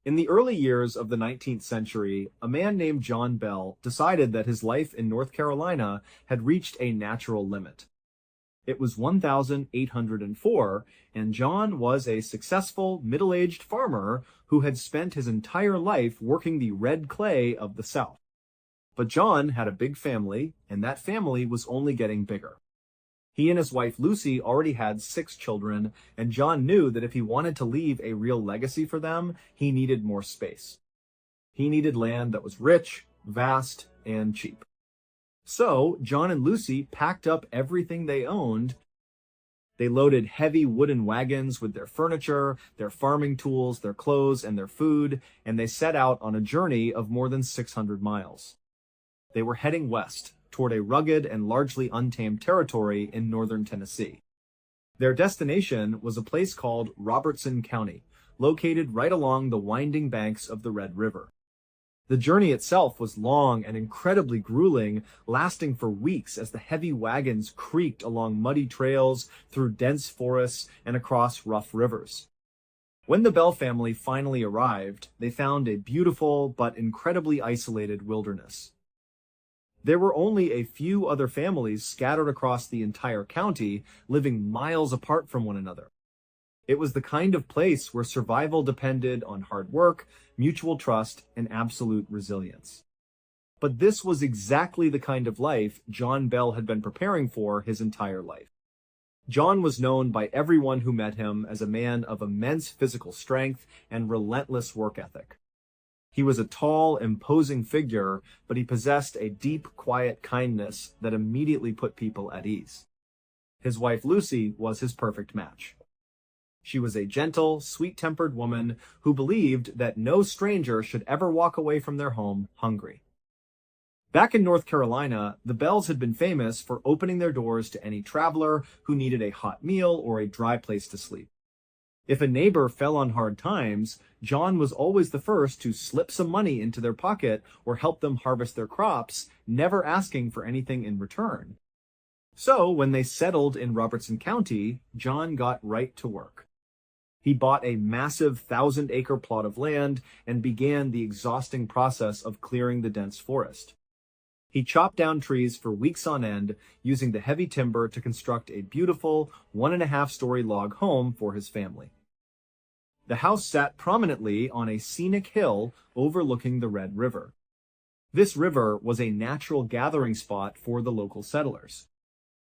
In the early years of the 19th century, a man named John Bell decided that his life in North Carolina had reached a natural limit. It was 1804, and John was a successful, middle-aged farmer who had spent his entire life working the red clay of the South. But John had a big family, and that family was only getting bigger. He and his wife Lucy already had 6 children, and John knew that if he wanted to leave a real legacy for them, he needed more space. He needed land that was rich, vast, and cheap. So, John and Lucy packed up everything they owned. They loaded heavy wooden wagons with their furniture, their farming tools, their clothes, and their food, and they set out on a journey of more than 600 miles. They were heading west, toward a rugged and largely untamed territory in northern Tennessee. Their destination was a place called Robertson County, located right along the winding banks of the Red River. The journey itself was long and incredibly grueling, lasting for weeks as the heavy wagons creaked along muddy trails, through dense forests, and across rough rivers. When the Bell family finally arrived, they found a beautiful but incredibly isolated wilderness. There were only a few other families scattered across the entire county, living miles apart from one another. It was the kind of place where survival depended on hard work, mutual trust, and absolute resilience. But this was exactly the kind of life John Bell had been preparing for his entire life. John was known by everyone who met him as a man of immense physical strength and relentless work ethic. He was a tall, imposing figure, but he possessed a deep, quiet kindness that immediately put people at ease. His wife Lucy was his perfect match. She was a gentle, sweet-tempered woman who believed that no stranger should ever walk away from their home hungry. Back in North Carolina, the Bells had been famous for opening their doors to any traveler who needed a hot meal or a dry place to sleep. If a neighbor fell on hard times, John was always the first to slip some money into their pocket or help them harvest their crops, never asking for anything in return. So, when they settled in Robertson County, John got right to work. He bought a massive 1,000-acre plot of land and began the exhausting process of clearing the dense forest. He chopped down trees for weeks on end, using the heavy timber to construct a beautiful 1.5-story log home for his family. The house sat prominently on a scenic hill overlooking the Red River. This river was a natural gathering spot for the local settlers.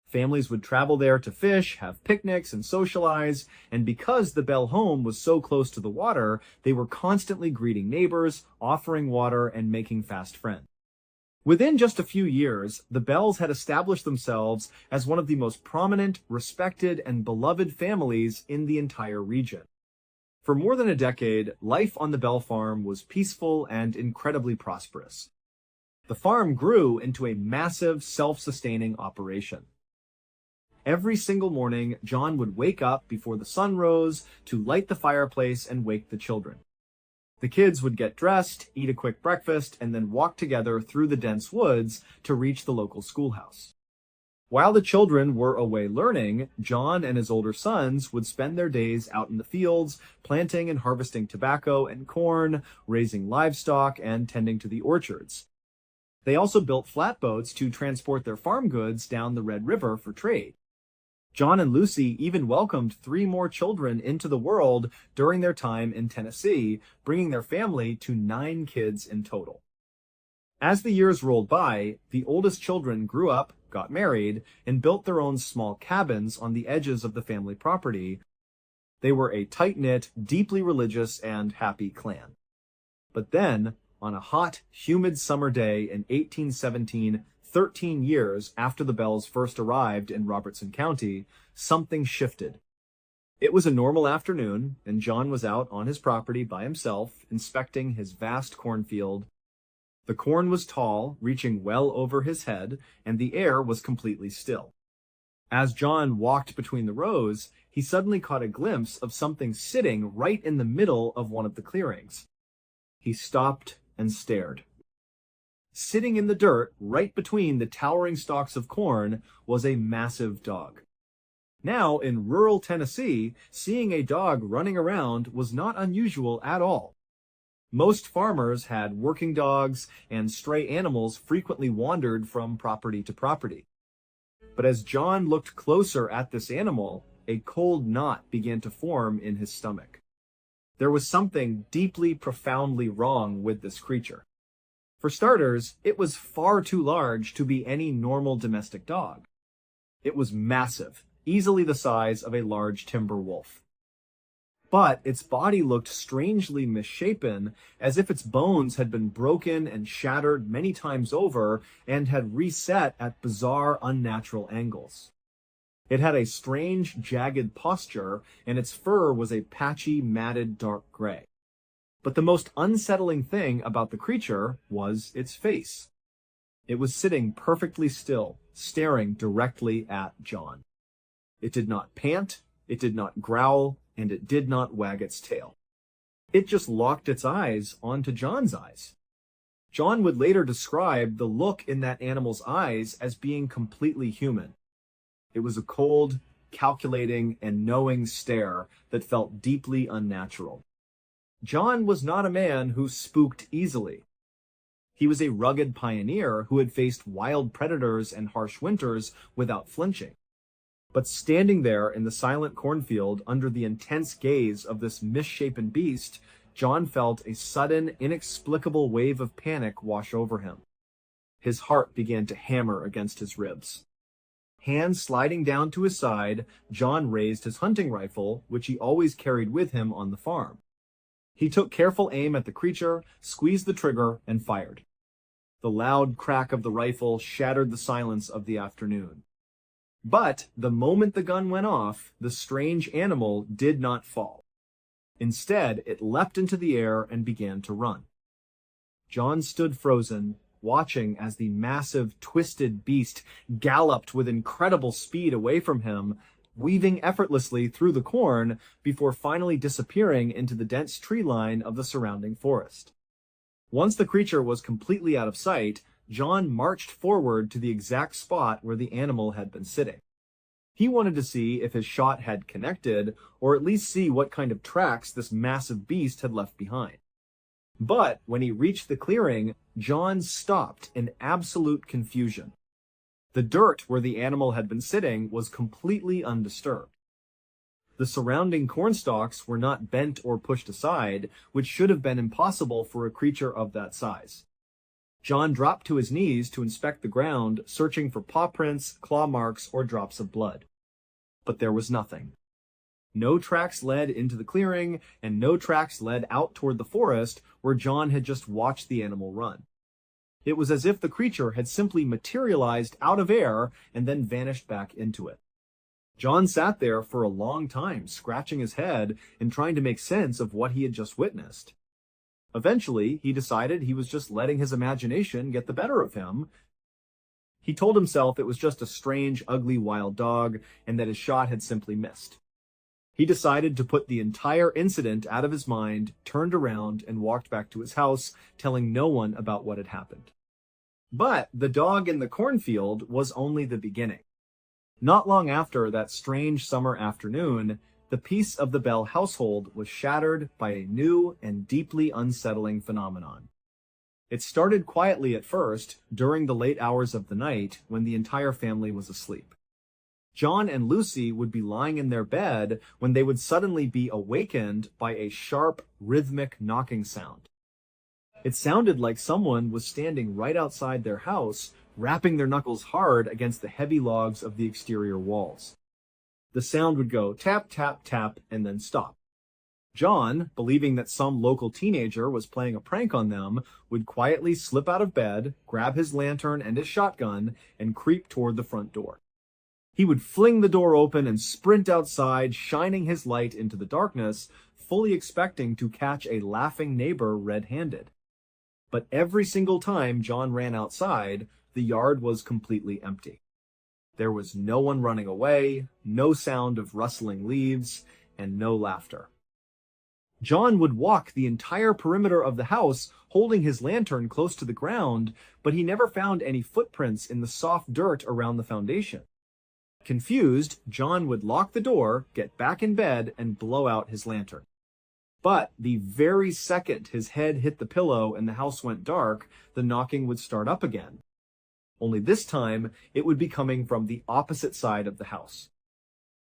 Families would travel there to fish, have picnics, and socialize, and because the Bell home was so close to the water, they were constantly greeting neighbors, offering water, and making fast friends. Within just a few years, the Bells had established themselves as one of the most prominent, respected, and beloved families in the entire region. For more than a decade, life on the Bell farm was peaceful and incredibly prosperous. The farm grew into a massive, self-sustaining operation. Every single morning, John would wake up before the sun rose to light the fireplace and wake the children. The kids would get dressed, eat a quick breakfast, and then walk together through the dense woods to reach the local schoolhouse. While the children were away learning, John and his older sons would spend their days out in the fields, planting and harvesting tobacco and corn, raising livestock, and tending to the orchards. They also built flatboats to transport their farm goods down the Red River for trade. John and Lucy even welcomed 3 more children into the world during their time in Tennessee, bringing their family to 9 kids in total. As the years rolled by, the oldest children grew up, got married, and built their own small cabins on the edges of the family property. They were a tight-knit, deeply religious, and happy clan. But then, on a hot, humid summer day in 1817, 13 years after the Bells first arrived in Robertson County, something shifted. It was a normal afternoon, and John was out on his property by himself, inspecting his vast cornfield. The corn was tall, reaching well over his head, and the air was completely still. As John walked between the rows, he suddenly caught a glimpse of something sitting right in the middle of one of the clearings. He stopped and stared. Sitting in the dirt, right between the towering stalks of corn, was a massive dog. Now, in rural Tennessee, seeing a dog running around was not unusual at all. Most farmers had working dogs, and stray animals frequently wandered from property to property. But as John looked closer at this animal, a cold knot began to form in his stomach. There was something deeply, profoundly wrong with this creature. For starters, it was far too large to be any normal domestic dog. It was massive, easily the size of a large timber wolf. But its body looked strangely misshapen, as if its bones had been broken and shattered many times over and had reset at bizarre, unnatural angles. It had a strange, jagged posture, and its fur was a patchy, matted dark gray. But the most unsettling thing about the creature was its face. It was sitting perfectly still, staring directly at John. It did not pant, it did not growl, and it did not wag its tail. It just locked its eyes onto John's eyes. John would later describe the look in that animal's eyes as being completely human. It was a cold, calculating, and knowing stare that felt deeply unnatural. John was not a man who spooked easily. He was a rugged pioneer who had faced wild predators and harsh winters without flinching. But standing there in the silent cornfield under the intense gaze of this misshapen beast, John felt a sudden, inexplicable wave of panic wash over him. His heart began to hammer against his ribs. Hands sliding down to his side, John raised his hunting rifle, which he always carried with him on the farm. He took careful aim at the creature, squeezed the trigger, and fired. The loud crack of the rifle shattered the silence of the afternoon. But the moment the gun went off, the strange animal did not fall. Instead, it leapt into the air and began to run. John stood frozen, watching as the massive, twisted beast galloped with incredible speed away from him, weaving effortlessly through the corn before finally disappearing into the dense tree line of the surrounding forest. Once the creature was completely out of sight, John marched forward to the exact spot where the animal had been sitting. He wanted to see if his shot had connected, or at least see what kind of tracks this massive beast had left behind. But when he reached the clearing, John stopped in absolute confusion. The dirt where the animal had been sitting was completely undisturbed. The surrounding corn stalks were not bent or pushed aside, which should have been impossible for a creature of that size. John dropped to his knees to inspect the ground, searching for paw prints, claw marks, or drops of blood. But there was nothing. No tracks led into the clearing, and no tracks led out toward the forest where John had just watched the animal run. It was as if the creature had simply materialized out of air and then vanished back into it. John sat there for a long time, scratching his head and trying to make sense of what he had just witnessed. Eventually, he decided he was just letting his imagination get the better of him. He told himself it was just a strange, ugly wild dog and that his shot had simply missed. He decided to put the entire incident out of his mind, turned around, and walked back to his house, telling no one about what had happened. But the dog in the cornfield was only the beginning. Not long after that strange summer afternoon, the peace of the Bell household was shattered by a new and deeply unsettling phenomenon. It started quietly at first, during the late hours of the night when the entire family was asleep. John and Lucy would be lying in their bed when they would suddenly be awakened by a sharp, rhythmic knocking sound. It sounded like someone was standing right outside their house, rapping their knuckles hard against the heavy logs of the exterior walls. The sound would go tap, tap, tap, and then stop. John, believing that some local teenager was playing a prank on them, would quietly slip out of bed, grab his lantern and his shotgun, and creep toward the front door. He would fling the door open and sprint outside, shining his light into the darkness, fully expecting to catch a laughing neighbor red-handed. But every single time John ran outside, the yard was completely empty. There was no one running away, no sound of rustling leaves, and no laughter. John would walk the entire perimeter of the house, holding his lantern close to the ground, but he never found any footprints in the soft dirt around the foundation. Confused, John would lock the door, get back in bed, and blow out his lantern. But the very second his head hit the pillow and the house went dark, the knocking would start up again. Only this time, it would be coming from the opposite side of the house.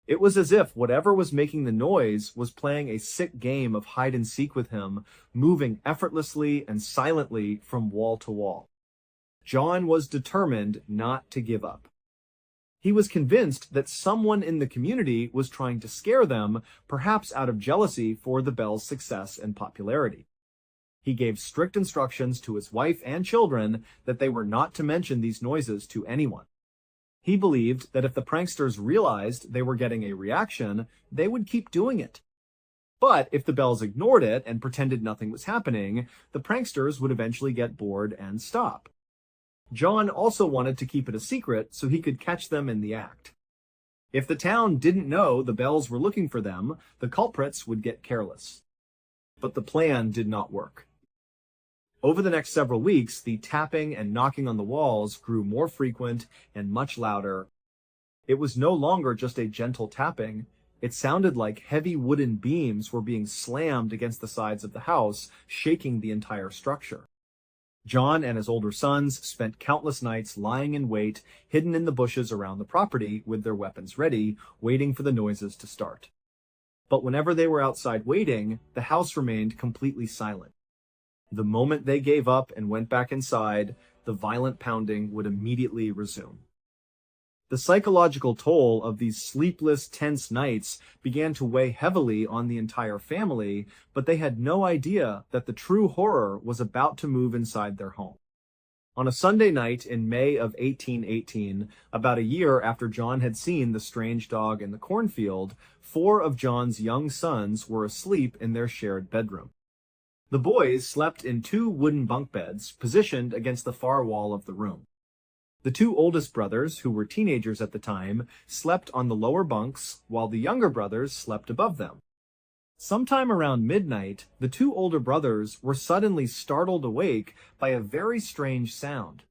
It was as if whatever was making the noise was playing a sick game of hide and seek with him, moving effortlessly and silently from wall to wall. John was determined not to give up. He was convinced that someone in the community was trying to scare them, perhaps out of jealousy for the Bell's success and popularity. He gave strict instructions to his wife and children that they were not to mention these noises to anyone. He believed that if the pranksters realized they were getting a reaction, they would keep doing it. But if the Bells ignored it and pretended nothing was happening, the pranksters would eventually get bored and stop. John also wanted to keep it a secret so he could catch them in the act. If the town didn't know the Bells were looking for them, the culprits would get careless. But the plan did not work. Over the next several weeks, the tapping and knocking on the walls grew more frequent and much louder. It was no longer just a gentle tapping. It sounded like heavy wooden beams were being slammed against the sides of the house, shaking the entire structure. John and his older sons spent countless nights lying in wait, hidden in the bushes around the property with their weapons ready, waiting for the noises to start. But whenever they were outside waiting, the house remained completely silent. The moment they gave up and went back inside, the violent pounding would immediately resume. The psychological toll of these sleepless, tense nights began to weigh heavily on the entire family, but they had no idea that the true horror was about to move inside their home. On a Sunday night in May of 1818, about a year after John had seen the strange dog in the cornfield, 4 of John's young sons were asleep in their shared bedroom. The boys slept in 2 wooden bunk beds positioned against the far wall of the room. The 2 oldest brothers, who were teenagers at the time, slept on the lower bunks, while the younger brothers slept above them. Sometime around midnight, the 2 older brothers were suddenly startled awake by a very strange sound.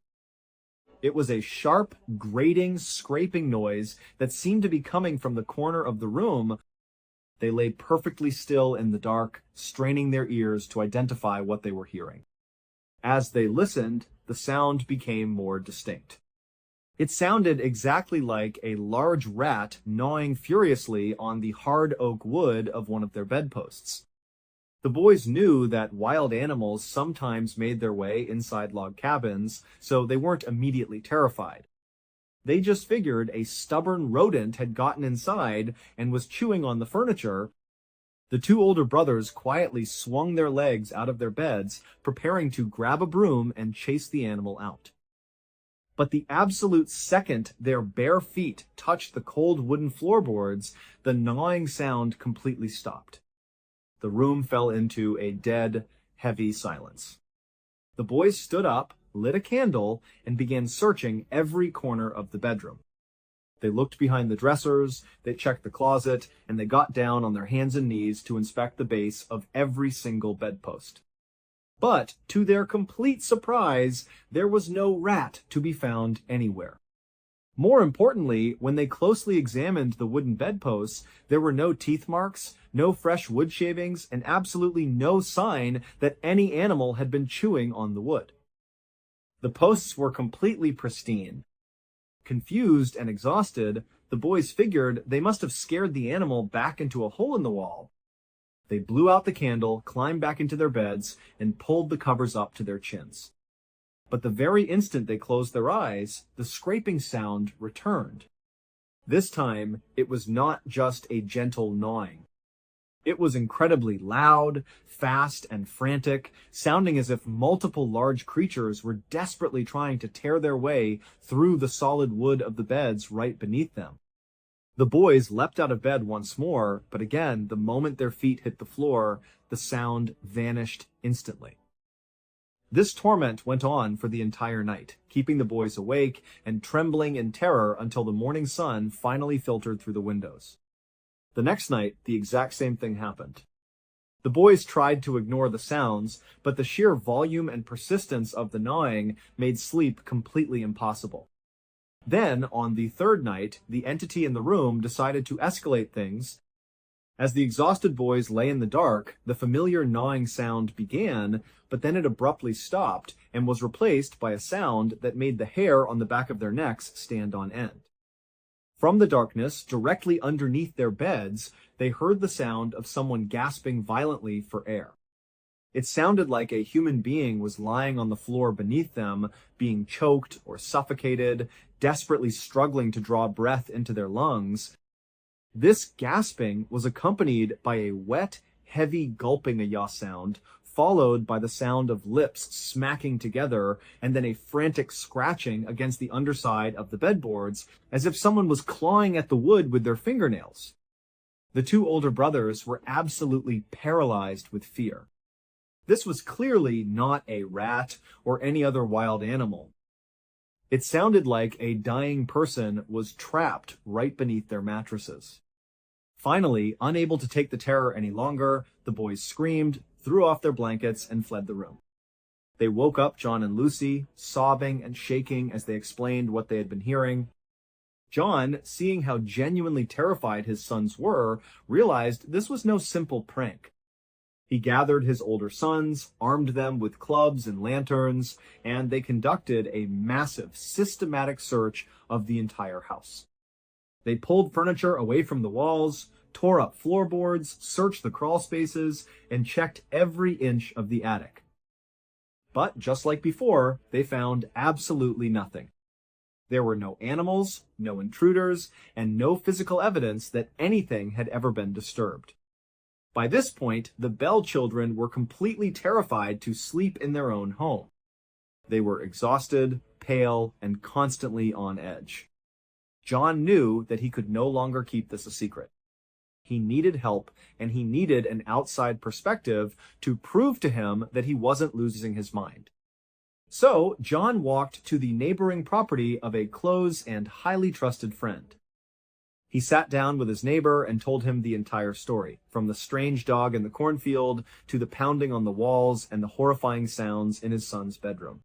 It was a sharp, grating, scraping noise that seemed to be coming from the corner of the room. They lay perfectly still in the dark, straining their ears to identify what they were hearing. As they listened, the sound became more distinct. It sounded exactly like a large rat gnawing furiously on the hard oak wood of one of their bedposts. The boys knew that wild animals sometimes made their way inside log cabins, so they weren't immediately terrified. They just figured a stubborn rodent had gotten inside and was chewing on the furniture. The 2 older brothers quietly swung their legs out of their beds, preparing to grab a broom and chase the animal out. But the absolute second their bare feet touched the cold wooden floorboards, the gnawing sound completely stopped. The room fell into a dead, heavy silence. The boys stood up, lit a candle, and began searching every corner of the bedroom. They looked behind the dressers, they checked the closet, and they got down on their hands and knees to inspect the base of every single bedpost. But, to their complete surprise, there was no rat to be found anywhere. More importantly, when they closely examined the wooden bedposts, there were no teeth marks, no fresh wood shavings, and absolutely no sign that any animal had been chewing on the wood. The posts were completely pristine. Confused and exhausted, the boys figured they must have scared the animal back into a hole in the wall. They blew out the candle, climbed back into their beds, and pulled the covers up to their chins. But the very instant they closed their eyes, the scraping sound returned. This time, it was not just a gentle gnawing. It was incredibly loud, fast, and frantic, sounding as if multiple large creatures were desperately trying to tear their way through the solid wood of the beds right beneath them. The boys leapt out of bed once more, but again, the moment their feet hit the floor, the sound vanished instantly. This torment went on for the entire night, keeping the boys awake and trembling in terror until the morning sun finally filtered through the windows. The next night, the exact same thing happened. The boys tried to ignore the sounds, but the sheer volume and persistence of the gnawing made sleep completely impossible. Then, on the 3rd night, the entity in the room decided to escalate things. As the exhausted boys lay in the dark, the familiar gnawing sound began, but then it abruptly stopped and was replaced by a sound that made the hair on the back of their necks stand on end. From the darkness, directly underneath their beds, they heard the sound of someone gasping violently for air. It sounded like a human being was lying on the floor beneath them, being choked or suffocated, desperately struggling to draw breath into their lungs. This gasping was accompanied by a wet, heavy gulping sound, followed by the sound of lips smacking together, and then a frantic scratching against the underside of the bedboards, as if someone was clawing at the wood with their fingernails. The two older brothers were absolutely paralyzed with fear. This was clearly not a rat or any other wild animal. It sounded like a dying person was trapped right beneath their mattresses. Finally, unable to take the terror any longer, the boys screamed, threw off their blankets, and fled the room. They woke up John and Lucy, sobbing and shaking as they explained what they had been hearing. John, seeing how genuinely terrified his sons were, realized this was no simple prank. He gathered his older sons, armed them with clubs and lanterns, and they conducted a massive, systematic search of the entire house. They pulled furniture away from the walls, tore up floorboards, searched the crawl spaces, and checked every inch of the attic. But just like before, they found absolutely nothing. There were no animals, no intruders, and no physical evidence that anything had ever been disturbed. By this point, the Bell children were completely terrified to sleep in their own home. They were exhausted, pale, and constantly on edge. John knew that he could no longer keep this a secret. He needed help, and he needed an outside perspective to prove to him that he wasn't losing his mind. So, John walked to the neighboring property of a close and highly trusted friend. He sat down with his neighbor and told him the entire story, from the strange dog in the cornfield to the pounding on the walls and the horrifying sounds in his son's bedroom.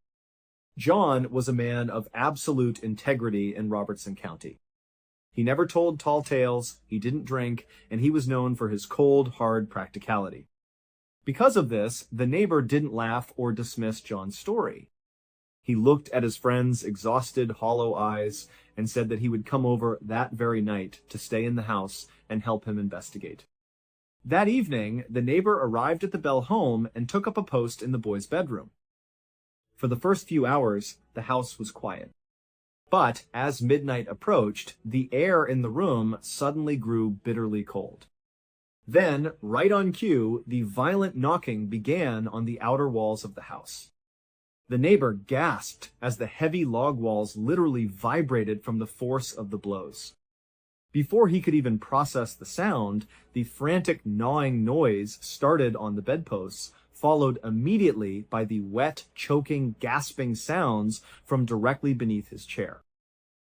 John was a man of absolute integrity in Robertson County. He never told tall tales, he didn't drink, and he was known for his cold, hard practicality. Because of this, the neighbor didn't laugh or dismiss John's story. He looked at his friend's exhausted, hollow eyes and said that he would come over that very night to stay in the house and help him investigate. That evening, the neighbor arrived at the Bell home and took up a post in the boys' bedroom. For the first few hours, the house was quiet. But as midnight approached, the air in the room suddenly grew bitterly cold. Then, right on cue, the violent knocking began on the outer walls of the house. The neighbor gasped as the heavy log walls literally vibrated from the force of the blows. Before he could even process the sound, the frantic gnawing noise started on the bedposts, followed immediately by the wet, choking, gasping sounds from directly beneath his chair.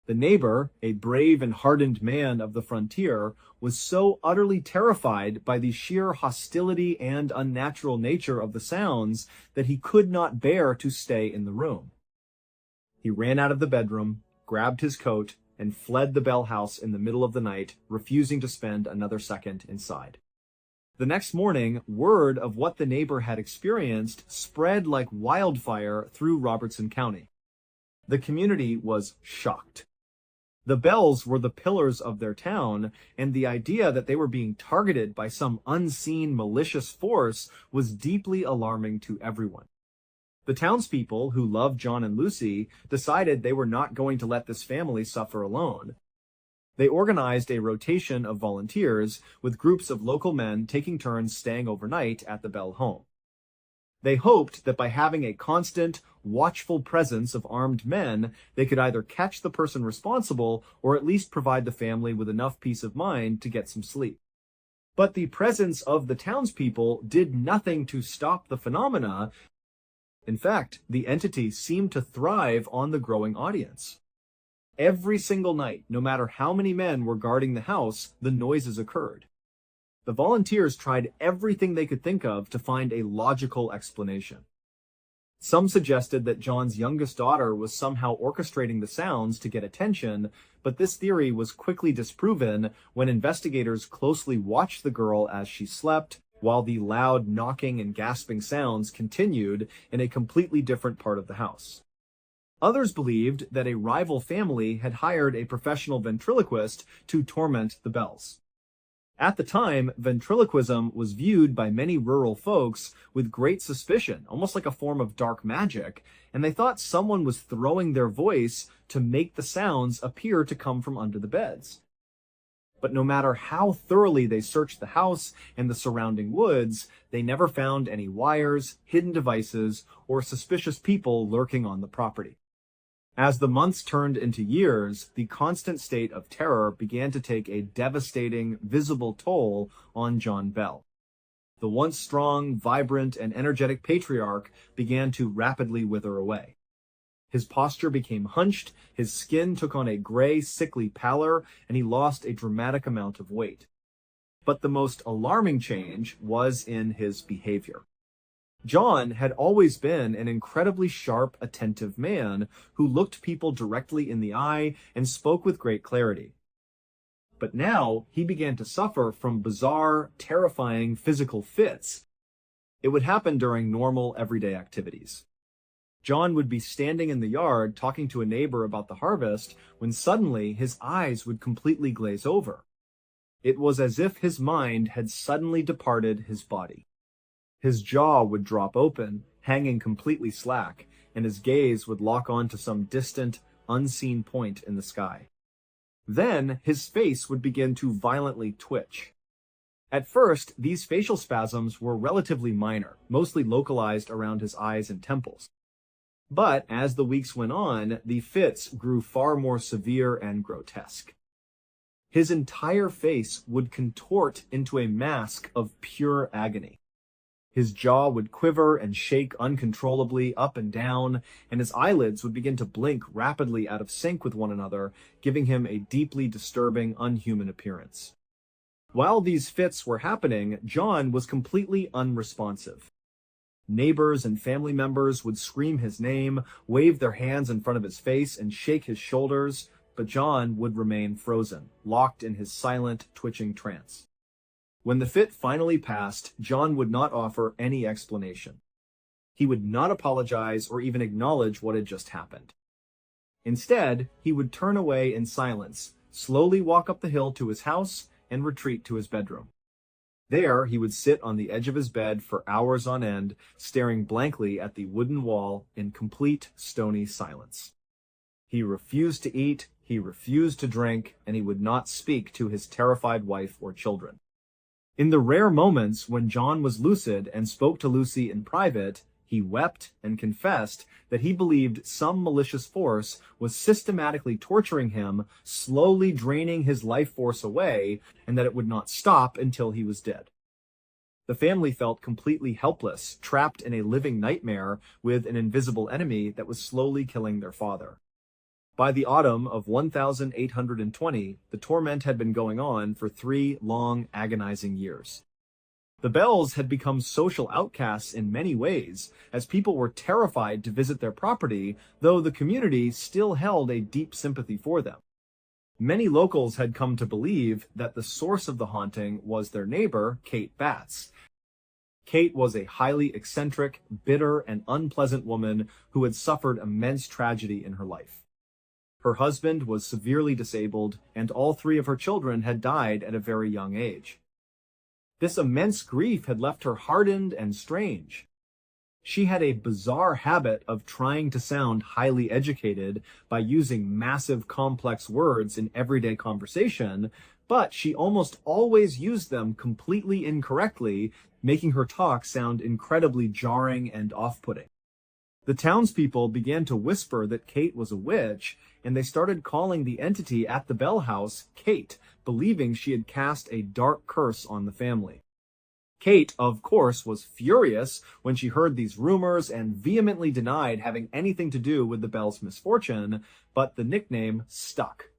The neighbor, a brave and hardened man of the frontier, was so utterly terrified by the sheer hostility and unnatural nature of the sounds that he could not bear to stay in the room. He ran out of the bedroom, grabbed his coat, and fled the Bell house in the middle of the night, refusing to spend another second inside. The next morning, word of what the neighbor had experienced spread like wildfire through Robertson County. The community was shocked. The Bells were the pillars of their town, and the idea that they were being targeted by some unseen malicious force was deeply alarming to everyone. The townspeople, who loved John and Lucy, decided they were not going to let this family suffer alone. They organized a rotation of volunteers, with groups of local men taking turns staying overnight at the Bell home. They hoped that by having a constant, watchful presence of armed men, they could either catch the person responsible or at least provide the family with enough peace of mind to get some sleep. But the presence of the townspeople did nothing to stop the phenomena. In fact, the entity seemed to thrive on the growing audience. Every single night, no matter how many men were guarding the house, the noises occurred. The volunteers tried everything they could think of to find a logical explanation. Some suggested that John's youngest daughter was somehow orchestrating the sounds to get attention, but this theory was quickly disproven when investigators closely watched the girl as she slept, while the loud knocking and gasping sounds continued in a completely different part of the house. Others believed that a rival family had hired a professional ventriloquist to torment the Bells. At the time, ventriloquism was viewed by many rural folks with great suspicion, almost like a form of dark magic, and they thought someone was throwing their voice to make the sounds appear to come from under the beds. But no matter how thoroughly they searched the house and the surrounding woods, they never found any wires, hidden devices, or suspicious people lurking on the property. As the months turned into years, the constant state of terror began to take a devastating, visible toll on John Bell. The once strong, vibrant, and energetic patriarch began to rapidly wither away. His posture became hunched, his skin took on a gray, sickly pallor, and he lost a dramatic amount of weight. But the most alarming change was in his behavior. John had always been an incredibly sharp, attentive man who looked people directly in the eye and spoke with great clarity. But now he began to suffer from bizarre, terrifying physical fits. It would happen during normal, everyday activities. John would be standing in the yard talking to a neighbor about the harvest when suddenly his eyes would completely glaze over. It was as if his mind had suddenly departed his body. His jaw would drop open, hanging completely slack, and his gaze would lock on to some distant, unseen point in the sky. Then his face would begin to violently twitch. At first, these facial spasms were relatively minor, mostly localized around his eyes and temples. But as the weeks went on, the fits grew far more severe and grotesque. His entire face would contort into a mask of pure agony. His jaw would quiver and shake uncontrollably up and down, and his eyelids would begin to blink rapidly out of sync with one another, giving him a deeply disturbing, unhuman appearance. While these fits were happening, John was completely unresponsive. Neighbors and family members would scream his name, wave their hands in front of his face, and shake his shoulders, but John would remain frozen, locked in his silent, twitching trance. When the fit finally passed, John would not offer any explanation. He would not apologize or even acknowledge what had just happened. Instead, he would turn away in silence, slowly walk up the hill to his house, and retreat to his bedroom. There, he would sit on the edge of his bed for hours on end, staring blankly at the wooden wall in complete stony silence. He refused to eat, he refused to drink, and he would not speak to his terrified wife or children. In the rare moments when John was lucid and spoke to Lucy in private, he wept and confessed that he believed some malicious force was systematically torturing him, slowly draining his life force away, and that it would not stop until he was dead. The family felt completely helpless, trapped in a living nightmare with an invisible enemy that was slowly killing their father. By the autumn of 1820, the torment had been going on for 3 long, agonizing years. The Bells had become social outcasts in many ways, as people were terrified to visit their property, though the community still held a deep sympathy for them. Many locals had come to believe that the source of the haunting was their neighbor, Kate Batts. Kate was a highly eccentric, bitter, and unpleasant woman who had suffered immense tragedy in her life. Her husband was severely disabled, and all 3 of her children had died at a very young age. This immense grief had left her hardened and strange. She had a bizarre habit of trying to sound highly educated by using massive, complex words in everyday conversation, but she almost always used them completely incorrectly, making her talk sound incredibly jarring and off-putting. The townspeople began to whisper that Kate was a witch, and they started calling the entity at the Bell house Kate, believing she had cast a dark curse on the family. Kate, of course, was furious when she heard these rumors and vehemently denied having anything to do with the Bells' misfortune, but the nickname stuck.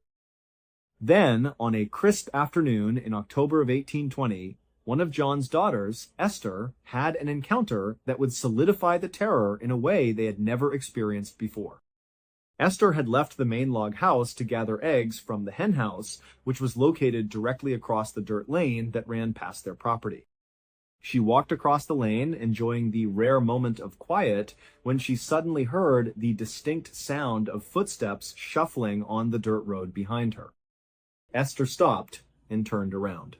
Then, on a crisp afternoon in October of 1820, one of John's daughters, Esther, had an encounter that would solidify the terror in a way they had never experienced before. Esther had left the main log house to gather eggs from the hen house, which was located directly across the dirt lane that ran past their property. She walked across the lane, enjoying the rare moment of quiet, when she suddenly heard the distinct sound of footsteps shuffling on the dirt road behind her. Esther stopped and turned around.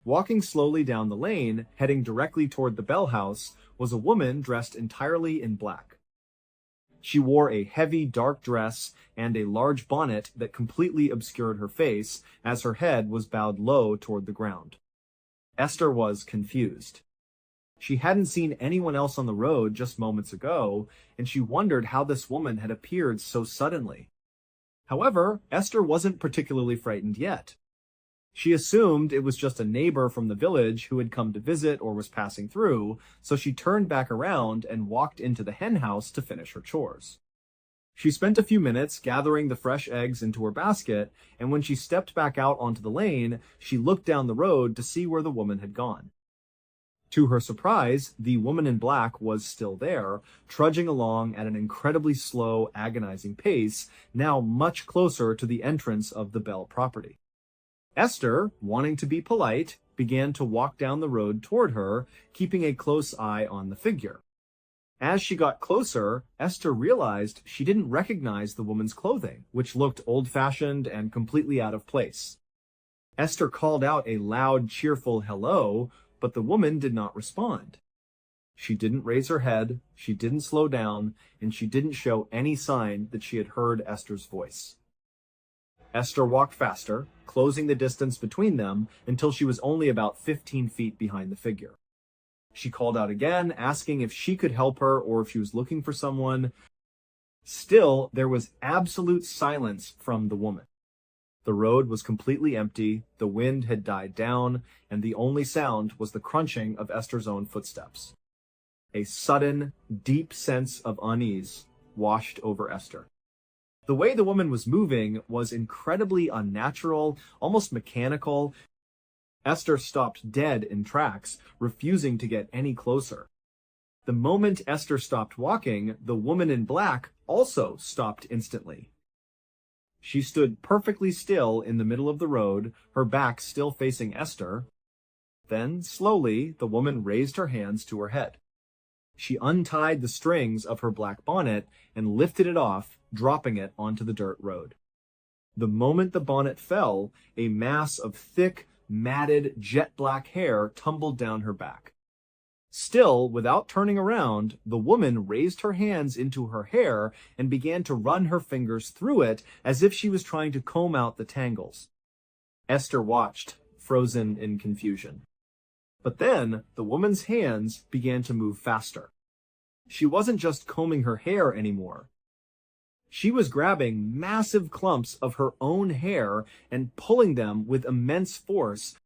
Walking slowly down the lane, heading directly toward the Bell house, was a woman dressed entirely in black. She wore a heavy, dark dress and a large bonnet that completely obscured her face, as her head was bowed low toward the ground. Esther was confused. She hadn't seen anyone else on the road just moments ago, and she wondered how this woman had appeared so suddenly. However, Esther wasn't particularly frightened yet. She assumed it was just a neighbor from the village who had come to visit or was passing through, so she turned back around and walked into the hen house to finish her chores. She spent a few minutes gathering the fresh eggs into her basket, and when she stepped back out onto the lane, she looked down the road to see where the woman had gone. To her surprise, the woman in black was still there, trudging along at an incredibly slow, agonizing pace, now much closer to the entrance of the Bell property. Esther, wanting to be polite, began to walk down the road toward her, keeping a close eye on the figure. As she got closer, Esther realized she didn't recognize the woman's clothing, which looked old-fashioned and completely out of place. Esther called out a loud, cheerful hello, but the woman did not respond. She didn't raise her head, she didn't slow down, and she didn't show any sign that she had heard Esther's voice. Esther walked faster, closing the distance between them until she was only about 15 feet behind the figure. She called out again, asking if she could help her or if she was looking for someone. Still, there was absolute silence from the woman. The road was completely empty, the wind had died down, and the only sound was the crunching of Esther's own footsteps. A sudden, deep sense of unease washed over Esther. The way the woman was moving was incredibly unnatural, almost mechanical. Esther stopped dead in tracks, refusing to get any closer. The moment Esther stopped walking, the woman in black also stopped instantly. She stood perfectly still in the middle of the road, her back still facing Esther. Then, slowly, the woman raised her hands to her head. She untied the strings of her black bonnet and lifted it off, dropping it onto the dirt road. The moment the bonnet fell, a mass of thick, matted, jet-black hair tumbled down her back. Still, without turning around, the woman raised her hands into her hair and began to run her fingers through it as if she was trying to comb out the tangles. Esther watched, frozen in confusion. But then, the woman's hands began to move faster. She wasn't just combing her hair anymore. She was grabbing massive clumps of her own hair and pulling them with immense force.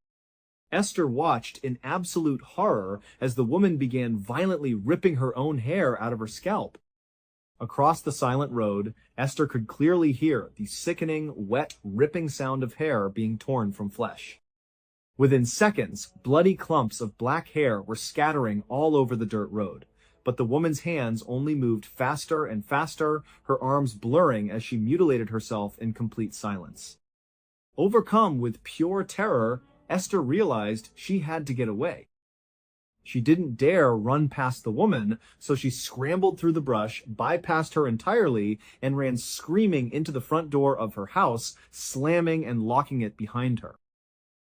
Esther watched in absolute horror as the woman began violently ripping her own hair out of her scalp. Across the silent road, Esther could clearly hear the sickening, wet, ripping sound of hair being torn from flesh. Within seconds, bloody clumps of black hair were scattering all over the dirt road. But the woman's hands only moved faster and faster, her arms blurring as she mutilated herself in complete silence. Overcome with pure terror, Esther realized she had to get away. She didn't dare run past the woman, so she scrambled through the brush, bypassed her entirely, and ran screaming into the front door of her house, slamming and locking it behind her.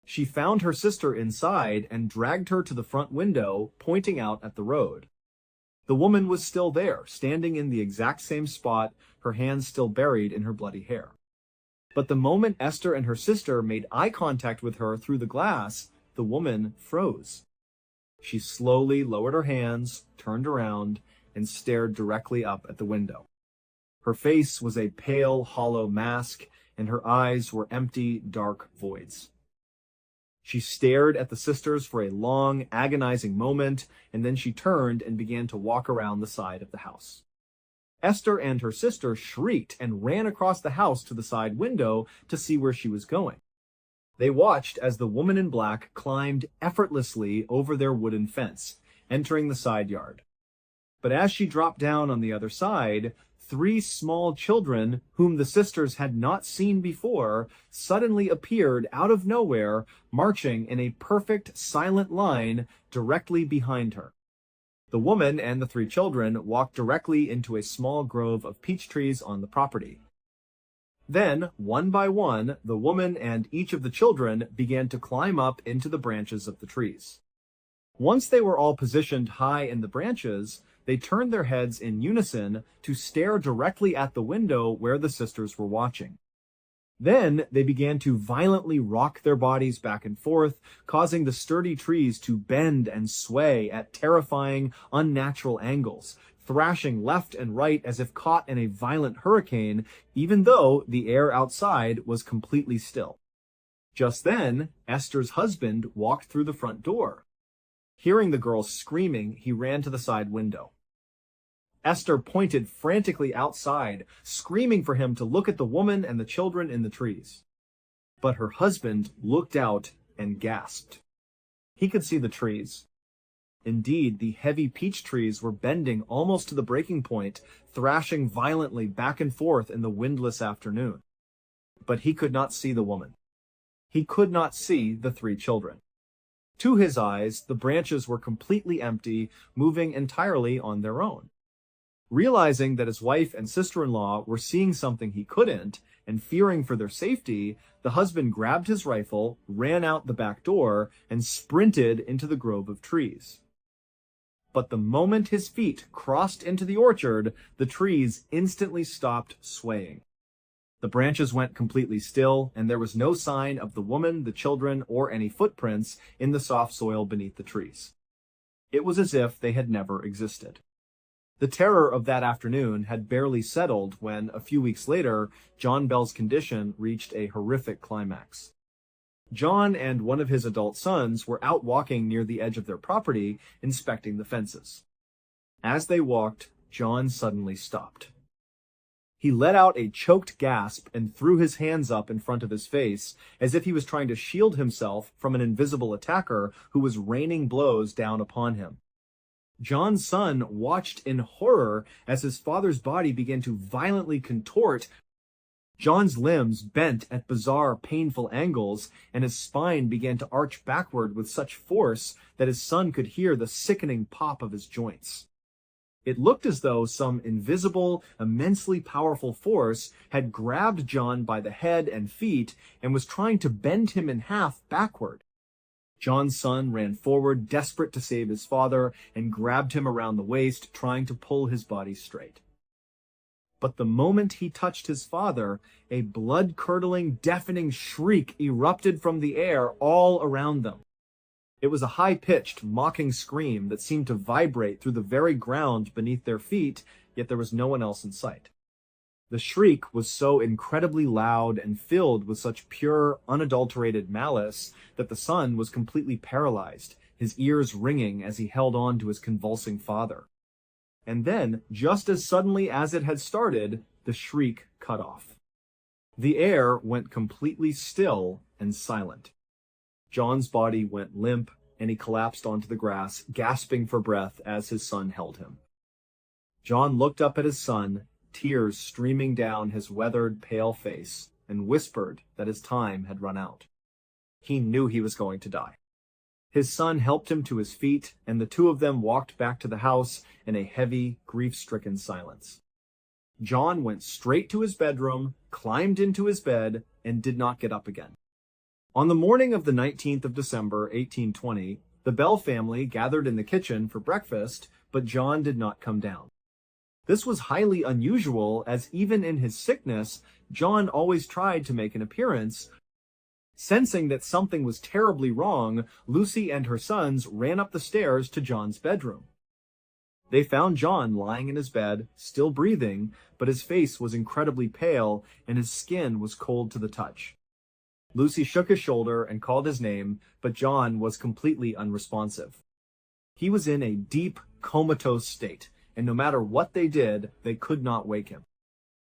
She found her sister inside and dragged her to the front window, pointing out at the road. The woman was still there, standing in the exact same spot, her hands still buried in her bloody hair. But the moment Esther and her sister made eye contact with her through the glass, the woman froze. She slowly lowered her hands, turned around, and stared directly up at the window. Her face was a pale, hollow mask, and her eyes were empty, dark voids. She stared at the sisters for a long, agonizing moment, and then she turned and began to walk around the side of the house. Esther and her sister shrieked and ran across the house to the side window to see where she was going. They watched as the woman in black climbed effortlessly over their wooden fence, entering the side yard. But as she dropped down on the other side, three small children, whom the sisters had not seen before, suddenly appeared out of nowhere, marching in a perfect silent line directly behind her. The woman and the three children walked directly into a small grove of peach trees on the property. Then, one by one, the woman and each of the children began to climb up into the branches of the trees. Once they were all positioned high in the branches, they turned their heads in unison to stare directly at the window where the sisters were watching. Then they began to violently rock their bodies back and forth, causing the sturdy trees to bend and sway at terrifying, unnatural angles, thrashing left and right as if caught in a violent hurricane, even though the air outside was completely still. Just then, Esther's husband walked through the front door. Hearing the girls screaming, he ran to the side window. Esther pointed frantically outside, screaming for him to look at the woman and the children in the trees. But her husband looked out and gasped. He could see the trees. Indeed, the heavy peach trees were bending almost to the breaking point, thrashing violently back and forth in the windless afternoon. But he could not see the woman. He could not see the three children. To his eyes, the branches were completely empty, moving entirely on their own. Realizing that his wife and sister-in-law were seeing something he couldn't, and fearing for their safety, the husband grabbed his rifle, ran out the back door, and sprinted into the grove of trees. But the moment his feet crossed into the orchard, the trees instantly stopped swaying. The branches went completely still, and there was no sign of the woman, the children, or any footprints in the soft soil beneath the trees. It was as if they had never existed. The terror of that afternoon had barely settled when, a few weeks later, John Bell's condition reached a horrific climax. John and one of his adult sons were out walking near the edge of their property, inspecting the fences. As they walked, John suddenly stopped. He let out a choked gasp and threw his hands up in front of his face, as if he was trying to shield himself from an invisible attacker who was raining blows down upon him. John's son watched in horror as his father's body began to violently contort. John's limbs bent at bizarre, painful angles, and his spine began to arch backward with such force that his son could hear the sickening pop of his joints. It looked as though some invisible, immensely powerful force had grabbed John by the head and feet and was trying to bend him in half backward. John's son ran forward, desperate to save his father, and grabbed him around the waist, trying to pull his body straight. But the moment he touched his father, a blood-curdling, deafening shriek erupted from the air all around them. It was a high-pitched, mocking scream that seemed to vibrate through the very ground beneath their feet, yet there was no one else in sight. The shriek was so incredibly loud and filled with such pure, unadulterated malice that the son was completely paralyzed, his ears ringing as he held on to his convulsing father. And then, just as suddenly as it had started, the shriek cut off. The air went completely still and silent. John's body went limp, and he collapsed onto the grass, gasping for breath as his son held him. John looked up at his son, tears streaming down his weathered, pale face, and whispered that his time had run out. He knew he was going to die. His son helped him to his feet, and the two of them walked back to the house in a heavy, grief-stricken silence. John went straight to his bedroom, climbed into his bed, and did not get up again. On the morning of the 19th of December, 1820, the Bell family gathered in the kitchen for breakfast, but John did not come down. This was highly unusual, as even in his sickness, John always tried to make an appearance. Sensing that something was terribly wrong, Lucy and her sons ran up the stairs to John's bedroom. They found John lying in his bed, still breathing, but his face was incredibly pale and his skin was cold to the touch. Lucy shook his shoulder and called his name, but John was completely unresponsive. He was in a deep, comatose state, and no matter what they did, they could not wake him.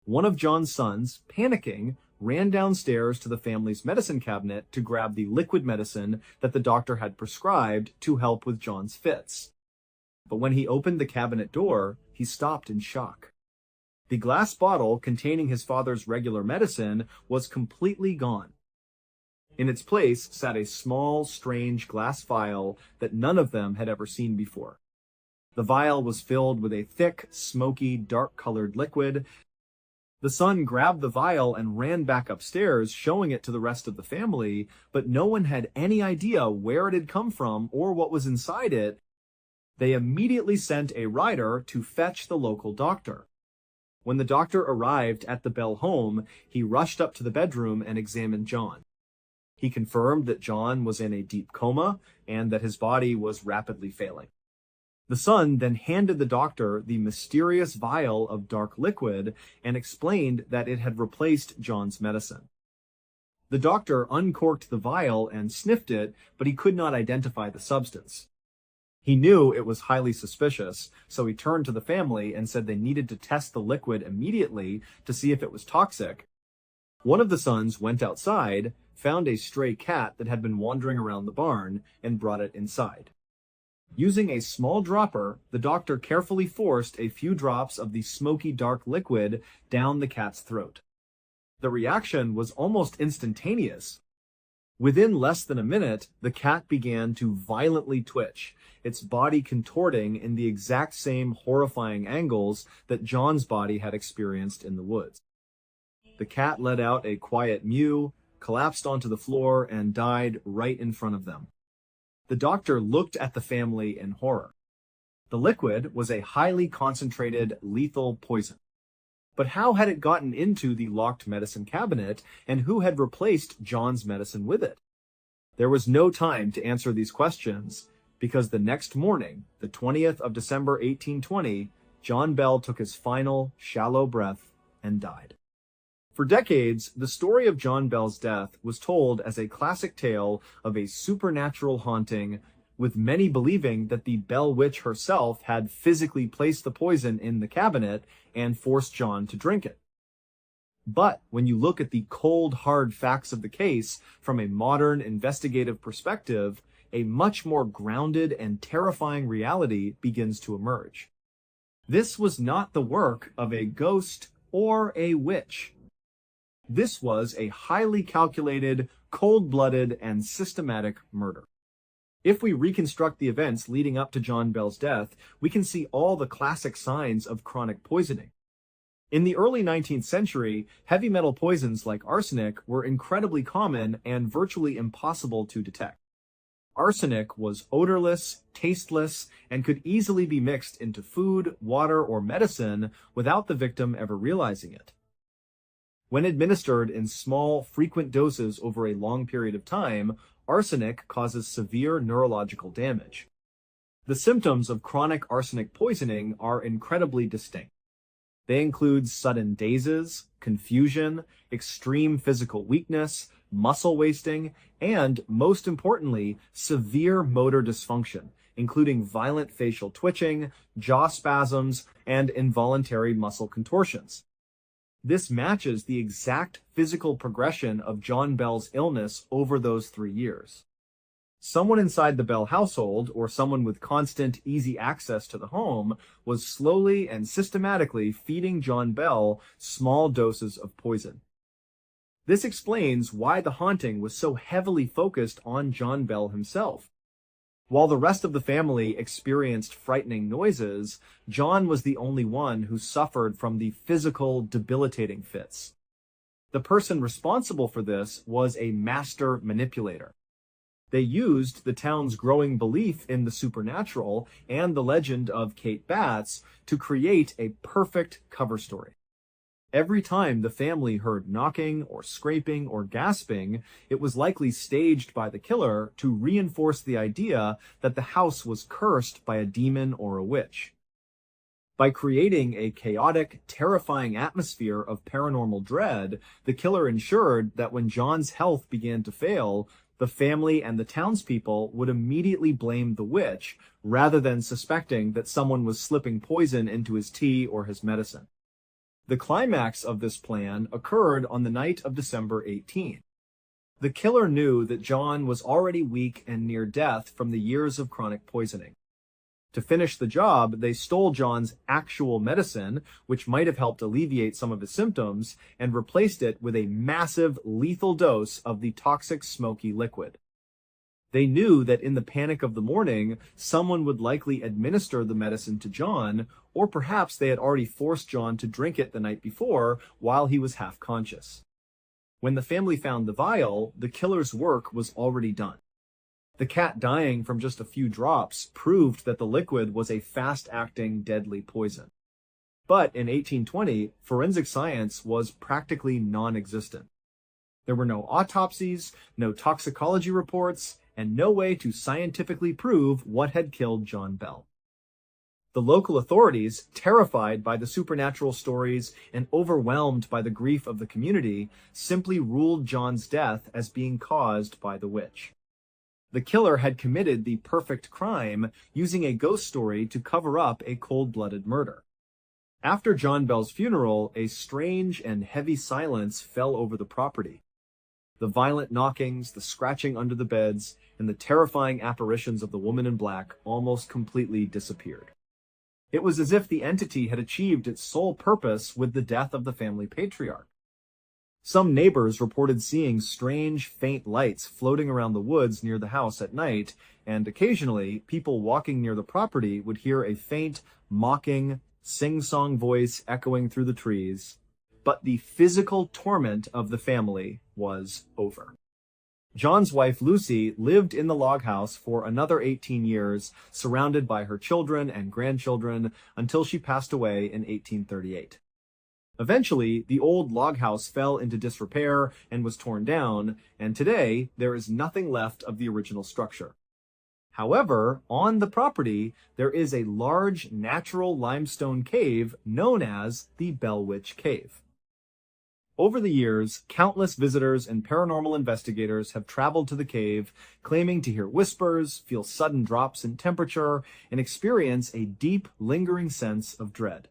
One of John's sons, panicking, ran downstairs to the family's medicine cabinet to grab the liquid medicine that the doctor had prescribed to help with John's fits. But when he opened the cabinet door, he stopped in shock. The glass bottle containing his father's regular medicine was completely gone. In its place sat a small, strange glass vial that none of them had ever seen before. The vial was filled with a thick, smoky, dark-colored liquid. The son grabbed the vial and ran back upstairs, showing it to the rest of the family, but no one had any idea where it had come from or what was inside it. They immediately sent a rider to fetch the local doctor. When the doctor arrived at the Bell home, he rushed up to the bedroom and examined John. He confirmed that John was in a deep coma and that his body was rapidly failing. The son then handed the doctor the mysterious vial of dark liquid and explained that it had replaced John's medicine. The doctor uncorked the vial and sniffed it, but he could not identify the substance. He knew it was highly suspicious, so he turned to the family and said they needed to test the liquid immediately to see if it was toxic. One of the sons went outside, found a stray cat that had been wandering around the barn, and brought it inside. Using a small dropper, the doctor carefully forced a few drops of the smoky dark liquid down the cat's throat. The reaction was almost instantaneous. Within less than a minute, the cat began to violently twitch, its body contorting in the exact same horrifying angles that John's body had experienced in the woods. The cat let out a quiet mew, collapsed onto the floor, and died right in front of them. The doctor looked at the family in horror. The liquid was a highly concentrated, lethal poison. But how had it gotten into the locked medicine cabinet, and who had replaced John's medicine with it? There was no time to answer these questions, because the next morning, the 20th of December 1820, John Bell took his final, shallow breath and died. For decades, the story of John Bell's death was told as a classic tale of a supernatural haunting, with many believing that the Bell Witch herself had physically placed the poison in the cabinet and forced John to drink it. But when you look at the cold, hard facts of the case from a modern investigative perspective, a much more grounded and terrifying reality begins to emerge. This was not the work of a ghost or a witch. This was a highly calculated, cold-blooded, and systematic murder. If we reconstruct the events leading up to John Bell's death, we can see all the classic signs of chronic poisoning. In the early 19th century, heavy metal poisons like arsenic were incredibly common and virtually impossible to detect. Arsenic was odorless, tasteless, and could easily be mixed into food, water, or medicine without the victim ever realizing it. When administered in small, frequent doses over a long period of time, arsenic causes severe neurological damage. The symptoms of chronic arsenic poisoning are incredibly distinct. They include sudden dazes, confusion, extreme physical weakness, muscle wasting, and, most importantly, severe motor dysfunction, including violent facial twitching, jaw spasms, and involuntary muscle contortions. This matches the exact physical progression of John Bell's illness over those 3 years. Someone inside the Bell household, or someone with constant, easy access to the home, was slowly and systematically feeding John Bell small doses of poison. This explains why the haunting was so heavily focused on John Bell himself. While the rest of the family experienced frightening noises, John was the only one who suffered from the physical, debilitating fits. The person responsible for this was a master manipulator. They used the town's growing belief in the supernatural and the legend of Kate Batts to create a perfect cover story. Every time the family heard knocking or scraping or gasping, it was likely staged by the killer to reinforce the idea that the house was cursed by a demon or a witch. By creating a chaotic, terrifying atmosphere of paranormal dread, the killer ensured that when John's health began to fail, the family and the townspeople would immediately blame the witch, rather than suspecting that someone was slipping poison into his tea or his medicine. The climax of this plan occurred on the night of December 18. The killer knew that John was already weak and near death from the years of chronic poisoning. To finish the job, they stole John's actual medicine, which might have helped alleviate some of his symptoms, and replaced it with a massive, lethal dose of the toxic smoky liquid. They knew that in the panic of the morning, someone would likely administer the medicine to John, or perhaps they had already forced John to drink it the night before while he was half conscious. When the family found the vial, the killer's work was already done. The cat dying from just a few drops proved that the liquid was a fast-acting, deadly poison. But in 1820, forensic science was practically non-existent. There were no autopsies, no toxicology reports, and no way to scientifically prove what had killed John Bell. The local authorities, terrified by the supernatural stories and overwhelmed by the grief of the community, simply ruled John's death as being caused by the witch. The killer had committed the perfect crime, using a ghost story to cover up a cold-blooded murder. After John Bell's funeral, a strange and heavy silence fell over the property. The violent knockings, the scratching under the beds, and the terrifying apparitions of the woman in black almost completely disappeared. It was as if the entity had achieved its sole purpose with the death of the family patriarch. Some neighbors reported seeing strange, faint lights floating around the woods near the house at night, and occasionally, people walking near the property would hear a faint, mocking, sing-song voice echoing through the trees. But the physical torment of the family was over. John's wife, Lucy, lived in the log house for another 18 years, surrounded by her children and grandchildren, until she passed away in 1838. Eventually, the old log house fell into disrepair and was torn down, and today there is nothing left of the original structure. However, on the property, there is a large natural limestone cave known as the Bell Witch Cave. Over the years, countless visitors and paranormal investigators have traveled to the cave, claiming to hear whispers, feel sudden drops in temperature, and experience a deep, lingering sense of dread.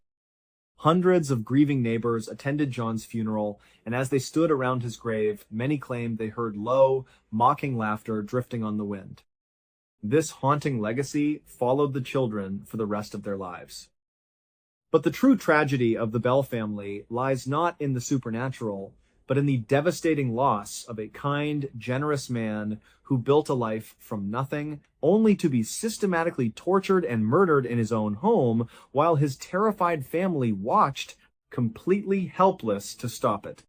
Hundreds of grieving neighbors attended John's funeral, and as they stood around his grave, many claimed they heard low, mocking laughter drifting on the wind. This haunting legacy followed the children for the rest of their lives. But the true tragedy of the Bell family lies not in the supernatural, but in the devastating loss of a kind, generous man who built a life from nothing, only to be systematically tortured and murdered in his own home, while his terrified family watched, completely helpless to stop it.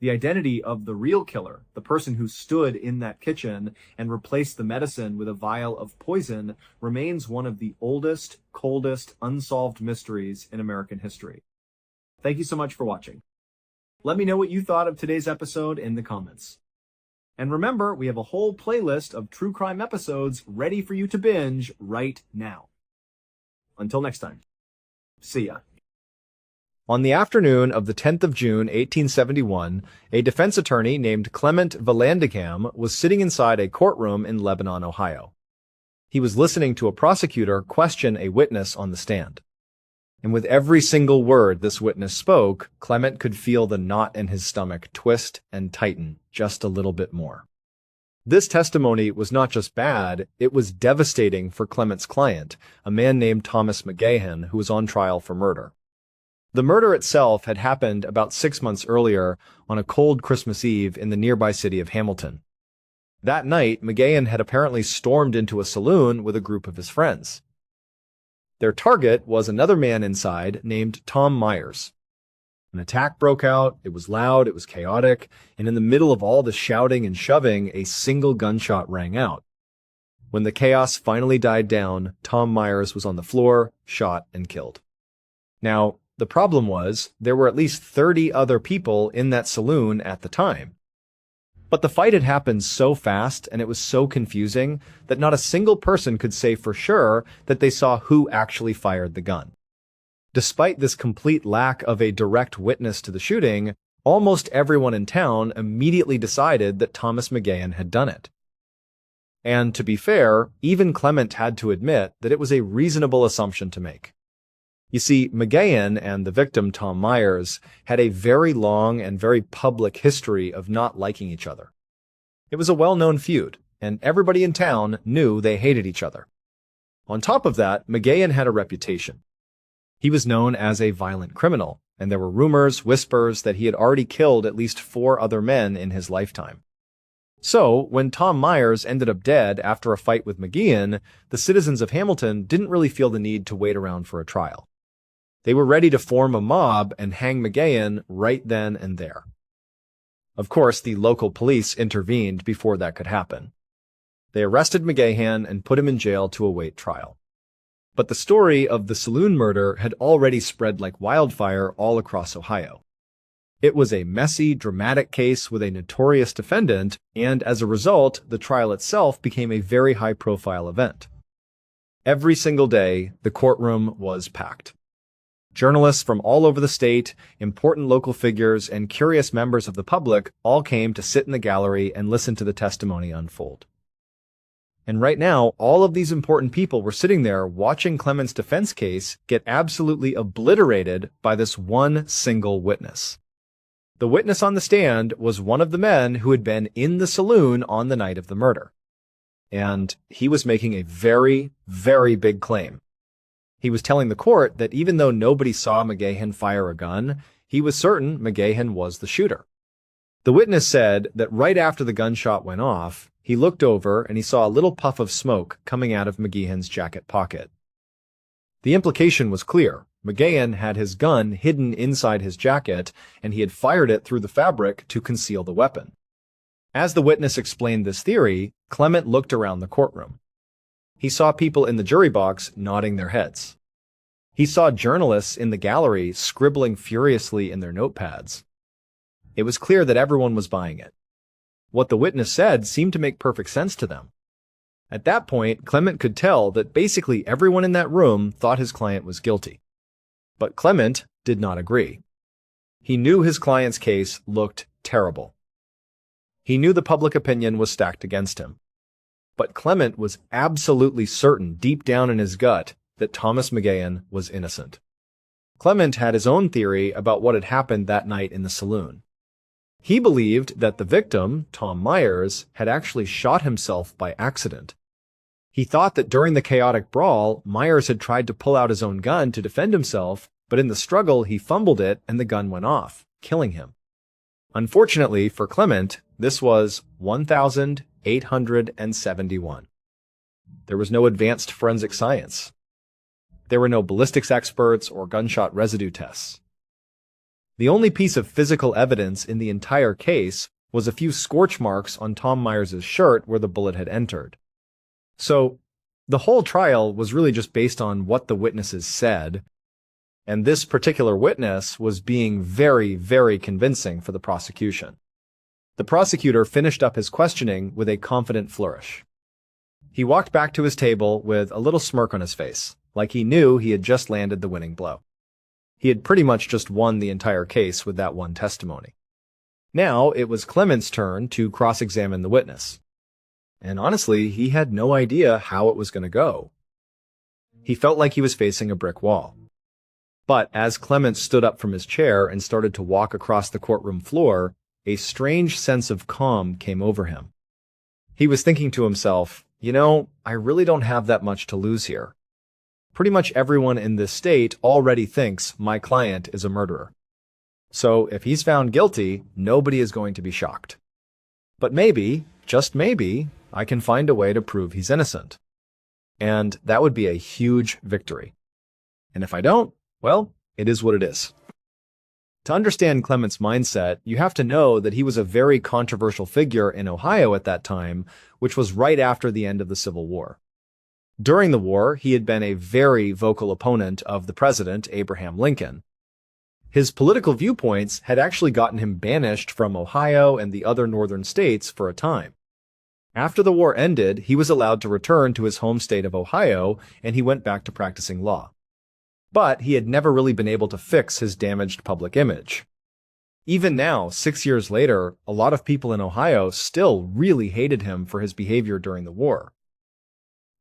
The identity of the real killer, the person who stood in that kitchen and replaced the medicine with a vial of poison, remains one of the oldest, coldest, unsolved mysteries in American history. Thank you so much for watching. Let me know what you thought of today's episode in the comments. And remember, we have a whole playlist of true crime episodes ready for you to binge right now. Until next time, see ya. On the afternoon of the 10th of June, 1871, a defense attorney named Clement Vallandigham was sitting inside a courtroom in Lebanon, Ohio. He was listening to a prosecutor question a witness on the stand. And with every single word this witness spoke, Clement could feel the knot in his stomach twist and tighten just a little bit more. This testimony was not just bad, it was devastating for Clement's client, a man named Thomas McGahan, who was on trial for murder. The murder itself had happened about 6 months earlier on a cold Christmas Eve in the nearby city of Hamilton. That night, McGahan had apparently stormed into a saloon with a group of his friends. Their target was another man inside named Tom Myers. An attack broke out, it was loud, it was chaotic, and in the middle of all the shouting and shoving, a single gunshot rang out. When the chaos finally died down, Tom Myers was on the floor, shot and killed. Now, the problem was, there were at least 30 other people in that saloon at the time. But the fight had happened so fast and it was so confusing that not a single person could say for sure that they saw who actually fired the gun. Despite this complete lack of a direct witness to the shooting, almost everyone in town immediately decided that Thomas McGahan had done it. And to be fair, even Clement had to admit that it was a reasonable assumption to make. You see, McGahan and the victim, Tom Myers, had a very long and very public history of not liking each other. It was a well-known feud, and everybody in town knew they hated each other. On top of that, McGahan had a reputation. He was known as a violent criminal, and there were rumors, whispers that he had already killed at least 4 other men in his lifetime. So, when Tom Myers ended up dead after a fight with McGahan, the citizens of Hamilton didn't really feel the need to wait around for a trial. They were ready to form a mob and hang McGahan right then and there. Of course, the local police intervened before that could happen. They arrested McGahan and put him in jail to await trial. But the story of the saloon murder had already spread like wildfire all across Ohio. It was a messy, dramatic case with a notorious defendant, and as a result, the trial itself became a very high-profile event. Every single day, the courtroom was packed. Journalists from all over the state, important local figures, and curious members of the public all came to sit in the gallery and listen to the testimony unfold. And right now, all of these important people were sitting there watching Clement's defense case get absolutely obliterated by this one single witness. The witness on the stand was one of the men who had been in the saloon on the night of the murder. And he was making a very, very big claim. He was telling the court that even though nobody saw McGahan fire a gun, he was certain McGahan was the shooter. The witness said that right after the gunshot went off, he looked over and he saw a little puff of smoke coming out of McGahan's jacket pocket. The implication was clear. McGahan had his gun hidden inside his jacket, and he had fired it through the fabric to conceal the weapon. As the witness explained this theory, Clement looked around the courtroom. He saw people in the jury box nodding their heads. He saw journalists in the gallery scribbling furiously in their notepads. It was clear that everyone was buying it. What the witness said seemed to make perfect sense to them. At that point, Clement could tell that basically everyone in that room thought his client was guilty. But Clement did not agree. He knew his client's case looked terrible. He knew the public opinion was stacked against him. But Clement was absolutely certain deep down in his gut that Thomas McGahan was innocent. Clement had his own theory about what had happened that night in the saloon. He believed that the victim, Tom Myers, had actually shot himself by accident. He thought that during the chaotic brawl, Myers had tried to pull out his own gun to defend himself, but in the struggle he fumbled it and the gun went off, killing him. Unfortunately for Clement, this was 1,871. There was no advanced forensic science. There were no ballistics experts or gunshot residue tests. The only piece of physical evidence in the entire case was a few scorch marks on Tom Myers' shirt where the bullet had entered. So, the whole trial was really just based on what the witnesses said, and this particular witness was being very, very convincing for the prosecution. The prosecutor finished up his questioning with a confident flourish. He walked back to his table with a little smirk on his face, like he knew he had just landed the winning blow. He had pretty much just won the entire case with that one testimony. Now it was Clement's turn to cross-examine the witness. And honestly, he had no idea how it was going to go. He felt like he was facing a brick wall. But as Clement stood up from his chair and started to walk across the courtroom floor, a strange sense of calm came over him. He was thinking to himself, I really don't have that much to lose here. Pretty much everyone in this state already thinks my client is a murderer. So if he's found guilty, nobody is going to be shocked. But maybe, just maybe, I can find a way to prove he's innocent. And that would be a huge victory. And if I don't, well, it is what it is. To understand Clement's mindset, you have to know that he was a very controversial figure in Ohio at that time, which was right after the end of the Civil War. During the war, he had been a very vocal opponent of the president, Abraham Lincoln. His political viewpoints had actually gotten him banished from Ohio and the other northern states for a time. After the war ended, he was allowed to return to his home state of Ohio, and he went back to practicing law. But he had never really been able to fix his damaged public image. Even now, 6 years later, a lot of people in Ohio still really hated him for his behavior during the war.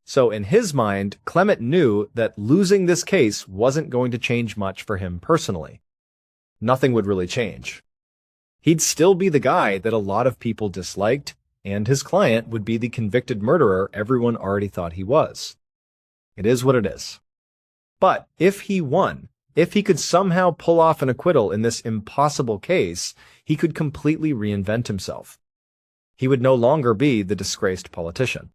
So in his mind, Clement knew that losing this case wasn't going to change much for him personally. Nothing would really change. He'd still be the guy that a lot of people disliked, and his client would be the convicted murderer everyone already thought he was. It is what it is. But if he won, if he could somehow pull off an acquittal in this impossible case, he could completely reinvent himself. He would no longer be the disgraced politician.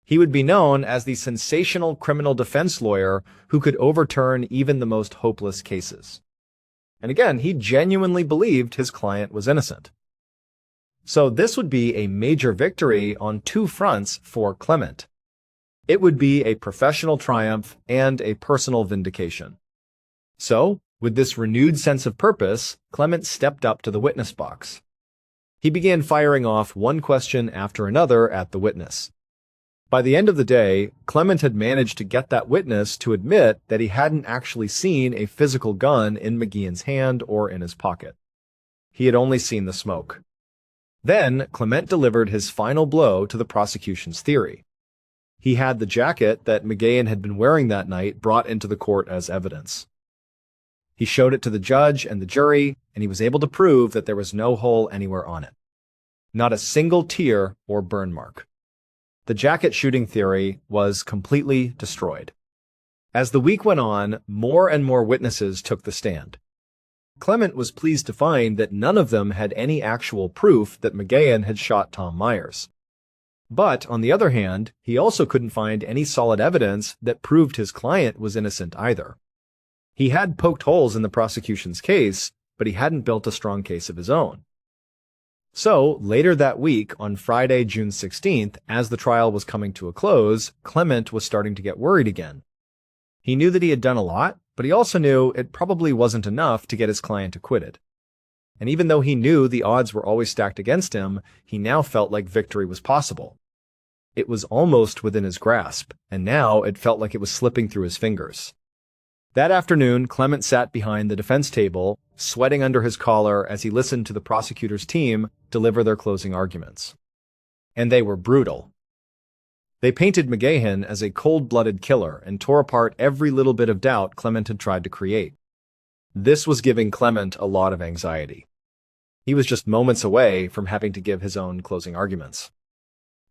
He would be known as the sensational criminal defense lawyer who could overturn even the most hopeless cases. And again, he genuinely believed his client was innocent. So this would be a major victory on two fronts for Clement. It would be a professional triumph and a personal vindication. So, with this renewed sense of purpose, Clement stepped up to the witness box. He began firing off one question after another at the witness. By the end of the day, Clement had managed to get that witness to admit that he hadn't actually seen a physical gun in McGeehan's hand or in his pocket. He had only seen the smoke. Then, Clement delivered his final blow to the prosecution's theory. He had the jacket that McGeehan had been wearing that night brought into the court as evidence. He showed it to the judge and the jury, and he was able to prove that there was no hole anywhere on it. Not a single tear or burn mark. The jacket shooting theory was completely destroyed. As the week went on, more and more witnesses took the stand. Clement was pleased to find that none of them had any actual proof that McGeehan had shot Tom Myers. But, on the other hand, he also couldn't find any solid evidence that proved his client was innocent either. He had poked holes in the prosecution's case, but he hadn't built a strong case of his own. So, later that week, on Friday, June 16th, as the trial was coming to a close, Clement was starting to get worried again. He knew that he had done a lot, but he also knew it probably wasn't enough to get his client acquitted. And even though he knew the odds were always stacked against him, he now felt like victory was possible. It was almost within his grasp, and now it felt like it was slipping through his fingers. That afternoon, Clement sat behind the defense table, sweating under his collar as he listened to the prosecutor's team deliver their closing arguments. And they were brutal. They painted McGeehan as a cold-blooded killer and tore apart every little bit of doubt Clement had tried to create. This was giving Clement a lot of anxiety. He was just moments away from having to give his own closing arguments.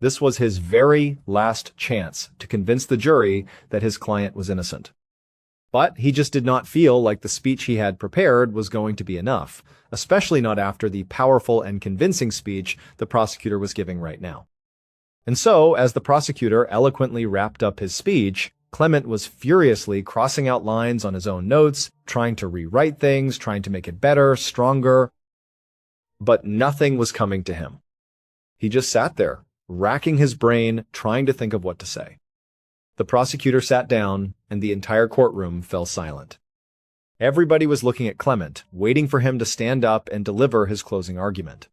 This was his very last chance to convince the jury that his client was innocent. But he just did not feel like the speech he had prepared was going to be enough, especially not after the powerful and convincing speech the prosecutor was giving right now. And so, as the prosecutor eloquently wrapped up his speech, Clement was furiously crossing out lines on his own notes, trying to rewrite things, trying to make it better, stronger. But nothing was coming to him. He just sat there, racking his brain, trying to think of what to say. The prosecutor sat down, and the entire courtroom fell silent. Everybody was looking at Clement, waiting for him to stand up and deliver his closing argument.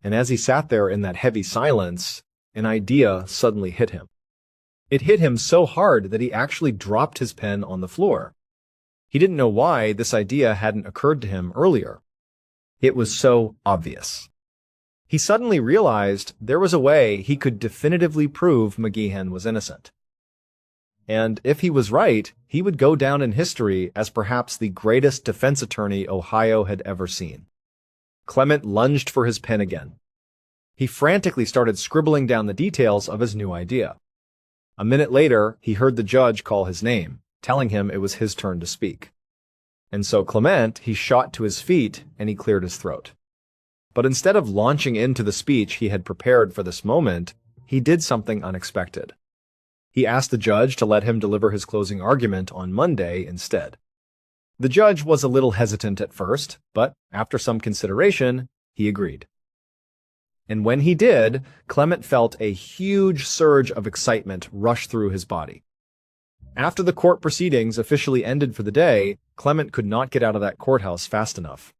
And as he sat there in that heavy silence, an idea suddenly hit him. It hit him so hard that he actually dropped his pen on the floor. He didn't know why this idea hadn't occurred to him earlier. It was so obvious. He suddenly realized there was a way he could definitively prove McGeehan was innocent. And if he was right, he would go down in history as perhaps the greatest defense attorney Ohio had ever seen. Clement lunged for his pen again. He frantically started scribbling down the details of his new idea. A minute later, he heard the judge call his name, telling him it was his turn to speak. And so Clement, he shot to his feet and he cleared his throat. But instead of launching into the speech he had prepared for this moment, he did something unexpected. He asked the judge to let him deliver his closing argument on Monday instead. The judge was a little hesitant at first, but after some consideration, he agreed. And when he did, Clement felt a huge surge of excitement rush through his body. After the court proceedings officially ended for the day, Clement could not get out of that courthouse fast enough.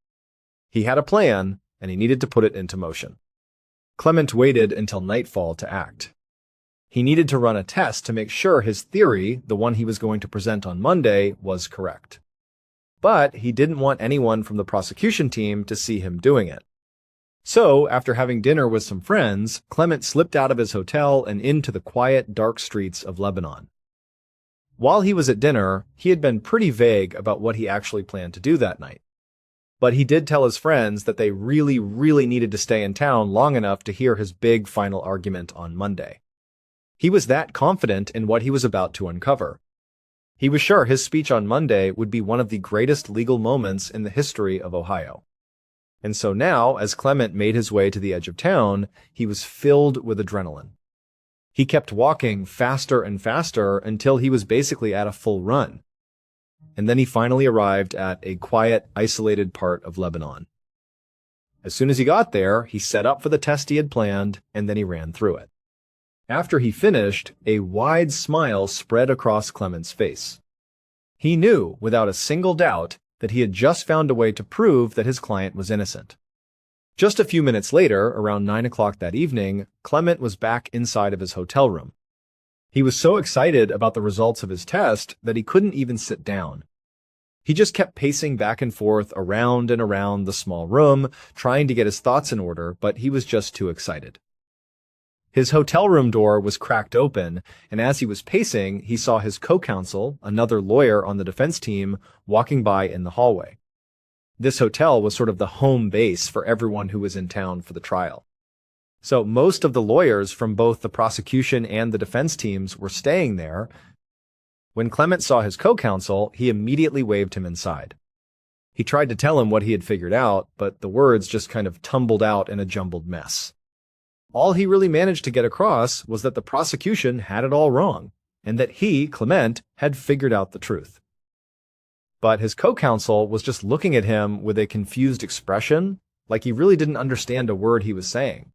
He had a plan, and he needed to put it into motion. Clement waited until nightfall to act. He needed to run a test to make sure his theory, the one he was going to present on Monday, was correct. But he didn't want anyone from the prosecution team to see him doing it. So, after having dinner with some friends, Clement slipped out of his hotel and into the quiet, dark streets of Lebanon. While he was at dinner, he had been pretty vague about what he actually planned to do that night. But he did tell his friends that they really needed to stay in town long enough to hear his big final argument on Monday. He was that confident in what he was about to uncover. He was sure his speech on Monday would be one of the greatest legal moments in the history of Ohio. And so now, as Clement made his way to the edge of town, he was filled with adrenaline. He kept walking faster and faster until he was basically at a full run. And then he finally arrived at a quiet, isolated part of Lebanon. As soon as he got there, he set up for the test he had planned, and then he ran through it. After he finished, a wide smile spread across Clement's face. He knew, without a single doubt, that he had just found a way to prove that his client was innocent. Just a few minutes later, around 9 o'clock that evening, Clement was back inside of his hotel room. He was so excited about the results of his test that he couldn't even sit down. He just kept pacing back and forth around and around the small room, trying to get his thoughts in order, but he was just too excited. His hotel room door was cracked open, and as he was pacing, he saw his co-counsel, another lawyer on the defense team, walking by in the hallway. This hotel was sort of the home base for everyone who was in town for the trial. So most of the lawyers from both the prosecution and the defense teams were staying there. When Clement saw his co-counsel, he immediately waved him inside. He tried to tell him what he had figured out, but the words just kind of tumbled out in a jumbled mess. All he really managed to get across was that the prosecution had it all wrong, and that he, Clement, had figured out the truth. But his co-counsel was just looking at him with a confused expression, like he really didn't understand a word he was saying.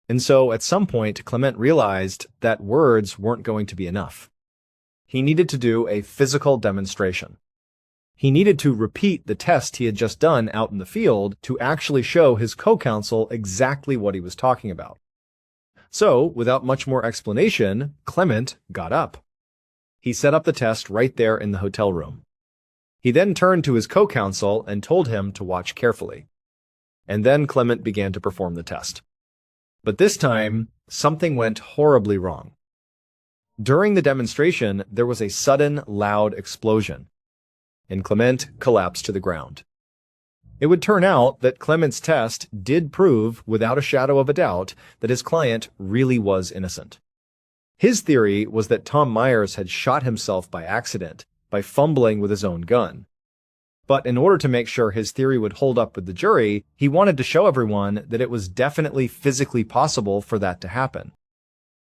And so, at some point, Clement realized that words weren't going to be enough. He needed to do a physical demonstration. He needed to repeat the test he had just done out in the field to actually show his co-counsel exactly what he was talking about. So, without much more explanation, Clement got up. He set up the test right there in the hotel room. He then turned to his co-counsel and told him to watch carefully. And then Clement began to perform the test. But this time, something went horribly wrong. During the demonstration, there was a sudden, loud explosion, and Clement collapsed to the ground. It would turn out that Clement's test did prove, without a shadow of a doubt, that his client really was innocent. His theory was that Tom Myers had shot himself by accident, by fumbling with his own gun. But in order to make sure his theory would hold up with the jury, he wanted to show everyone that it was definitely physically possible for that to happen.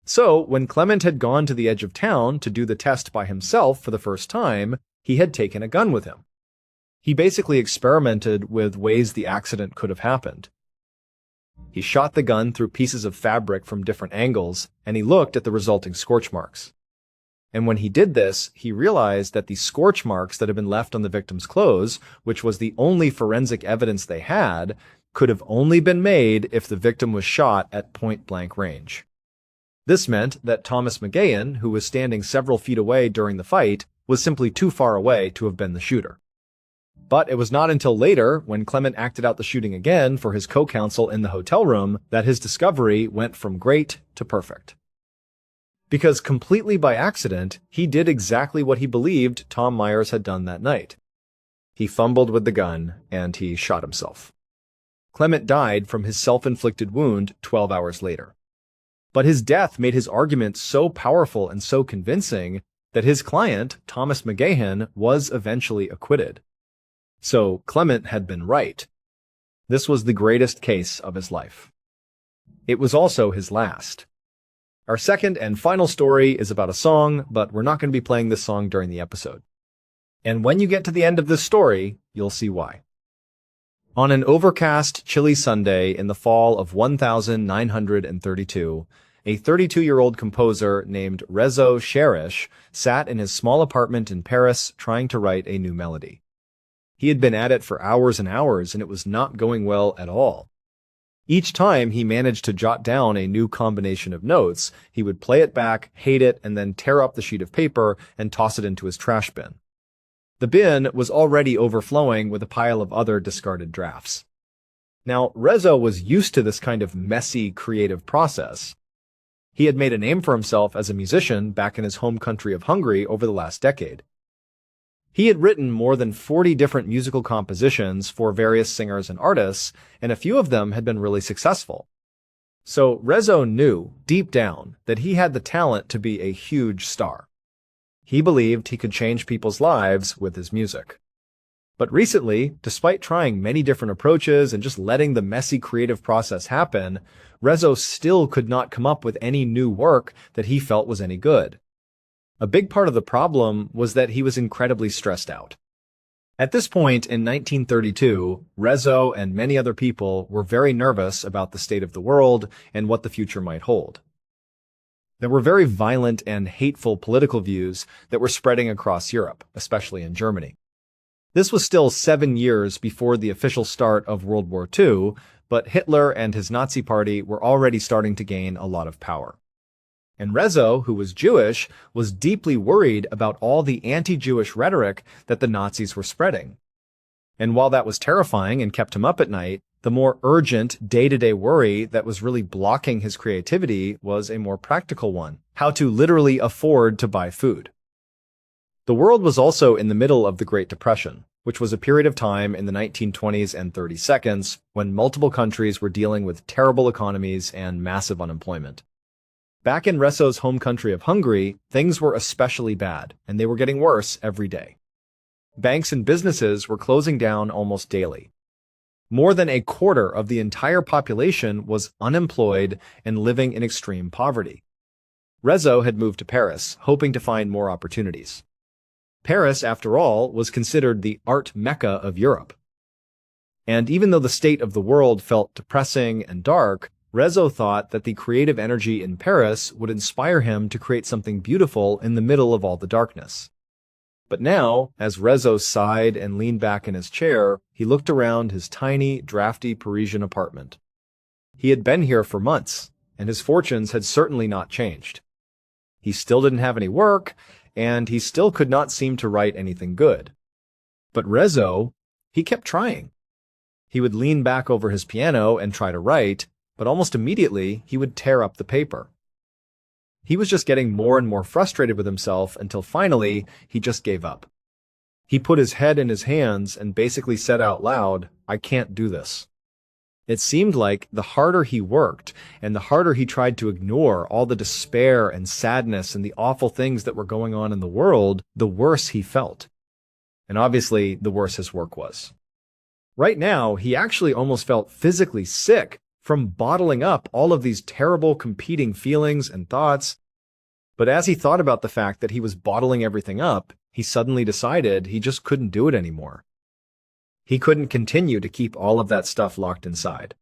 So, when Clement had gone to the edge of town to do the test by himself for the first time, he had taken a gun with him. He basically experimented with ways the accident could have happened. He shot the gun through pieces of fabric from different angles, and he looked at the resulting scorch marks. And when he did this, he realized that the scorch marks that had been left on the victim's clothes, which was the only forensic evidence they had, could have only been made if the victim was shot at point-blank range. This meant that Thomas McGahan, who was standing several feet away during the fight, was simply too far away to have been the shooter. But it was not until later, when Clement acted out the shooting again for his co-counsel in the hotel room, that his discovery went from great to perfect. Because completely by accident, he did exactly what he believed Tom Myers had done that night. He fumbled with the gun, and he shot himself. Clement died from his self-inflicted wound 12 hours later. But his death made his argument so powerful and so convincing that his client, Thomas McGahan, was eventually acquitted. So Clement had been right. This was the greatest case of his life. It was also his last. Our second and final story is about a song, but we're not going to be playing this song during the episode. And when you get to the end of this story, you'll see why. On an overcast, chilly Sunday in the fall of 1932, a 32-year-old composer named Rezo Cherish sat in his small apartment in Paris trying to write a new melody. He had been at it for hours and hours, and it was not going well at all. Each time he managed to jot down a new combination of notes, he would play it back, hate it, and then tear up the sheet of paper and toss it into his trash bin. The bin was already overflowing with a pile of other discarded drafts. Now, Rezo was used to this kind of messy, creative process. He had made a name for himself as a musician back in his home country of Hungary over the last decade. He had written more than 40 different musical compositions for various singers and artists, and a few of them had been really successful. So Rezo knew, deep down, that he had the talent to be a huge star. He believed he could change people's lives with his music. But recently, despite trying many different approaches and just letting the messy creative process happen, Rezo still could not come up with any new work that he felt was any good. A big part of the problem was that he was incredibly stressed out. At this point in 1932, Rezo and many other people were very nervous about the state of the world and what the future might hold. There were very violent and hateful political views that were spreading across Europe, especially in Germany. This was still 7 years before the official start of World War II, but Hitler and his Nazi party were already starting to gain a lot of power. And Rezo, who was Jewish, was deeply worried about all the anti-Jewish rhetoric that the Nazis were spreading. And while that was terrifying and kept him up at night, the more urgent day-to-day worry that was really blocking his creativity was a more practical one: how to literally afford to buy food. The world was also in the middle of the Great Depression, which was a period of time in the 1920s and 30s when multiple countries were dealing with terrible economies and massive unemployment. Back in Rezo's home country of Hungary, things were especially bad, and they were getting worse every day. Banks and businesses were closing down almost daily. More than a quarter of the entire population was unemployed and living in extreme poverty. Rezo had moved to Paris, hoping to find more opportunities. Paris, after all, was considered the art mecca of Europe. And even though the state of the world felt depressing and dark, Rezo thought that the creative energy in Paris would inspire him to create something beautiful in the middle of all the darkness. But now, as Rezo sighed and leaned back in his chair, he looked around his tiny, drafty Parisian apartment. He had been here for months, and his fortunes had certainly not changed. He still didn't have any work, and he still could not seem to write anything good. But Rezo, he kept trying. He would lean back over his piano and try to write, but almost immediately he would tear up the paper. He was just getting more and more frustrated with himself until finally he just gave up. He put his head in his hands and basically said out loud, "I can't do this." It seemed like the harder he worked and the harder he tried to ignore all the despair and sadness and the awful things that were going on in the world, the worse he felt. And obviously, the worse his work was. Right now, he actually almost felt physically sick from bottling up all of these terrible competing feelings and thoughts. But as he thought about the fact that he was bottling everything up, he suddenly decided he just couldn't do it anymore. He couldn't continue to keep all of that stuff locked inside.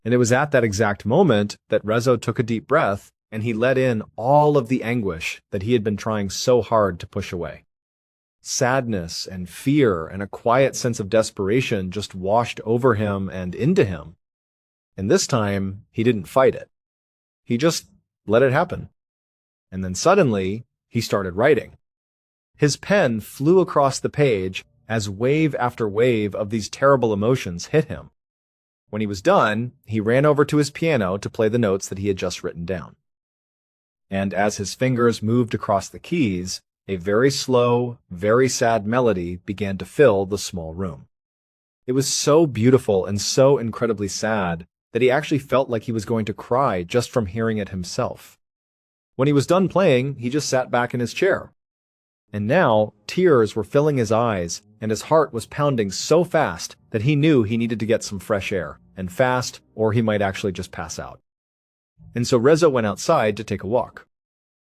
And it was at that exact moment that Rezo took a deep breath and he let in all of the anguish that he had been trying so hard to push away. Sadness and fear and a quiet sense of desperation just washed over him and into him. And this time, he didn't fight it. He just let it happen. And then suddenly, he started writing. His pen flew across the page as wave after wave of these terrible emotions hit him. When he was done, he ran over to his piano to play the notes that he had just written down. And as his fingers moved across the keys, a very slow, very sad melody began to fill the small room. It was so beautiful and so incredibly sad that he actually felt like he was going to cry just from hearing it himself. When he was done playing, he just sat back in his chair. And now, tears were filling his eyes, and his heart was pounding so fast that he knew he needed to get some fresh air, and fast, or he might actually just pass out. And so Rezo went outside to take a walk.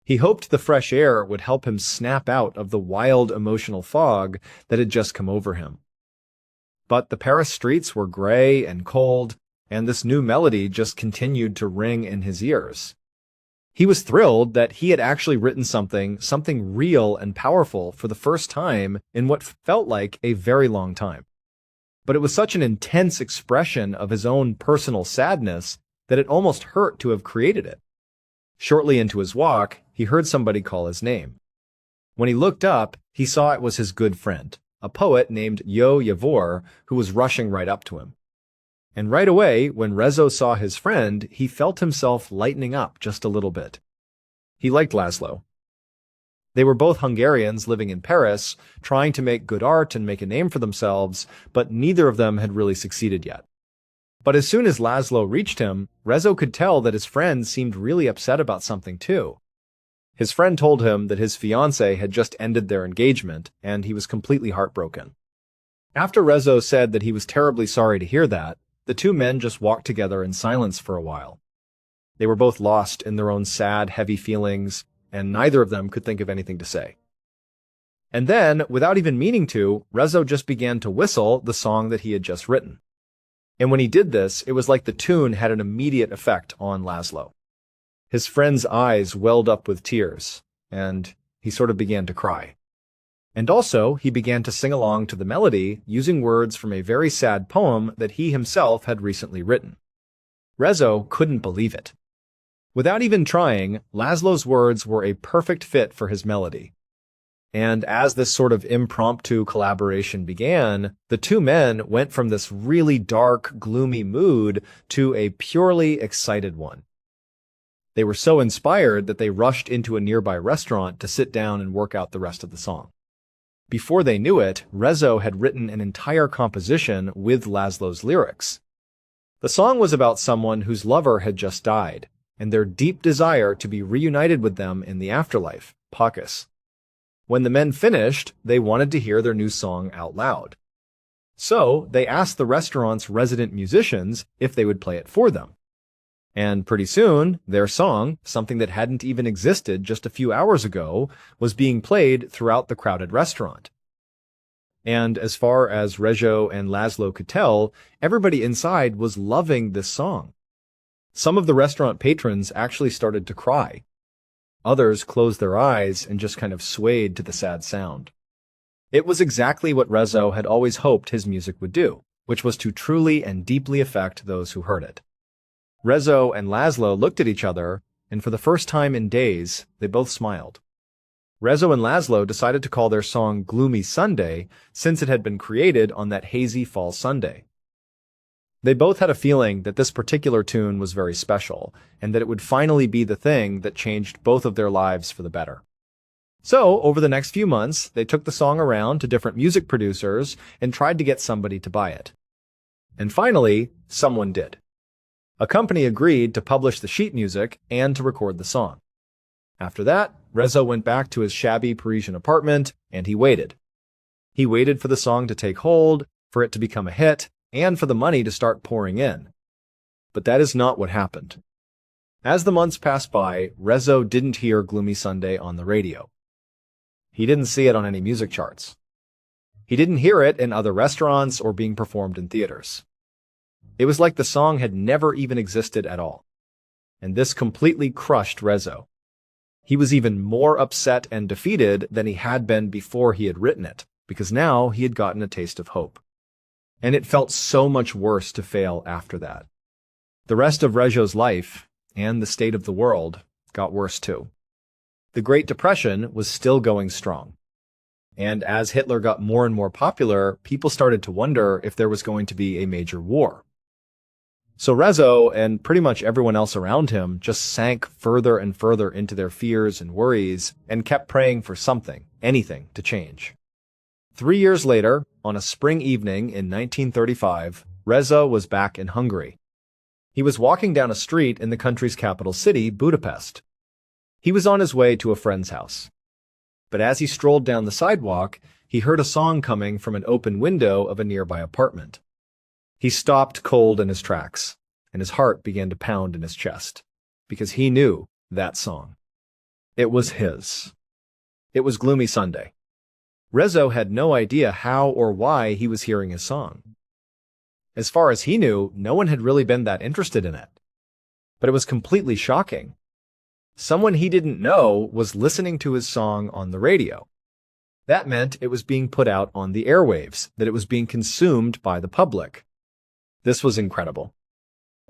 He hoped the fresh air would help him snap out of the wild emotional fog that had just come over him. But the Paris streets were gray and cold, and this new melody just continued to ring in his ears. He was thrilled that he had actually written something real and powerful for the first time in what felt like a very long time. But it was such an intense expression of his own personal sadness that it almost hurt to have created it. Shortly into his walk, he heard somebody call his name. When he looked up, he saw it was his good friend, a poet named Yo Yavor, who was rushing right up to him. And right away, when Rezo saw his friend, he felt himself lightening up just a little bit. He liked Laszlo. They were both Hungarians living in Paris, trying to make good art and make a name for themselves, but neither of them had really succeeded yet. But as soon as Laszlo reached him, Rezo could tell that his friend seemed really upset about something too. His friend told him that his fiancée had just ended their engagement, and he was completely heartbroken. After Rezo said that he was terribly sorry to hear that, the two men just walked together in silence for a while. They were both lost in their own sad, heavy feelings, and neither of them could think of anything to say. And then, without even meaning to, Rezo just began to whistle the song that he had just written. And when he did this, it was like the tune had an immediate effect on Laszlo. His friend's eyes welled up with tears, and he sort of began to cry. And also, he began to sing along to the melody using words from a very sad poem that he himself had recently written. Rezo couldn't believe it. Without even trying, Laszlo's words were a perfect fit for his melody. And as this sort of impromptu collaboration began, the two men went from this really dark, gloomy mood to a purely excited one. They were so inspired that they rushed into a nearby restaurant to sit down and work out the rest of the song. Before they knew it, Rezo had written an entire composition with Laszlo's lyrics. The song was about someone whose lover had just died, and their deep desire to be reunited with them in the afterlife, Pakis. When the men finished, they wanted to hear their new song out loud. So they asked the restaurant's resident musicians if they would play it for them. And pretty soon, their song, something that hadn't even existed just a few hours ago, was being played throughout the crowded restaurant. And as far as Rezo and Laszlo could tell, everybody inside was loving this song. Some of the restaurant patrons actually started to cry. Others closed their eyes and just kind of swayed to the sad sound. It was exactly what Rezo had always hoped his music would do, which was to truly and deeply affect those who heard it. Rezo and Laszlo looked at each other, and for the first time in days, they both smiled. Rezo and Laszlo decided to call their song Gloomy Sunday since it had been created on that hazy fall Sunday. They both had a feeling that this particular tune was very special, and that it would finally be the thing that changed both of their lives for the better. So, over the next few months, they took the song around to different music producers and tried to get somebody to buy it. And finally, someone did. A company agreed to publish the sheet music and to record the song. After that, Rezo went back to his shabby Parisian apartment, and he waited. He waited for the song to take hold, for it to become a hit, and for the money to start pouring in. But that is not what happened. As the months passed by, Rezo didn't hear Gloomy Sunday on the radio. He didn't see it on any music charts. He didn't hear it in other restaurants or being performed in theaters. It was like the song had never even existed at all. And this completely crushed Rezo. He was even more upset and defeated than he had been before he had written it, because now he had gotten a taste of hope. And it felt so much worse to fail after that. The rest of Rezo's life, and the state of the world, got worse too. The Great Depression was still going strong. And as Hitler got more and more popular, people started to wonder if there was going to be a major war. So Rezo and pretty much everyone else around him just sank further and further into their fears and worries and kept praying for something, anything, to change. 3 years later, on a spring evening in 1935, Rezo was back in Hungary. He was walking down a street in the country's capital city, Budapest. He was on his way to a friend's house. But as he strolled down the sidewalk, he heard a song coming from an open window of a nearby apartment. He stopped cold in his tracks, and his heart began to pound in his chest, because he knew that song. It was his. It was Gloomy Sunday. Rezo had no idea how or why he was hearing his song. As far as he knew, no one had really been that interested in it. But it was completely shocking. Someone he didn't know was listening to his song on the radio. That meant it was being put out on the airwaves, that it was being consumed by the public. This was incredible.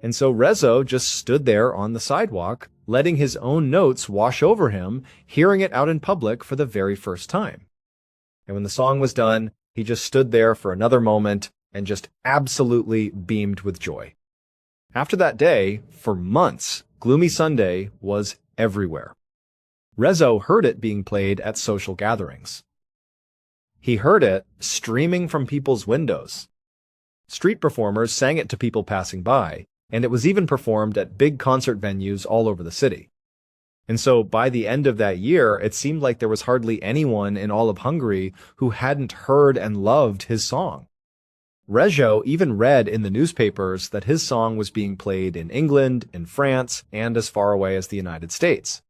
And so Rezo just stood there on the sidewalk, letting his own notes wash over him, hearing it out in public for the very first time. And when the song was done, he just stood there for another moment and just absolutely beamed with joy. After that day, for months, Gloomy Sunday was everywhere. Rezo heard it being played at social gatherings. He heard it streaming from people's windows. Street performers sang it to people passing by, and it was even performed at big concert venues all over the city. And so by the end of that year, it seemed like there was hardly anyone in all of Hungary who hadn't heard and loved his song. Rezo even read in the newspapers that his song was being played in England, in France, and as far away as the United States.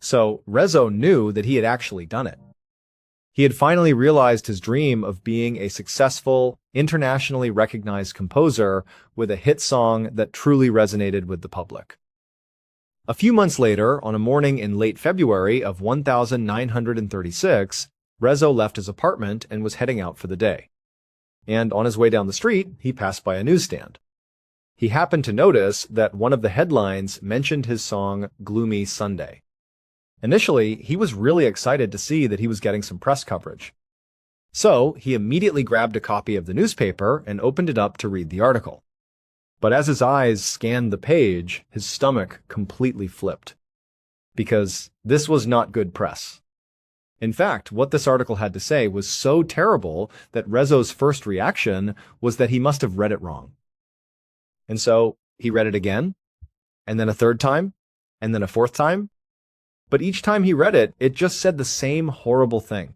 So Rezo knew that he had actually done it. He had finally realized his dream of being a successful, internationally recognized composer with a hit song that truly resonated with the public. A few months later, on a morning in late February of 1936, Rezo left his apartment and was heading out for the day. And on his way down the street, he passed by a newsstand. He happened to notice that one of the headlines mentioned his song Gloomy Sunday. Initially, he was really excited to see that he was getting some press coverage. So, he immediately grabbed a copy of the newspaper and opened it up to read the article. But as his eyes scanned the page, his stomach completely flipped. Because this was not good press. In fact, what this article had to say was so terrible that Rezo's first reaction was that he must have read it wrong. And so, he read it again, and then a third time, and then a fourth time. But each time he read it, it just said the same horrible thing.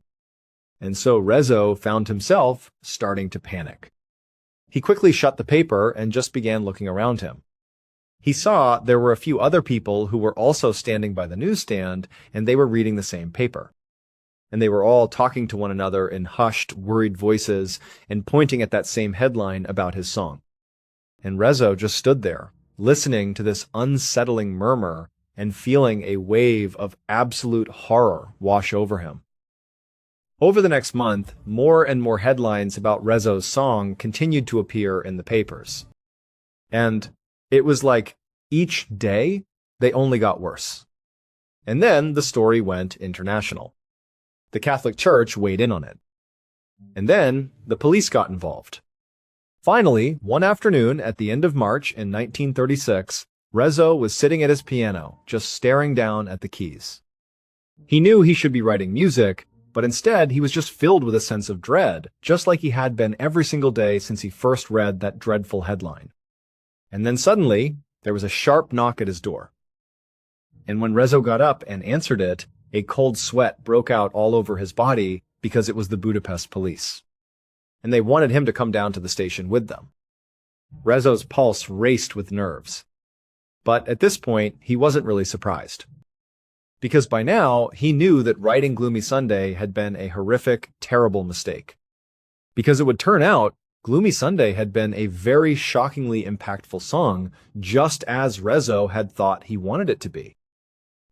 And so Rezo found himself starting to panic. He quickly shut the paper and just began looking around him. He saw there were a few other people who were also standing by the newsstand, and they were reading the same paper. And they were all talking to one another in hushed, worried voices and pointing at that same headline about his song. And Rezo just stood there, listening to this unsettling murmur and feeling a wave of absolute horror wash over him. Over the next month, more and more headlines about Rezo's song continued to appear in the papers. And it was like each day, they only got worse. And then the story went international. The Catholic Church weighed in on it. And then the police got involved. Finally, one afternoon at the end of March in 1936, Rezo was sitting at his piano, just staring down at the keys. He knew he should be writing music, but instead he was just filled with a sense of dread, just like he had been every single day since he first read that dreadful headline. And then suddenly, there was a sharp knock at his door. And when Rezo got up and answered it, a cold sweat broke out all over his body because it was the Budapest police. And they wanted him to come down to the station with them. Rezo's pulse raced with nerves. But at this point, he wasn't really surprised. Because by now, he knew that writing Gloomy Sunday had been a horrific, terrible mistake. Because it would turn out, Gloomy Sunday had been a very shockingly impactful song, just as Rezo had thought he wanted it to be.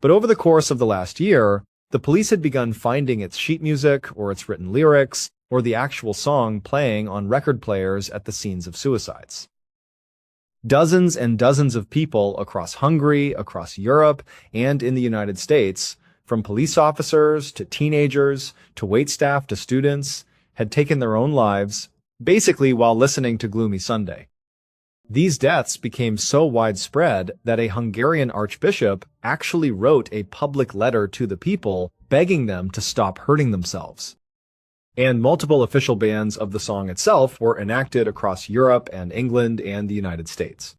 But over the course of the last year, the police had begun finding its sheet music, or its written lyrics, or the actual song playing on record players at the scenes of suicides. Dozens and dozens of people across Hungary, across Europe, and in the United States, from police officers to teenagers to waitstaff to students, had taken their own lives, basically while listening to Gloomy Sunday. These deaths became so widespread that a Hungarian archbishop actually wrote a public letter to the people begging them to stop hurting themselves. And multiple official bans of the song itself were enacted across Europe and England and the United States.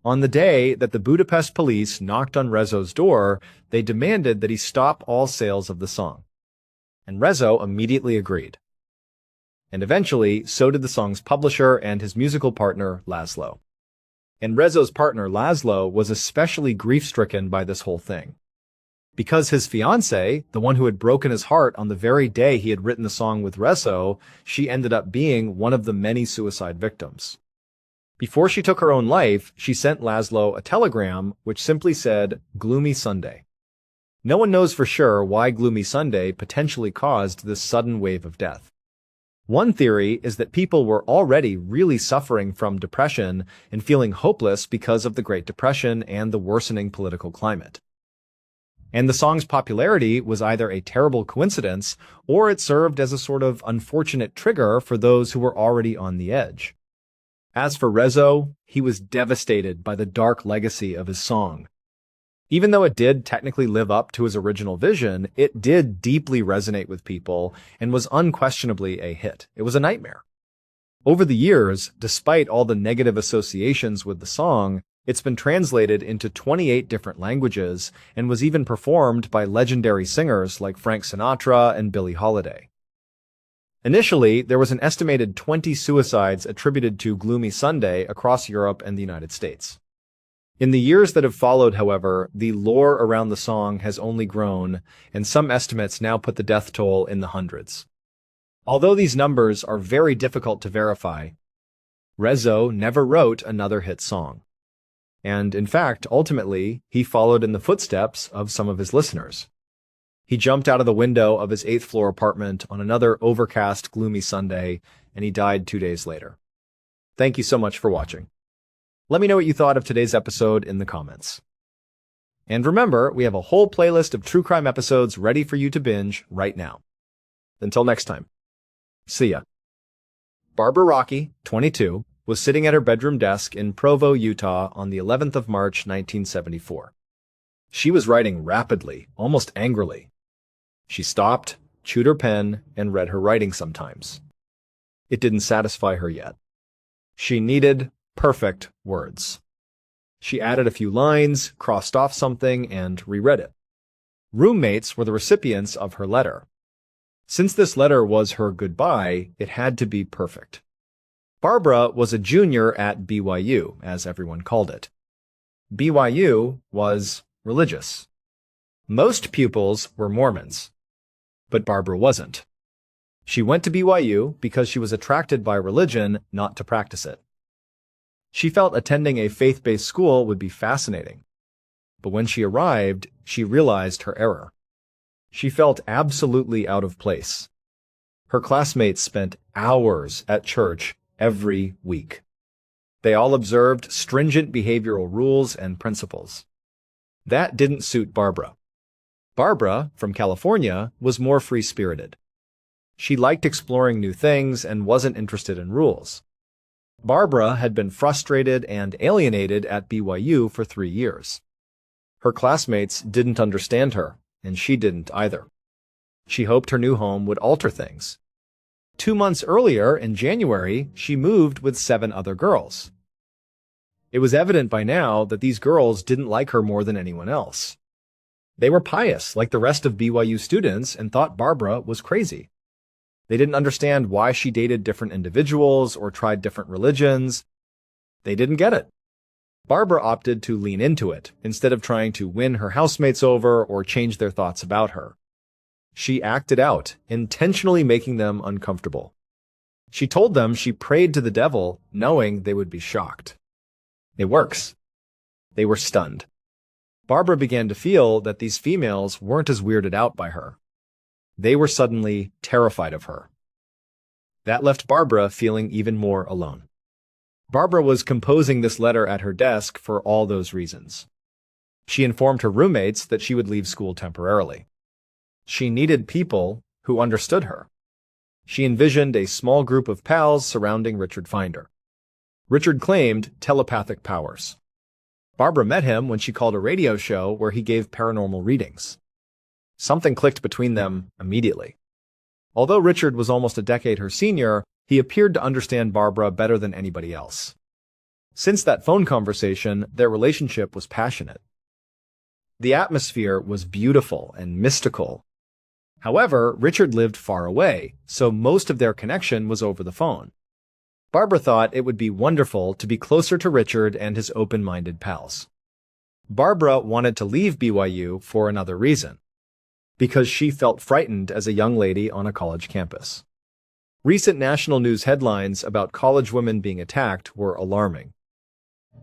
On the day that the Budapest police knocked on Rezo's door, they demanded that he stop all sales of the song. And Rezo immediately agreed. And eventually, so did the song's publisher and his musical partner, Laszlo. And Rezo's partner, Laszlo, was especially grief-stricken by this whole thing. Because his fiancée, the one who had broken his heart on the very day he had written the song with Rezo, she ended up being one of the many suicide victims. Before she took her own life, she sent Laszlo a telegram which simply said, "Gloomy Sunday." No one knows for sure why Gloomy Sunday potentially caused this sudden wave of death. One theory is that people were already really suffering from depression and feeling hopeless because of the Great Depression and the worsening political climate. And the song's popularity was either a terrible coincidence or it served as a sort of unfortunate trigger for those who were already on the edge. As for Rezo, he was devastated by the dark legacy of his song. Even though it did technically live up to his original vision, it did deeply resonate with people and was unquestionably a hit. It was a nightmare. Over the years, despite all the negative associations with the song, it's been translated into 28 different languages and was even performed by legendary singers like Frank Sinatra and Billie Holiday. Initially, there was an estimated 20 suicides attributed to Gloomy Sunday across Europe and the United States. In the years that have followed, however, the lore around the song has only grown, and some estimates now put the death toll in the hundreds. Although these numbers are very difficult to verify, Rezo never wrote another hit song. And in fact, ultimately, he followed in the footsteps of some of his listeners. He jumped out of the window of his 8th floor apartment on another overcast, gloomy Sunday, and he died 2 days later. Thank you so much for watching. Let me know what you thought of today's episode in the comments. And remember, we have a whole playlist of true crime episodes ready for you to binge right now. Until next time. See ya. Barbara Rocky, 22, was sitting at her bedroom desk in Provo, Utah on the 11th of March, 1974. She was writing rapidly, almost angrily. She stopped, chewed her pen, and read her writing sometimes. It didn't satisfy her yet. She needed perfect words. She added a few lines, crossed off something, and reread it. Roommates were the recipients of her letter. Since this letter was her goodbye, it had to be perfect. Barbara was a junior at BYU, as everyone called it. BYU was religious. Most pupils were Mormons, but Barbara wasn't. She went to BYU because she was attracted by religion, not to practice it. She felt attending a faith-based school would be fascinating. But when she arrived, she realized her error. She felt absolutely out of place. Her classmates spent hours at church every week. They all observed stringent behavioral rules and principles. That didn't suit Barbara. Barbara, from California, was more free-spirited. She liked exploring new things and wasn't interested in rules. Barbara had been frustrated and alienated at BYU for 3 years. Her classmates didn't understand her, and she didn't either. She hoped her new home would alter things. 2 months earlier, in January, she moved with 7 other girls. It was evident by now that these girls didn't like her more than anyone else. They were pious, like the rest of BYU students, and thought Barbara was crazy. They didn't understand why she dated different individuals or tried different religions. They didn't get it. Barbara opted to lean into it, instead of trying to win her housemates over or change their thoughts about her. She acted out, intentionally making them uncomfortable. She told them she prayed to the devil, knowing they would be shocked. It works. They were stunned. Barbara began to feel that these females weren't as weirded out by her. They were suddenly terrified of her. That left Barbara feeling even more alone. Barbara was composing this letter at her desk for all those reasons. She informed her roommates that she would leave school temporarily. She needed people who understood her. She envisioned a small group of pals surrounding Richard Finder. Richard claimed telepathic powers. Barbara met him when she called a radio show where he gave paranormal readings. Something clicked between them immediately. Although Richard was almost a decade her senior, he appeared to understand Barbara better than anybody else. Since that phone conversation, their relationship was passionate. The atmosphere was beautiful and mystical. However, Richard lived far away, so most of their connection was over the phone. Barbara thought it would be wonderful to be closer to Richard and his open-minded pals. Barbara wanted to leave BYU for another reason. Because she felt frightened as a young lady on a college campus. Recent national news headlines about college women being attacked were alarming.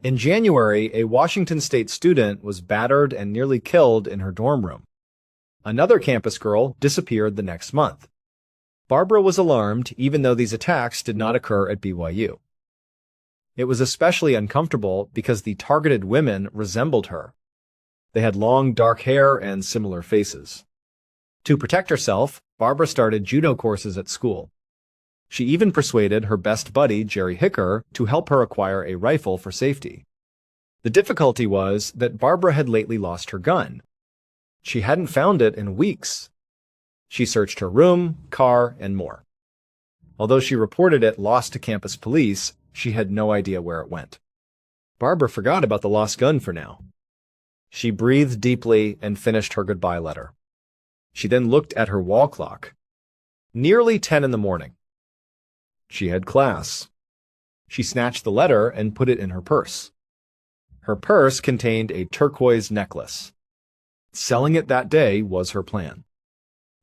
In January, a Washington State student was battered and nearly killed in her dorm room. Another campus girl disappeared the next month. Barbara was alarmed even though these attacks did not occur at BYU. It was especially uncomfortable because the targeted women resembled her. They had long, dark hair and similar faces. To protect herself, Barbara started judo courses at school. She even persuaded her best buddy, Jerry Hicker, to help her acquire a rifle for safety. The difficulty was that Barbara had lately lost her gun. She hadn't found it in weeks. She searched her room, car, and more. Although she reported it lost to campus police, she had no idea where it went. Barbara forgot about the lost gun for now. She breathed deeply and finished her goodbye letter. She then looked at her wall clock. Nearly 10 in the morning. She had class. She snatched the letter and put it in her purse. Her purse contained a turquoise necklace. Selling it that day was her plan.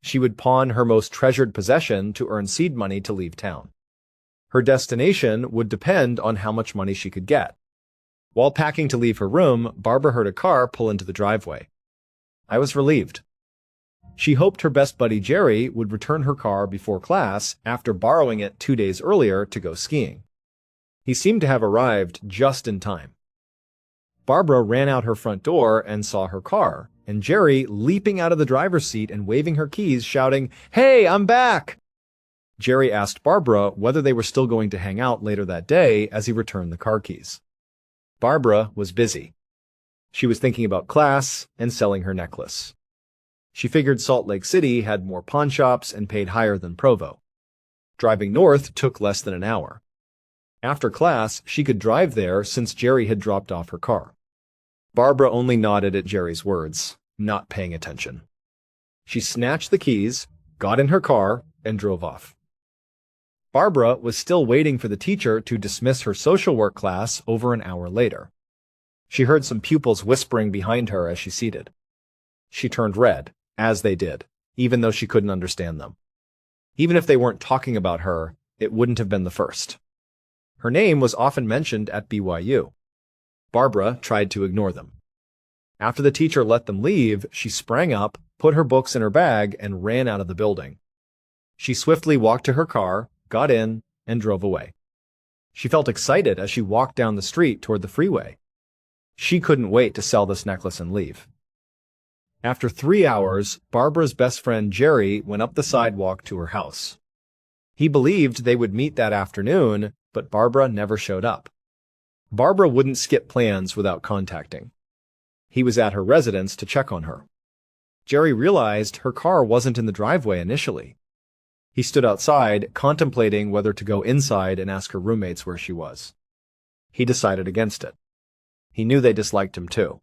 She would pawn her most treasured possession to earn seed money to leave town. Her destination would depend on how much money she could get. While packing to leave her room, Barbara heard a car pull into the driveway. I was relieved. She hoped her best buddy Jerry would return her car before class after borrowing it 2 days earlier to go skiing. He seemed to have arrived just in time. Barbara ran out her front door and saw her car, and Jerry leaping out of the driver's seat and waving her keys, shouting, "Hey, I'm back!" Jerry asked Barbara whether they were still going to hang out later that day as he returned the car keys. Barbara was busy. She was thinking about class and selling her necklace. She figured Salt Lake City had more pawn shops and paid higher than Provo. Driving north took less than an hour. After class, she could drive there since Jerry had dropped off her car. Barbara only nodded at Jerry's words, not paying attention. She snatched the keys, got in her car, and drove off. Barbara was still waiting for the teacher to dismiss her social work class over an hour later. She heard some pupils whispering behind her as she seated. She turned red, as they did, even though she couldn't understand them. Even if they weren't talking about her, it wouldn't have been the first. Her name was often mentioned at BYU. Barbara tried to ignore them. After the teacher let them leave, she sprang up, put her books in her bag, and ran out of the building. She swiftly walked to her car, got in, and drove away. She felt excited as she walked down the street toward the freeway. She couldn't wait to sell this necklace and leave. After 3 hours, Barbara's best friend Jerry went up the sidewalk to her house. He believed they would meet that afternoon, but Barbara never showed up. Barbara wouldn't skip plans without contacting. He was at her residence to check on her. Jerry realized her car wasn't in the driveway initially. He stood outside, contemplating whether to go inside and ask her roommates where she was. He decided against it. He knew they disliked him too.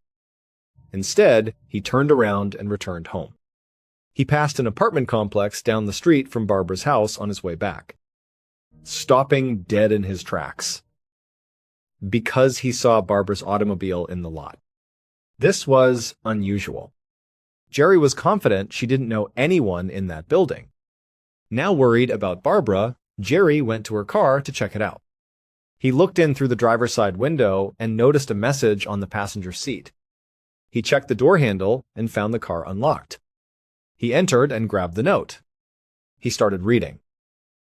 Instead, he turned around and returned home. He passed an apartment complex down the street from Barbara's house on his way back, stopping dead in his tracks, because he saw Barbara's automobile in the lot. This was unusual. Jerry was confident she didn't know anyone in that building. Now worried about Barbara, Jerry went to her car to check it out. He looked in through the driver's side window and noticed a message on the passenger seat. He checked the door handle and found the car unlocked. He entered and grabbed the note. He started reading.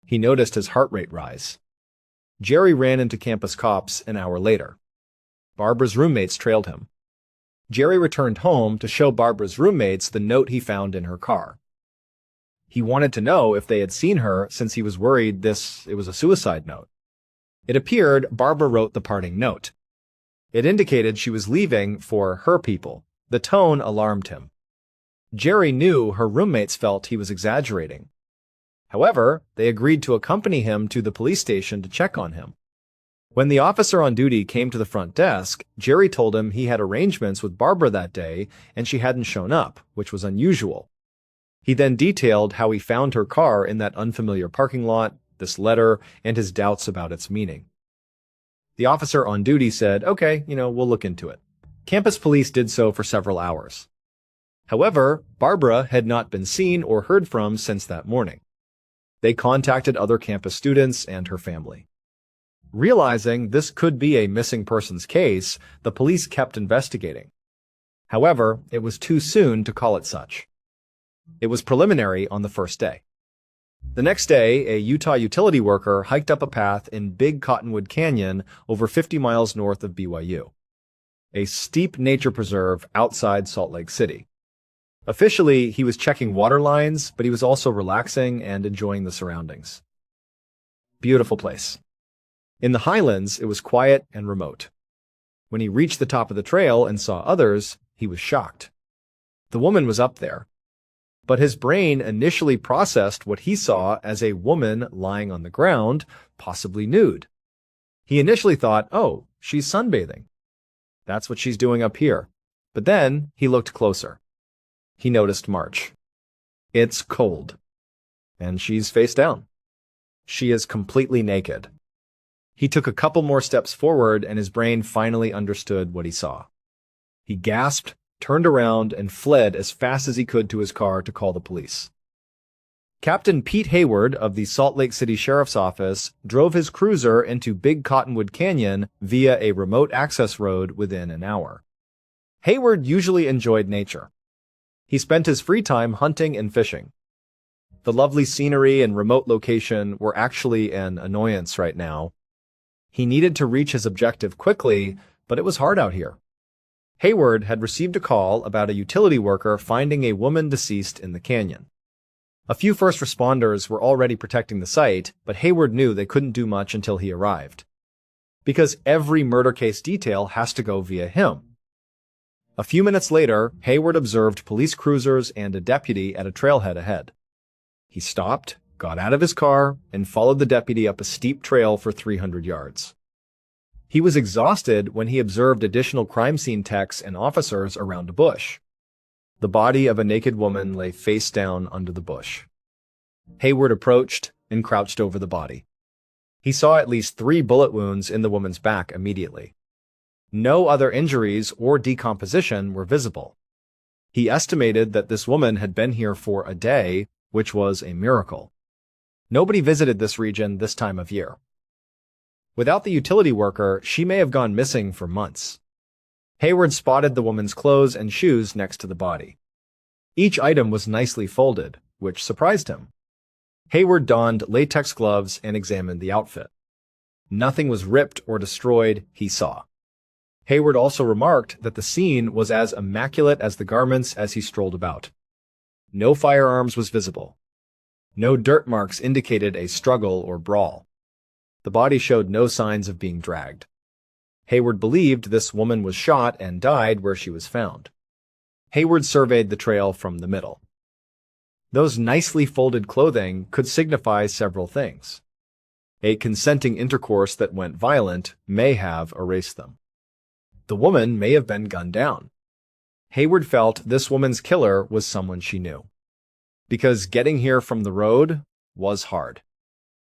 He noticed his heart rate rise. Jerry ran into campus cops an hour later. Barbara's roommates trailed him. Jerry returned home to show Barbara's roommates the note he found in her car. He wanted to know if they had seen her since he was worried it was a suicide note. It appeared Barbara wrote the parting note. It indicated she was leaving for her people. The tone alarmed him. Jerry knew her roommates felt he was exaggerating. However, they agreed to accompany him to the police station to check on him. When the officer on duty came to the front desk, Jerry told him he had arrangements with Barbara that day and she hadn't shown up, which was unusual. He then detailed how he found her car in that unfamiliar parking lot, this letter, and his doubts about its meaning. The officer on duty said, "Okay, we'll look into it." Campus police did so for several hours. However, Barbara had not been seen or heard from since that morning. They contacted other campus students and her family. Realizing this could be a missing persons case, the police kept investigating. However, it was too soon to call it such. It was preliminary on the first day. The next day, a Utah utility worker hiked up a path in Big Cottonwood Canyon over 50 miles north of BYU. a steep nature preserve outside Salt Lake City. Officially, he was checking water lines, but he was also relaxing and enjoying the surroundings. Beautiful place. In the highlands, it was quiet and remote. When he reached the top of the trail and saw others, he was shocked. The woman was up there. But his brain initially processed what he saw as a woman lying on the ground, possibly nude. He initially thought, oh, she's sunbathing. That's what she's doing up here. But then he looked closer. He noticed March. It's cold. And she's face down. She is completely naked. He took a couple more steps forward and his brain finally understood what he saw. He gasped, turned around, and fled as fast as he could to his car to call the police. Captain Pete Hayward of the Salt Lake City Sheriff's Office drove his cruiser into Big Cottonwood Canyon via a remote access road within an hour. Hayward usually enjoyed nature. He spent his free time hunting and fishing. The lovely scenery and remote location were actually an annoyance right now. He needed to reach his objective quickly, but it was hard out here. Hayward had received a call about a utility worker finding a woman deceased in the canyon. A few first responders were already protecting the site, but Hayward knew they couldn't do much until he arrived. Because every murder case detail has to go via him. A few minutes later, Hayward observed police cruisers and a deputy at a trailhead ahead. He stopped, got out of his car, and followed the deputy up a steep trail for 300 yards. He was exhausted when he observed additional crime scene techs and officers around a bush. The body of a naked woman lay face down under the bush. Hayward approached and crouched over the body. He saw at least 3 bullet wounds in the woman's back immediately. No other injuries or decomposition were visible. He estimated that this woman had been here for a day, which was a miracle. Nobody visited this region this time of year. Without the utility worker, she may have gone missing for months. Hayward spotted the woman's clothes and shoes next to the body. Each item was nicely folded, which surprised him. Hayward donned latex gloves and examined the outfit. Nothing was ripped or destroyed, he saw. Hayward also remarked that the scene was as immaculate as the garments as he strolled about. No firearms was visible. No dirt marks indicated a struggle or brawl. The body showed no signs of being dragged. Hayward believed this woman was shot and died where she was found. Hayward surveyed the trail from the middle. Those nicely folded clothing could signify several things. A consenting intercourse that went violent may have erased them. The woman may have been gunned down. Hayward felt this woman's killer was someone she knew. Because getting here from the road was hard.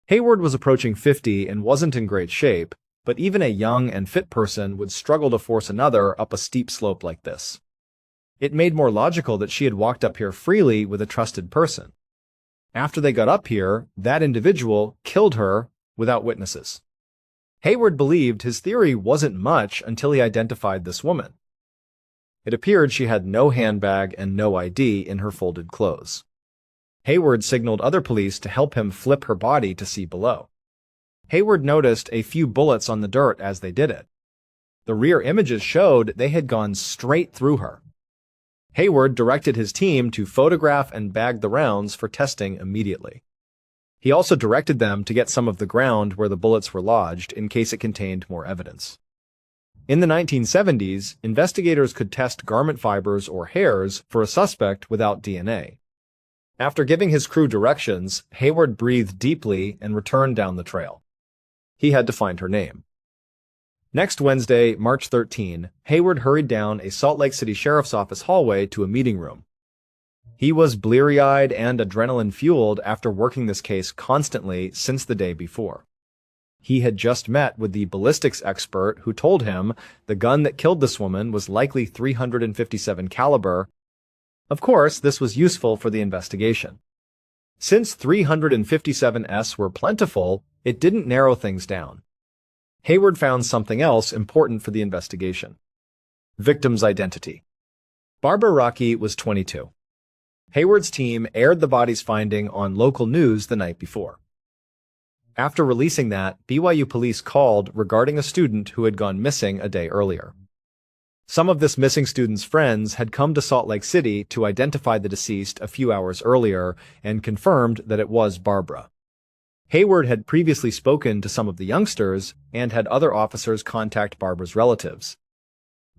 Hayward was approaching 50 and wasn't in great shape, but even a young and fit person would struggle to force another up a steep slope like this. It made more logical that she had walked up here freely with a trusted person. After they got up here, that individual killed her without witnesses. Hayward believed his theory wasn't much until he identified this woman. It appeared she had no handbag and no ID in her folded clothes. Hayward signaled other police to help him flip her body to see below. Hayward noticed a few bullets on the dirt as they did it. The rear images showed they had gone straight through her. Hayward directed his team to photograph and bag the rounds for testing immediately. He also directed them to get some of the ground where the bullets were lodged in case it contained more evidence. In the 1970s, investigators could test garment fibers or hairs for a suspect without DNA. After giving his crew directions, Hayward breathed deeply and returned down the trail. He had to find her name. Next Wednesday, March 13, Hayward hurried down a Salt Lake City Sheriff's Office hallway to a meeting room. He was bleary-eyed and adrenaline-fueled after working this case constantly since the day before. He had just met with the ballistics expert who told him the gun that killed this woman was likely .357 caliber. Of course, this was useful for the investigation. Since .357s were plentiful, it didn't narrow things down. Hayward found something else important for the investigation. Victim's identity. Barbara Rocky was 22. Hayward's team aired the body's finding on local news the night before. After releasing that, BYU police called regarding a student who had gone missing a day earlier. Some of this missing student's friends had come to Salt Lake City to identify the deceased a few hours earlier and confirmed that it was Barbara. Hayward had previously spoken to some of the youngsters and had other officers contact Barbara's relatives.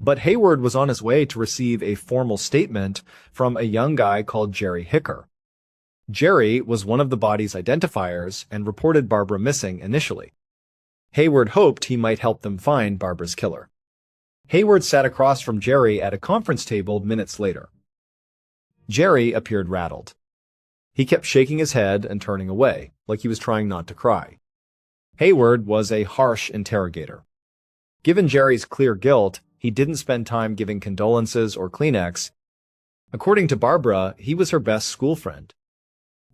But Hayward was on his way to receive a formal statement from a young guy called Jerry Hicker. Jerry was one of the body's identifiers and reported Barbara missing initially. Hayward hoped he might help them find Barbara's killer. Hayward sat across from Jerry at a conference table minutes later. Jerry appeared rattled. He kept shaking his head and turning away, like he was trying not to cry. Hayward was a harsh interrogator. Given Jerry's clear guilt, he didn't spend time giving condolences or Kleenex. According to Barbara, he was her best school friend.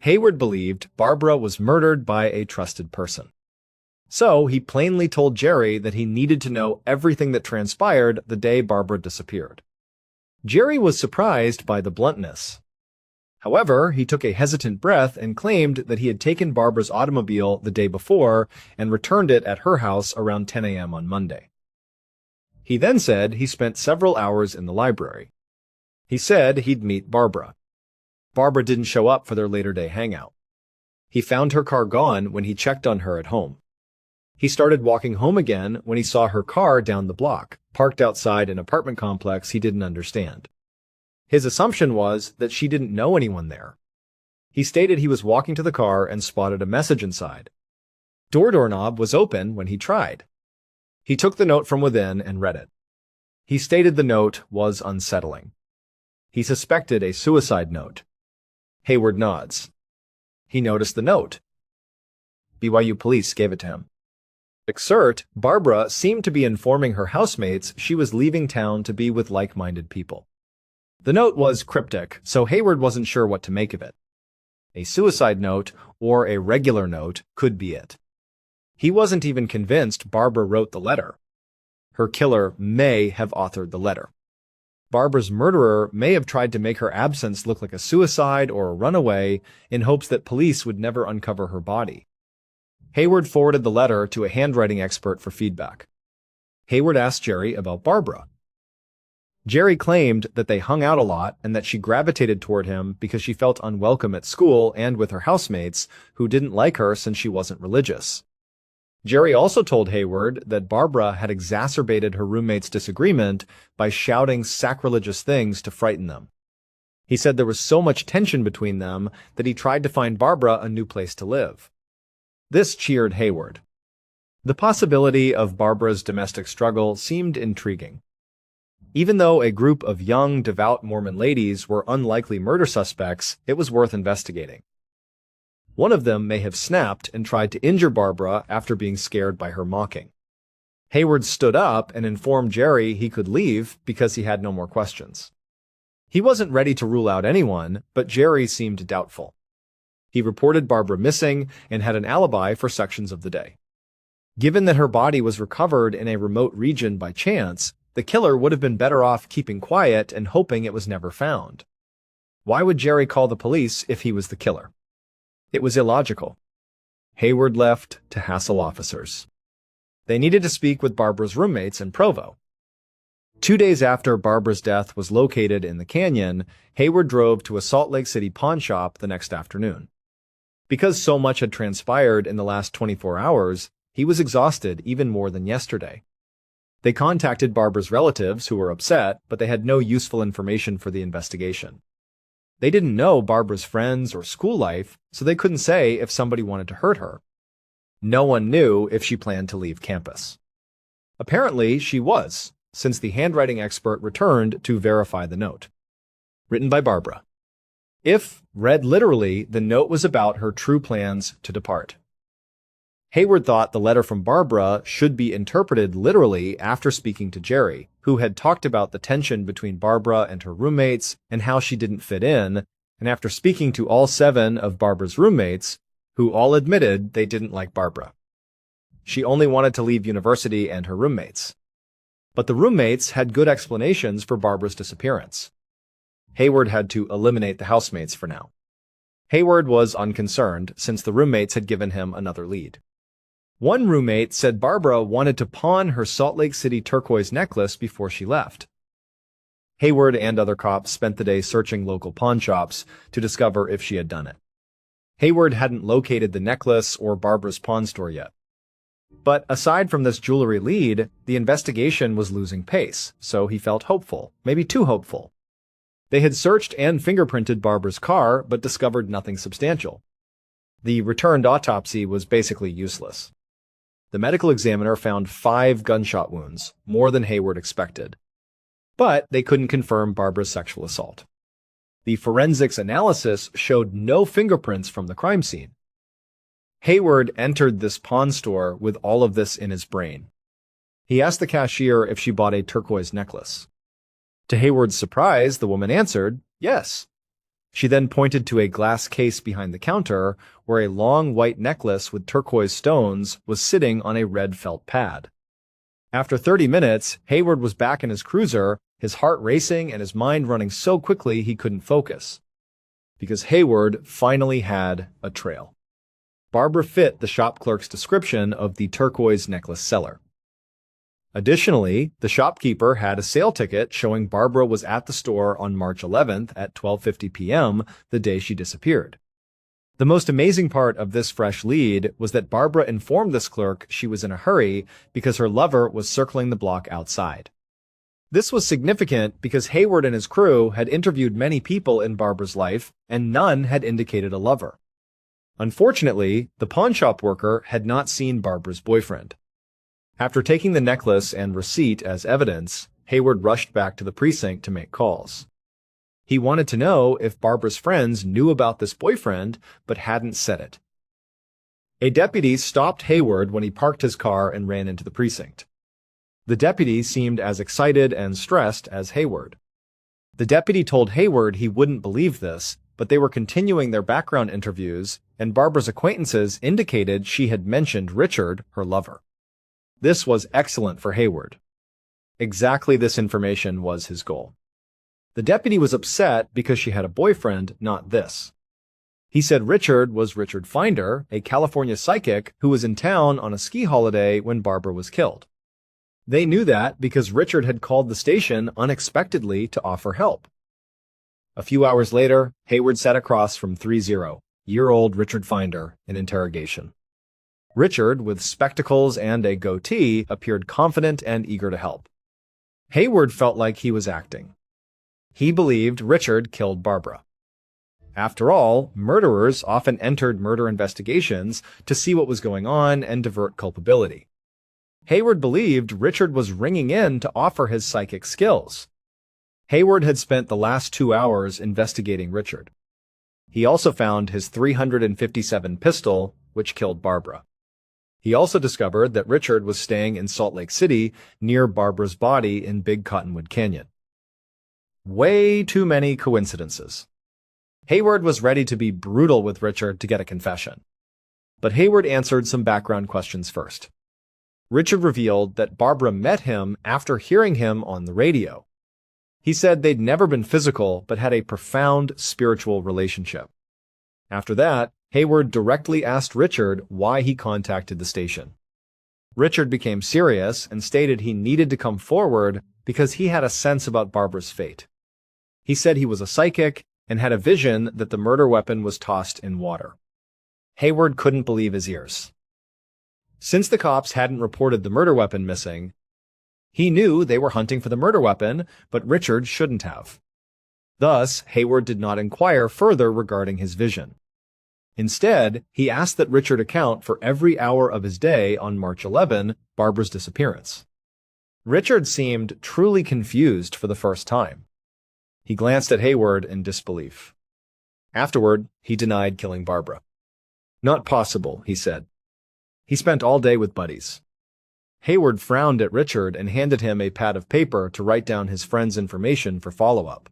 Hayward believed Barbara was murdered by a trusted person. So he plainly told Jerry that he needed to know everything that transpired the day Barbara disappeared. Jerry was surprised by the bluntness. However, he took a hesitant breath and claimed that he had taken Barbara's automobile the day before and returned it at her house around 10 a.m. on Monday. He then said he spent several hours in the library. He said he'd meet Barbara. Barbara didn't show up for their later-day hangout. He found her car gone when he checked on her at home. He started walking home again when he saw her car down the block, parked outside an apartment complex he didn't understand. His assumption was that she didn't know anyone there. He stated he was walking to the car and spotted a message inside. Doorknob was open when he tried. He took the note from within and read it. He stated the note was unsettling. He suspected a suicide note. Hayward nods. He noticed the note. BYU police gave it to him. Excerpt, Barbara seemed to be informing her housemates she was leaving town to be with like-minded people. The note was cryptic, so Hayward wasn't sure what to make of it. A suicide note or a regular note could be it. He wasn't even convinced Barbara wrote the letter. Her killer may have authored the letter. Barbara's murderer may have tried to make her absence look like a suicide or a runaway in hopes that police would never uncover her body. Hayward forwarded the letter to a handwriting expert for feedback. Hayward asked Jerry about Barbara. Jerry claimed that they hung out a lot and that she gravitated toward him because she felt unwelcome at school and with her housemates, who didn't like her since she wasn't religious. Jerry also told Hayward that Barbara had exacerbated her roommates' disagreement by shouting sacrilegious things to frighten them. He said there was so much tension between them that he tried to find Barbara a new place to live. This cheered Hayward. The possibility of Barbara's domestic struggle seemed intriguing. Even though a group of young, devout Mormon ladies were unlikely murder suspects, it was worth investigating. One of them may have snapped and tried to injure Barbara after being scared by her mocking. Hayward stood up and informed Jerry he could leave because he had no more questions. He wasn't ready to rule out anyone, but Jerry seemed doubtful. He reported Barbara missing and had an alibi for sections of the day. Given that her body was recovered in a remote region by chance, the killer would have been better off keeping quiet and hoping it was never found. Why would Jerry call the police if he was the killer? It was illogical. Hayward left to hassle officers. They needed to speak with Barbara's roommates in Provo. 2 days after Barbara's death was located in the canyon, Hayward drove to a Salt Lake City pawn shop the next afternoon. Because so much had transpired in the last 24 hours, he was exhausted even more than yesterday. They contacted Barbara's relatives, who were upset, but they had no useful information for the investigation. They didn't know Barbara's friends or school life, so they couldn't say if somebody wanted to hurt her. No one knew if she planned to leave campus. Apparently, she was, since the handwriting expert returned to verify the note. Written by Barbara. If read literally, the note was about her true plans to depart. Hayward thought the letter from Barbara should be interpreted literally after speaking to Jerry, who had talked about the tension between Barbara and her roommates and how she didn't fit in, and after speaking to all 7 of Barbara's roommates, who all admitted they didn't like Barbara. She only wanted to leave university and her roommates. But the roommates had good explanations for Barbara's disappearance. Hayward had to eliminate the housemates for now. Hayward was unconcerned since the roommates had given him another lead. One roommate said Barbara wanted to pawn her Salt Lake City turquoise necklace before she left. Hayward and other cops spent the day searching local pawn shops to discover if she had done it. Hayward hadn't located the necklace or Barbara's pawn store yet. But aside from this jewelry lead, the investigation was losing pace, so he felt hopeful, maybe too hopeful. They had searched and fingerprinted Barbara's car, but discovered nothing substantial. The returned autopsy was basically useless. The medical examiner found 5 gunshot wounds, more than Hayward expected. But they couldn't confirm Barbara's sexual assault. The forensics analysis showed no fingerprints from the crime scene. Hayward entered this pawn store with all of this in his brain. He asked the cashier if she bought a turquoise necklace. To Hayward's surprise, the woman answered, yes. She then pointed to a glass case behind the counter where a long white necklace with turquoise stones was sitting on a red felt pad. After 30 minutes, Hayward was back in his cruiser, his heart racing and his mind running so quickly he couldn't focus. Because Hayward finally had a trail. Barbara fit the shop clerk's description of the turquoise necklace seller. Additionally, the shopkeeper had a sale ticket showing Barbara was at the store on March 11th at 12:50 p.m., the day she disappeared. The most amazing part of this fresh lead was that Barbara informed this clerk she was in a hurry because her lover was circling the block outside. This was significant because Hayward and his crew had interviewed many people in Barbara's life, and none had indicated a lover. Unfortunately, the pawnshop worker had not seen Barbara's boyfriend. After taking the necklace and receipt as evidence, Hayward rushed back to the precinct to make calls. He wanted to know if Barbara's friends knew about this boyfriend but hadn't said it. A deputy stopped Hayward when he parked his car and ran into the precinct. The deputy seemed as excited and stressed as Hayward. The deputy told Hayward he wouldn't believe this, but they were continuing their background interviews, and Barbara's acquaintances indicated she had mentioned Richard, her lover. This was excellent for Hayward. Exactly this information was his goal. The deputy was upset because she had a boyfriend, not this. He said Richard was Richard Finder, a California psychic who was in town on a ski holiday when Barbara was killed. They knew that because Richard had called the station unexpectedly to offer help. A few hours later, Hayward sat across from 30-year-old Richard Finder in interrogation. Richard, with spectacles and a goatee, appeared confident and eager to help. Hayward felt like he was acting. He believed Richard killed Barbara. After all, murderers often entered murder investigations to see what was going on and divert culpability. Hayward believed Richard was ringing in to offer his psychic skills. Hayward had spent the last 2 hours investigating Richard. He also found his .357 pistol, which killed Barbara. He also discovered that Richard was staying in Salt Lake City near Barbara's body in Big Cottonwood Canyon. Way too many coincidences. Hayward was ready to be brutal with Richard to get a confession. But Hayward answered some background questions first. Richard revealed that Barbara met him after hearing him on the radio. He said they'd never been physical but had a profound spiritual relationship. After that, Hayward directly asked Richard why he contacted the station. Richard became serious and stated he needed to come forward because he had a sense about Barbara's fate. He said he was a psychic and had a vision that the murder weapon was tossed in water. Hayward couldn't believe his ears. Since the cops hadn't reported the murder weapon missing, he knew they were hunting for the murder weapon, but Richard shouldn't have. Thus, Hayward did not inquire further regarding his vision. Instead, he asked that Richard account for every hour of his day on March 11, Barbara's disappearance. Richard seemed truly confused for the first time. He glanced at Hayward in disbelief. Afterward, he denied killing Barbara. "Not possible," he said. He spent all day with buddies. Hayward frowned at Richard and handed him a pad of paper to write down his friend's information for follow-up.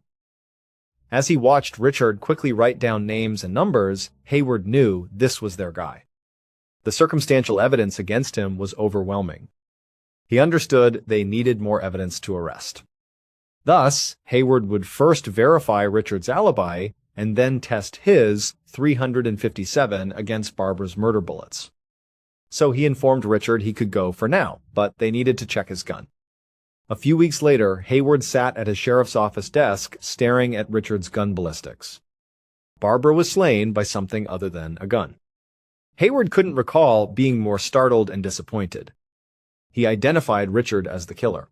As he watched Richard quickly write down names and numbers, Hayward knew this was their guy. The circumstantial evidence against him was overwhelming. He understood they needed more evidence to arrest. Thus, Hayward would first verify Richard's alibi and then test his .357 against Barbara's murder bullets. So he informed Richard he could go for now, but they needed to check his gun. A few weeks later, Hayward sat at his sheriff's office desk staring at Richard's gun ballistics. Barbara was slain by something other than a gun. Hayward couldn't recall being more startled and disappointed. He identified Richard as the killer.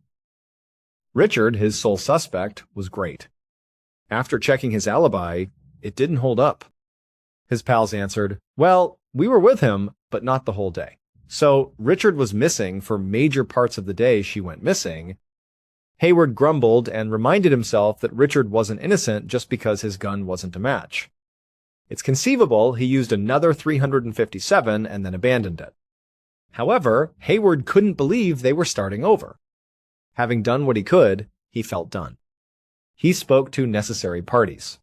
Richard, his sole suspect, was great. After checking his alibi, it didn't hold up. His pals answered, "Well, we were with him, but not the whole day." So Richard was missing for major parts of the day she went missing. Hayward grumbled and reminded himself that Richard wasn't innocent just because his gun wasn't a match. It's conceivable he used another .357 and then abandoned it. However, Hayward couldn't believe they were starting over. Having done what he could, he felt done. He spoke to necessary parties.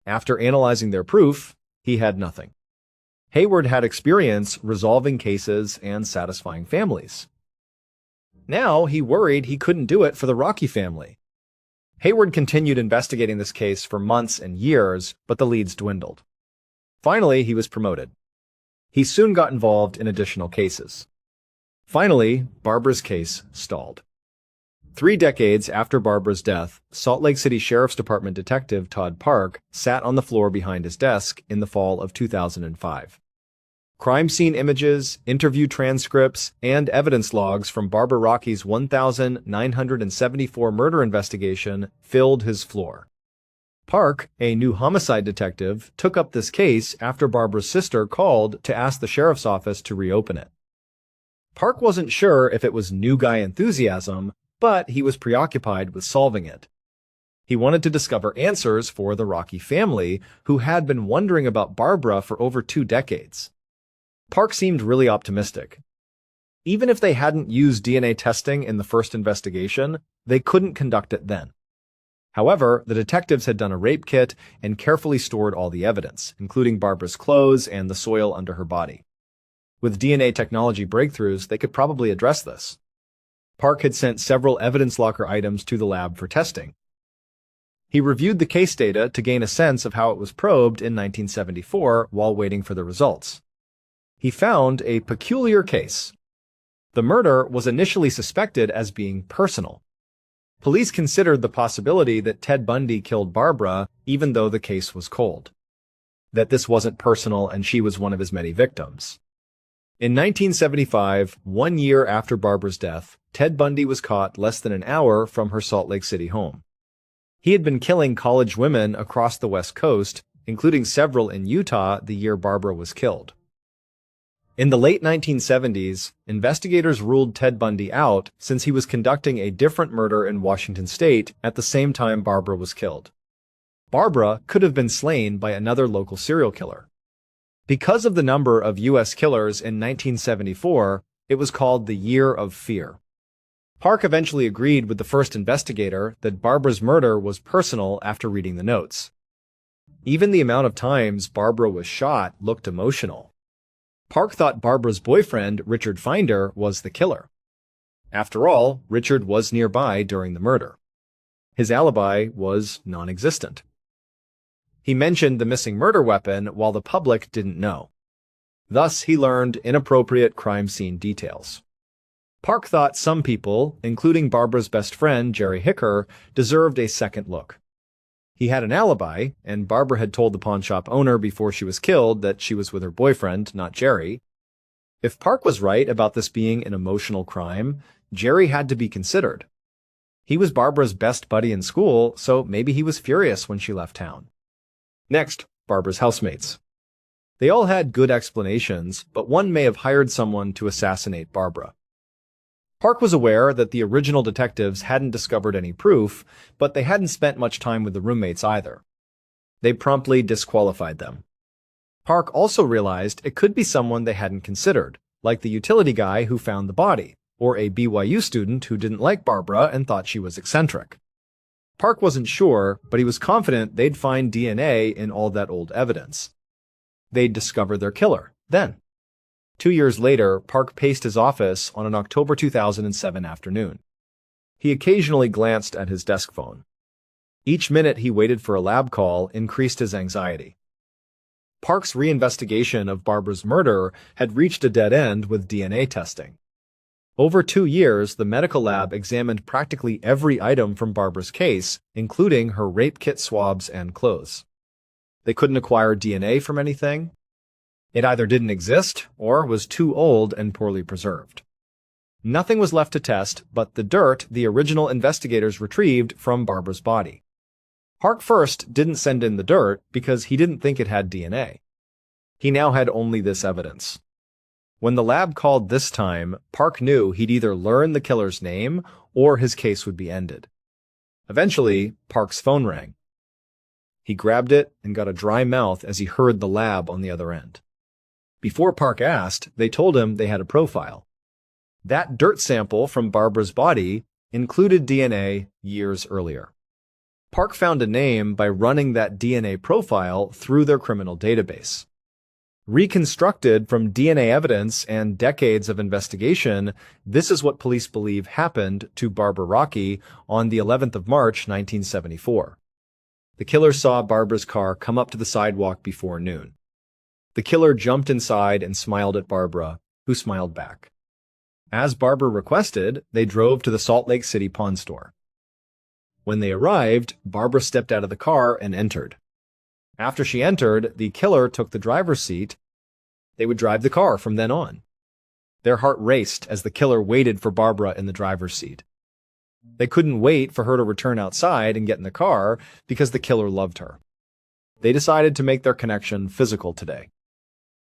After analyzing their proof, he had nothing. Hayward had experience resolving cases and satisfying families. Now he worried he couldn't do it for the Rocky family. Hayward continued investigating this case for months and years, but the leads dwindled. Finally, he was promoted. He soon got involved in additional cases. Finally, Barbara's case stalled. 3 decades after Barbara's death, Salt Lake City Sheriff's Department Detective Todd Park sat on the floor behind his desk in the fall of 2005. Crime scene images, interview transcripts, and evidence logs from Barbara Rocky's 1,974 murder investigation filled his floor. Park, a new homicide detective, took up this case after Barbara's sister called to ask the sheriff's office to reopen it. Park wasn't sure if it was new guy enthusiasm, but he was preoccupied with solving it. He wanted to discover answers for the Rocky family, who had been wondering about Barbara for over 2 decades. Park seemed really optimistic. Even if they hadn't used DNA testing in the first investigation, they couldn't conduct it then. However, the detectives had done a rape kit and carefully stored all the evidence, including Barbara's clothes and the soil under her body. With DNA technology breakthroughs, they could probably address this. Park had sent several evidence locker items to the lab for testing. He reviewed the case data to gain a sense of how it was probed in 1974 while waiting for the results. He found a peculiar case. The murder was initially suspected as being personal. Police considered the possibility that Ted Bundy killed Barbara even though the case was cold. That this wasn't personal and she was one of his many victims. In 1975, 1 year after Barbara's death, Ted Bundy was caught less than an hour from her Salt Lake City home. He had been killing college women across the West Coast, including several in Utah the year Barbara was killed. In the late 1970s, investigators ruled Ted Bundy out since he was conducting a different murder in Washington state at the same time Barbara was killed. Barbara could have been slain by another local serial killer. Because of the number of U.S. killers in 1974, it was called the Year of Fear. Park eventually agreed with the first investigator that Barbara's murder was personal after reading the notes. Even the amount of times Barbara was shot looked emotional. Park thought Barbara's boyfriend, Richard Finder, was the killer. After all, Richard was nearby during the murder. His alibi was non-existent. He mentioned the missing murder weapon while the public didn't know. Thus, he learned inappropriate crime scene details. Park thought some people, including Barbara's best friend, Jerry Hicker, deserved a second look. He had an alibi, and Barbara had told the pawnshop owner before she was killed that she was with her boyfriend, not Jerry. If Park was right about this being an emotional crime, Jerry had to be considered. He was Barbara's best buddy in school, so maybe he was furious when she left town. Next, Barbara's housemates. They all had good explanations, but one may have hired someone to assassinate Barbara. Park was aware that the original detectives hadn't discovered any proof, but they hadn't spent much time with the roommates either. They promptly disqualified them. Park also realized it could be someone they hadn't considered, like the utility guy who found the body, or a BYU student who didn't like Barbara and thought she was eccentric. Park wasn't sure, but he was confident they'd find DNA in all that old evidence. They'd discover their killer, then. 2 years later, Park paced his office on an October 2007 afternoon. He occasionally glanced at his desk phone. Each minute he waited for a lab call increased his anxiety. Park's reinvestigation of Barbara's murder had reached a dead end with DNA testing. Over 2 years, the medical lab examined practically every item from Barbara's case, including her rape kit swabs and clothes. They couldn't acquire DNA from anything. It either didn't exist or was too old and poorly preserved. Nothing was left to test but the dirt the original investigators retrieved from Barbara's body. Park first didn't send in the dirt because he didn't think it had DNA. He now had only this evidence. When the lab called this time, Park knew he'd either learn the killer's name or his case would be ended. Eventually, Park's phone rang. He grabbed it and got a dry mouth as he heard the lab on the other end. Before Park asked, they told him they had a profile. That dirt sample from Barbara's body included DNA years earlier. Park found a name by running that DNA profile through their criminal database. Reconstructed from DNA evidence and decades of investigation, this is what police believe happened to Barbara Rocky on the 11th of March, 1974. The killer saw Barbara's car come up to the sidewalk before noon. The killer jumped inside and smiled at Barbara, who smiled back. As Barbara requested, they drove to the Salt Lake City pawn store. When they arrived, Barbara stepped out of the car and entered. After she entered, the killer took the driver's seat. They would drive the car from then on. Their heart raced as the killer waited for Barbara in the driver's seat. They couldn't wait for her to return outside and get in the car because the killer loved her. They decided to make their connection physical today.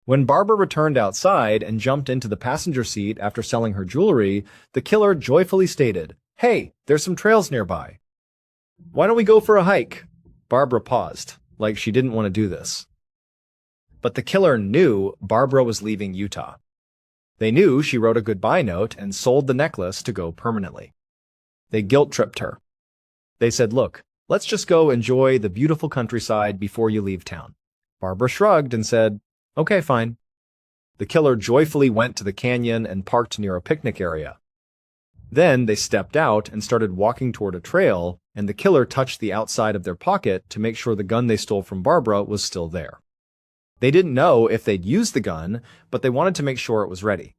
When Barbara returned outside and jumped into the passenger seat after selling her jewelry, the killer joyfully stated, "Hey, there's some trails nearby. Why don't we go for a hike?" Barbara paused, like she didn't want to do this. But the killer knew Barbara was leaving Utah. They knew she wrote a goodbye note and sold the necklace to go permanently. They guilt-tripped her. They said, "Look, let's just go enjoy the beautiful countryside before you leave town." Barbara shrugged and said, "Okay, fine." The killer joyfully went to the canyon and parked near a picnic area. Then they stepped out and started walking toward a trail, and the killer touched the outside of their pocket to make sure the gun they stole from Barbara was still there. They didn't know if they'd use the gun, but they wanted to make sure it was ready.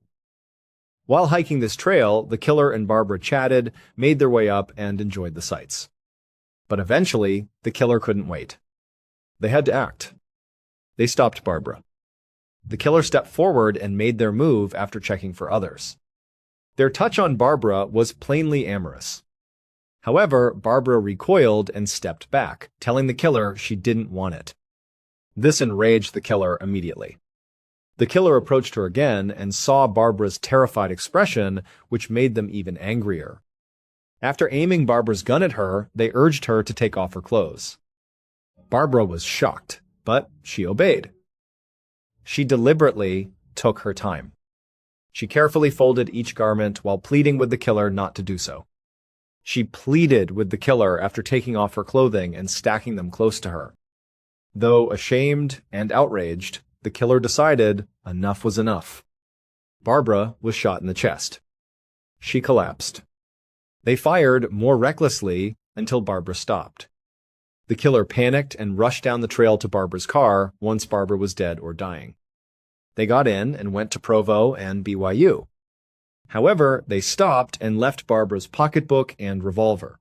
While hiking this trail, the killer and Barbara chatted, made their way up, and enjoyed the sights. But eventually, the killer couldn't wait. They had to act. They stopped Barbara. The killer stepped forward and made their move after checking for others. Their touch on Barbara was plainly amorous. However, Barbara recoiled and stepped back, telling the killer she didn't want it. This enraged the killer immediately. The killer approached her again and saw Barbara's terrified expression, which made them even angrier. After aiming Barbara's gun at her, they urged her to take off her clothes. Barbara was shocked, but she obeyed. She deliberately took her time. She carefully folded each garment while pleading with the killer not to do so. She pleaded with the killer after taking off her clothing and stacking them close to her. Though ashamed and outraged, the killer decided enough was enough. Barbara was shot in the chest. She collapsed. They fired more recklessly until Barbara stopped. The killer panicked and rushed down the trail to Barbara's car once Barbara was dead or dying. They got in and went to Provo and BYU. However, they stopped and left Barbara's pocketbook and revolver.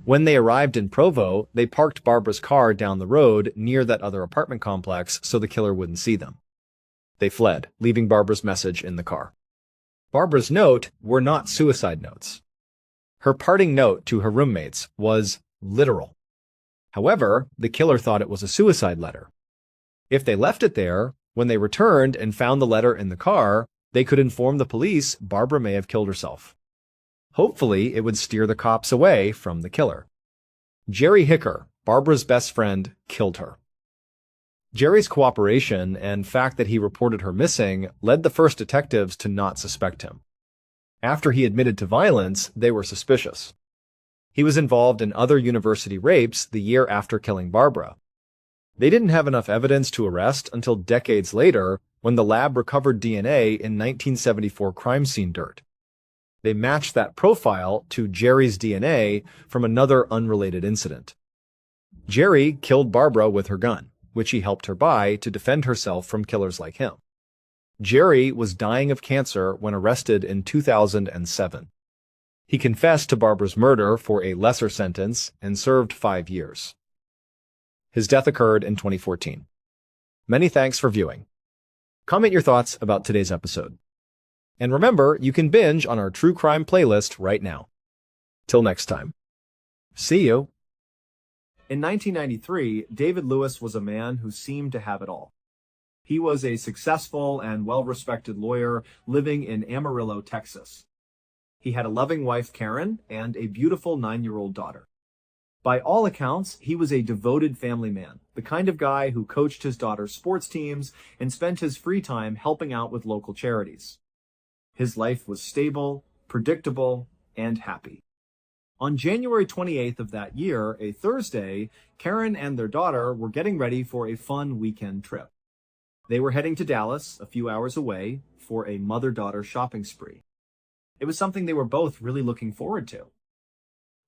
When they arrived in Provo, they parked Barbara's car down the road near that other apartment complex so the killer wouldn't see them. They fled, leaving Barbara's message in the car. Barbara's note were not suicide notes. Her parting note to her roommates was literal. However, the killer thought it was a suicide letter. If they left it there, when they returned and found the letter in the car, they could inform the police Barbara may have killed herself. Hopefully, it would steer the cops away from the killer. Jerry Hicker, Barbara's best friend, killed her. Jerry's cooperation and fact that he reported her missing led the first detectives to not suspect him. After he admitted to violence, they were suspicious. He was involved in other university rapes the year after killing Barbara. They didn't have enough evidence to arrest until decades later when the lab recovered DNA in 1974 crime scene dirt. They matched that profile to Jerry's DNA from another unrelated incident. Jerry killed Barbara with her gun, which he helped her buy to defend herself from killers like him. Jerry was dying of cancer when arrested in 2007. He confessed to Barbara's murder for a lesser sentence and served 5 years. His death occurred in 2014. Many thanks for viewing. Comment your thoughts about today's episode. And remember, you can binge on our true crime playlist right now. Till next time. See you. In 1993, David Lewis was a man who seemed to have it all. He was a successful and well-respected lawyer living in Amarillo, Texas. He had a loving wife, Karen, and a beautiful 9-year-old daughter. By all accounts, he was a devoted family man, the kind of guy who coached his daughter's sports teams and spent his free time helping out with local charities. His life was stable, predictable, and happy. On January 28th of that year, a Thursday, Karen and their daughter were getting ready for a fun weekend trip. They were heading to Dallas, a few hours away, for a mother-daughter shopping spree. It was something they were both really looking forward to.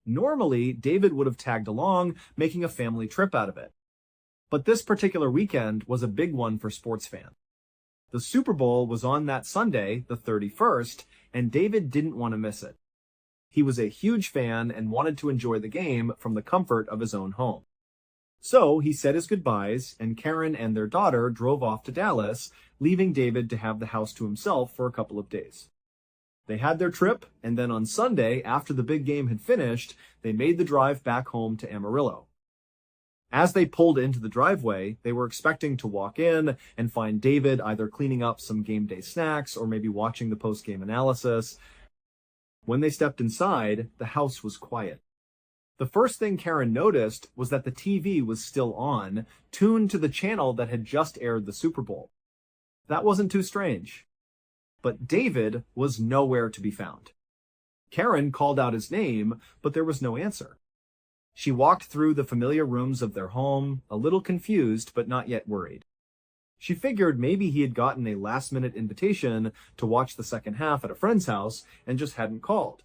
Normally, David would have tagged along, making a family trip out of it. But this particular weekend was a big one for sports fans. The Super Bowl was on that Sunday, the 31st, and David didn't want to miss it. He was a huge fan and wanted to enjoy the game from the comfort of his own home. So he said his goodbyes, and Karen and their daughter drove off to Dallas, leaving David to have the house to himself for a couple of days. They had their trip, and then on Sunday, after the big game had finished, they made the drive back home to Amarillo. As they pulled into the driveway, they were expecting to walk in and find David either cleaning up some game day snacks or maybe watching the post-game analysis. When they stepped inside, the house was quiet. The first thing Karen noticed was that the TV was still on, tuned to the channel that had just aired the Super Bowl. That wasn't too strange. But David was nowhere to be found. Karen called out his name, but there was no answer. She walked through the familiar rooms of their home, a little confused but not yet worried. She figured maybe he had gotten a last-minute invitation to watch the second half at a friend's house and just hadn't called.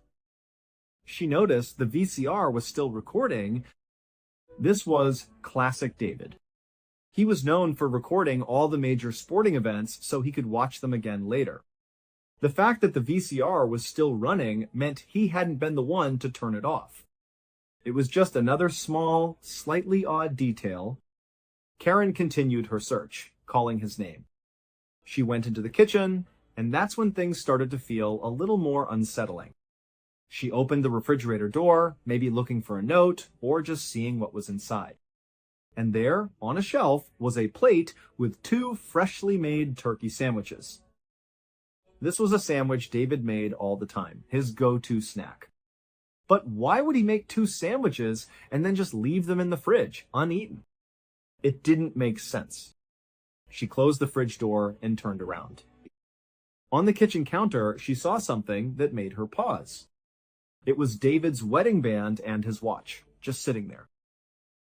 She noticed the VCR was still recording. This was classic David. He was known for recording all the major sporting events so he could watch them again later. The fact that the VCR was still running meant he hadn't been the one to turn it off. It was just another small, slightly odd detail. Karen continued her search, calling his name. She went into the kitchen, and that's when things started to feel a little more unsettling. She opened the refrigerator door, maybe looking for a note, or just seeing what was inside. And there, on a shelf, was a plate with 2 freshly made turkey sandwiches. This was a sandwich David made all the time, his go-to snack. But why would he make 2 sandwiches and then just leave them in the fridge, uneaten? It didn't make sense. She closed the fridge door and turned around. On the kitchen counter, she saw something that made her pause. It was David's wedding band and his watch, just sitting there.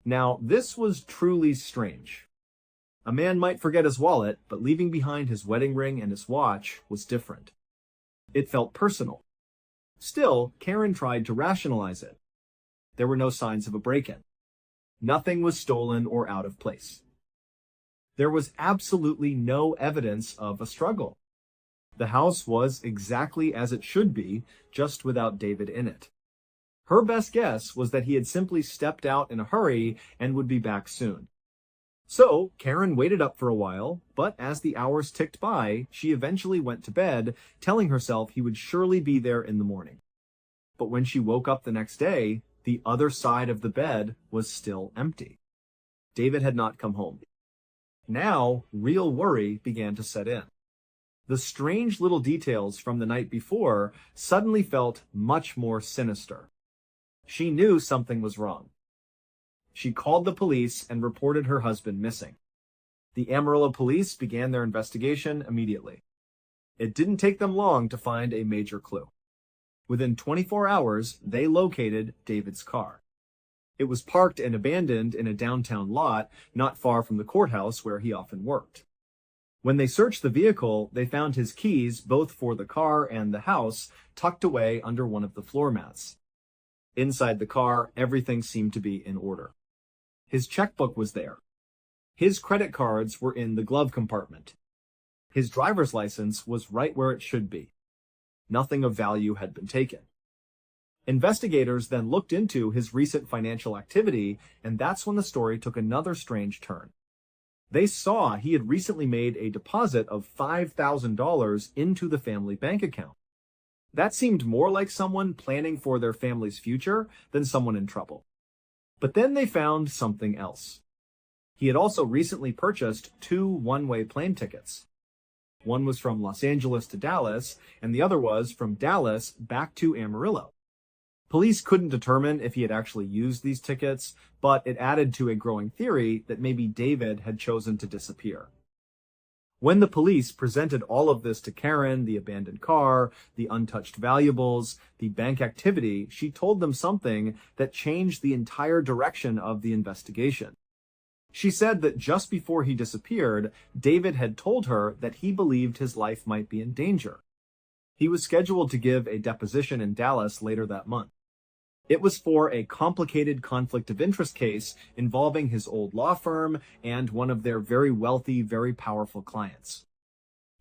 Now, this was truly strange. A man might forget his wallet, but leaving behind his wedding ring and his watch was different. It felt personal. Still, Karen tried to rationalize it. There were no signs of a break-in. Nothing was stolen or out of place. There was absolutely no evidence of a struggle. The house was exactly as it should be, just without David in it. Her best guess was that he had simply stepped out in a hurry and would be back soon. So, Karen waited up for a while, but as the hours ticked by, she eventually went to bed, telling herself he would surely be there in the morning. But when she woke up the next day, the other side of the bed was still empty. David had not come home. Now, real worry began to set in. The strange little details from the night before suddenly felt much more sinister. She knew something was wrong. She called the police and reported her husband missing. The Amarillo police began their investigation immediately. It didn't take them long to find a major clue. Within 24 hours, they located David's car. It was parked and abandoned in a downtown lot not far from the courthouse where he often worked. When they searched the vehicle, they found his keys, both for the car and the house, tucked away under one of the floor mats. Inside the car, everything seemed to be in order. His checkbook was there. His credit cards were in the glove compartment. His driver's license was right where it should be. Nothing of value had been taken. Investigators then looked into his recent financial activity, and that's when the story took another strange turn. They saw he had recently made a deposit of $5,000 into the family bank account. That seemed more like someone planning for their family's future than someone in trouble. But then they found something else. He had also recently purchased 2 one-way plane tickets. One was from Los Angeles to Dallas, and the other was from Dallas back to Amarillo. Police couldn't determine if he had actually used these tickets, but it added to a growing theory that maybe David had chosen to disappear. When the police presented all of this to Karen, the abandoned car, the untouched valuables, the bank activity, she told them something that changed the entire direction of the investigation. She said that just before he disappeared, David had told her that he believed his life might be in danger. He was scheduled to give a deposition in Dallas later that month. It was for a complicated conflict of interest case involving his old law firm and one of their very wealthy, very powerful clients.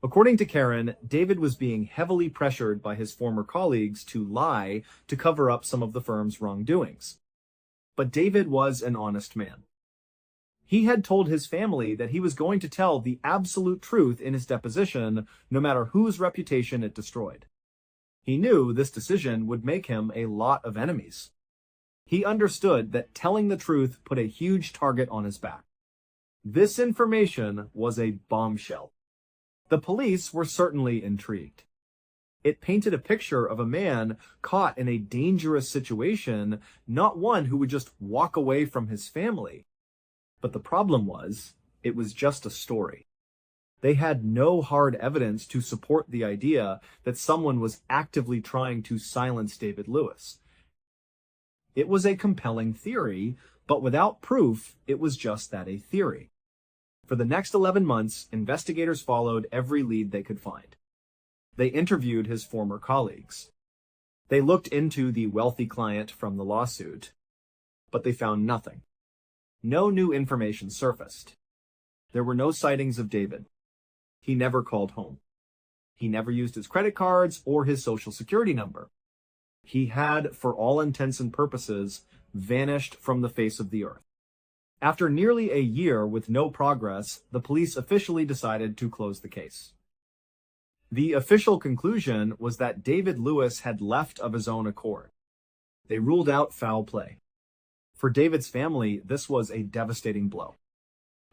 According to Karen, David was being heavily pressured by his former colleagues to lie to cover up some of the firm's wrongdoings. But David was an honest man. He had told his family that he was going to tell the absolute truth in his deposition, no matter whose reputation it destroyed. He knew this decision would make him a lot of enemies. He understood that telling the truth put a huge target on his back. This information was a bombshell. The police were certainly intrigued. It painted a picture of a man caught in a dangerous situation, not one who would just walk away from his family. But the problem was, it was just a story. They had no hard evidence to support the idea that someone was actively trying to silence David Lewis. It was a compelling theory, but without proof, it was just that, a theory. For the next 11 months, investigators followed every lead they could find. They interviewed his former colleagues. They looked into the wealthy client from the lawsuit, but they found nothing. No new information surfaced. There were no sightings of David. He never called home. He never used his credit cards or his social security number. He had, for all intents and purposes, vanished from the face of the earth. After nearly a year with no progress, the police officially decided to close the case. The official conclusion was that David Lewis had left of his own accord. They ruled out foul play. For David's family, this was a devastating blow.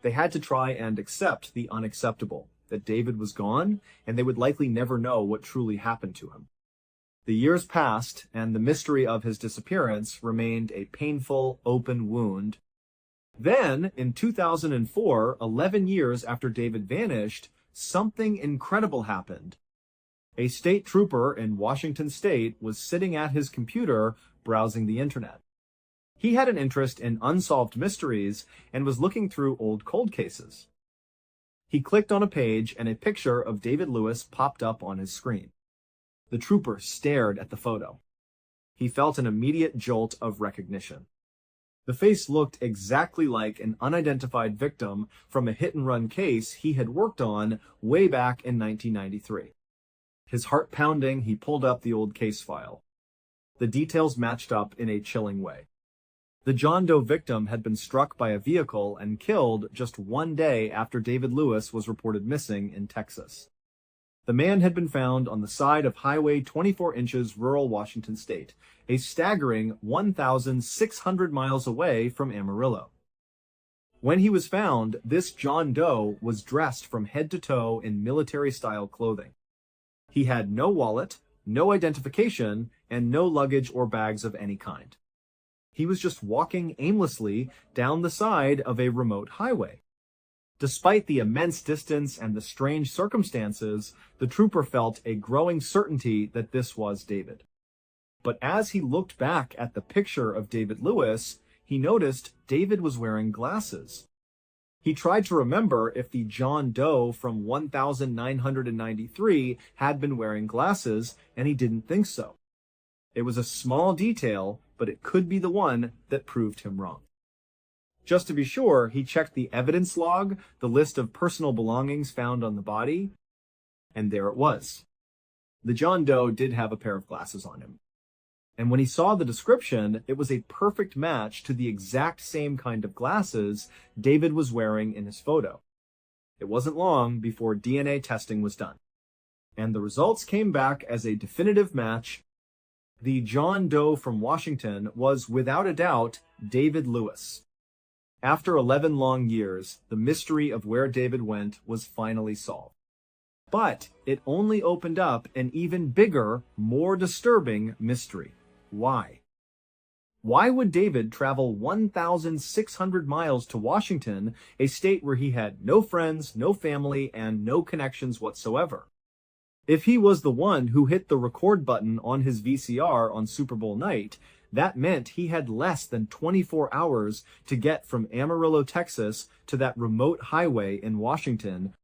They had to try and accept the unacceptable, that David was gone, and they would likely never know what truly happened to him. The years passed, and the mystery of his disappearance remained a painful, open wound. Then, in 2004, 11 years after David vanished, something incredible happened. A state trooper in Washington State was sitting at his computer browsing the internet. He had an interest in unsolved mysteries and was looking through old cold cases. He clicked on a page and a picture of David Lewis popped up on his screen. The trooper stared at the photo. He felt an immediate jolt of recognition. The face looked exactly like an unidentified victim from a hit-and-run case he had worked on way back in 1993. His heart pounding, he pulled up the old case file. The details matched up in a chilling way. The John Doe victim had been struck by a vehicle and killed just one day after David Lewis was reported missing in Texas. The man had been found on the side of Highway 24 inches, rural Washington State, a staggering 1,600 miles away from Amarillo. When he was found, this John Doe was dressed from head to toe in military-style clothing. He had no wallet, no identification, and no luggage or bags of any kind. He was just walking aimlessly down the side of a remote highway. Despite the immense distance and the strange circumstances, the trooper felt a growing certainty that this was David. But as he looked back at the picture of David Lewis, he noticed David was wearing glasses. He tried to remember if the John Doe from 1993 had been wearing glasses, and he didn't think so. It was a small detail, but it could be the one that proved him wrong. Just to be sure, he checked the evidence log, the list of personal belongings found on the body, And there it was. The John Doe did have a pair of glasses on him. And when he saw the description, it was a perfect match to the exact same kind of glasses David was wearing in his photo. It wasn't long before DNA testing was done, and the results came back as a definitive match. The John Doe from Washington was, without a doubt, David Lewis. After 11 long years, the mystery of where David went was finally solved. But it only opened up an even bigger, more disturbing mystery. Why? Why would David travel 1,600 miles to Washington, a state where he had no friends, no family, and no connections whatsoever? If he was the one who hit the record button on his VCR on Super Bowl night, that meant he had less than 24 hours to get from Amarillo, Texas, to that remote highway in Washington.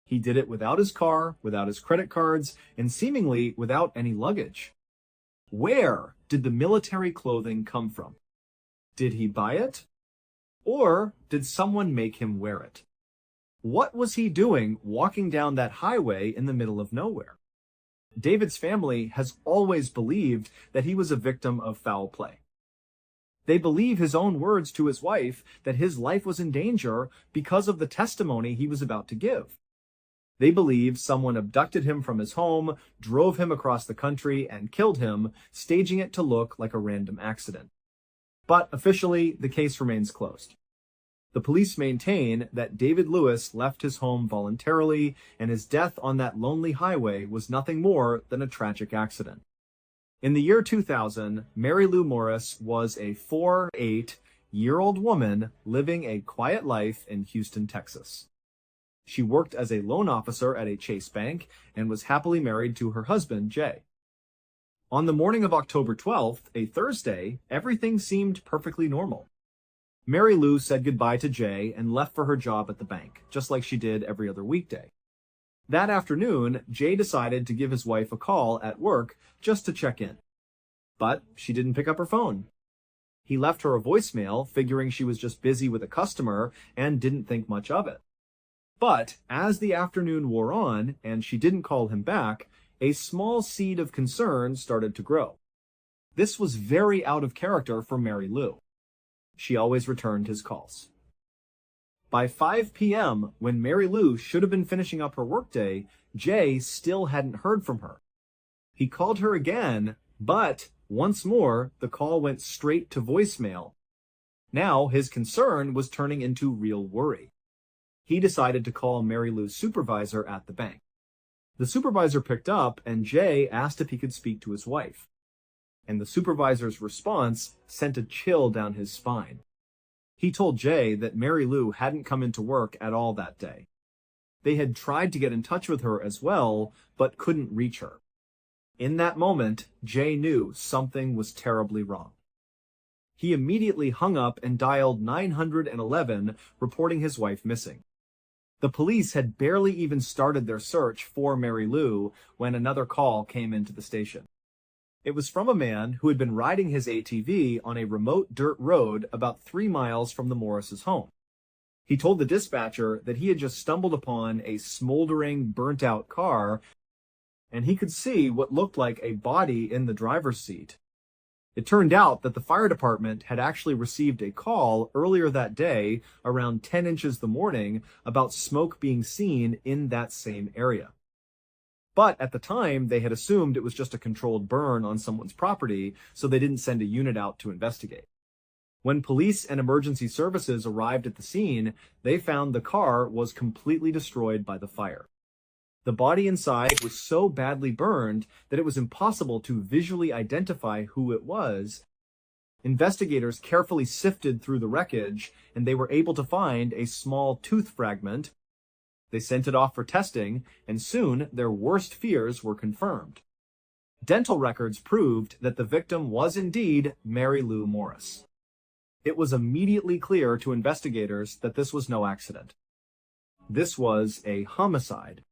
He did it without his car, without his credit cards, and seemingly without any luggage. Where did the military clothing come from? Did he buy it? Or did someone make him wear it? What was he doing walking down that highway in the middle of nowhere? David's family has always believed that he was a victim of foul play. They believe his own words to his wife that his life was in danger because of the testimony he was about to give. They believe someone abducted him from his home, drove him across the country, and killed him, staging it to look like a random accident. But officially, the case remains closed. The police maintain that David Lewis left his home voluntarily, and his death on that lonely highway was nothing more than a tragic accident. In the year 2000, Mary Lou Morris was a 48-year-old woman living a quiet life in Houston, Texas. She worked as a loan officer at a Chase bank and was happily married to her husband, Jay. On the morning of October 12th, a Thursday, everything seemed perfectly normal. Mary Lou said goodbye to Jay and left for her job at the bank, just like she did every other weekday. That afternoon, Jay decided to give his wife a call at work just to check in. But she didn't pick up her phone. He left her a voicemail, figuring she was just busy with a customer and didn't think much of it. But as the afternoon wore on and she didn't call him back, a small seed of concern started to grow. This was very out of character for Mary Lou. She always returned his calls. By 5 p.m., when Mary Lou should have been finishing up her workday, Jay still hadn't heard from her. He called her again, but once more, the call went straight to voicemail. Now his concern was turning into real worry. He decided to call Mary Lou's supervisor at the bank. The supervisor picked up, and Jay asked if he could speak to his wife. And the supervisor's response sent a chill down his spine. He told Jay that Mary Lou hadn't come into work at all that day. They had tried to get in touch with her as well, but couldn't reach her. In that moment, Jay knew something was terribly wrong. He immediately hung up and dialed 911, reporting his wife missing. The police had barely even started their search for Mary Lou when another call came into the station. It was from a man who had been riding his ATV on a remote dirt road about 3 miles from the Morris' home. He told the dispatcher that he had just stumbled upon a smoldering, burnt-out car, and he could see what looked like a body in the driver's seat. It turned out that the fire department had actually received a call earlier that day, around 10 inches the morning, about smoke being seen in that same area. But at the time, they had assumed it was just a controlled burn on someone's property, so they didn't send a unit out to investigate. When police and emergency services arrived at the scene, they found the car was completely destroyed by the fire. The body inside was so badly burned that it was impossible to visually identify who it was. Investigators carefully sifted through the wreckage, and they were able to find a small tooth fragment. They sent it off for testing, and soon their worst fears were confirmed. Dental records proved that the victim was indeed Mary Lou Morris. It was immediately clear to investigators that this was no accident. This was a homicide.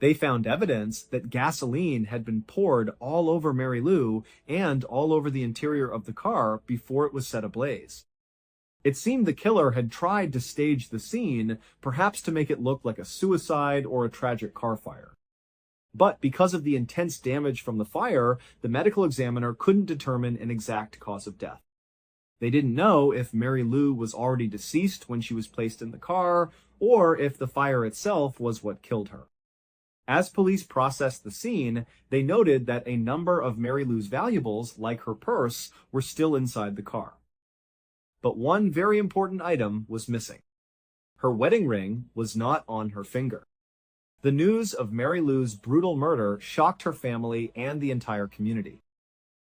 They found evidence that gasoline had been poured all over Mary Lou and all over the interior of the car before it was set ablaze. It seemed the killer had tried to stage the scene, perhaps to make it look like a suicide or a tragic car fire. But because of the intense damage from the fire, the medical examiner couldn't determine an exact cause of death. They didn't know if Mary Lou was already deceased when she was placed in the car, or if the fire itself was what killed her. As police processed the scene, they noted that a number of Mary Lou's valuables, like her purse, were still inside the car. But one very important item was missing. Her wedding ring was not on her finger. The news of Mary Lou's brutal murder shocked her family and the entire community.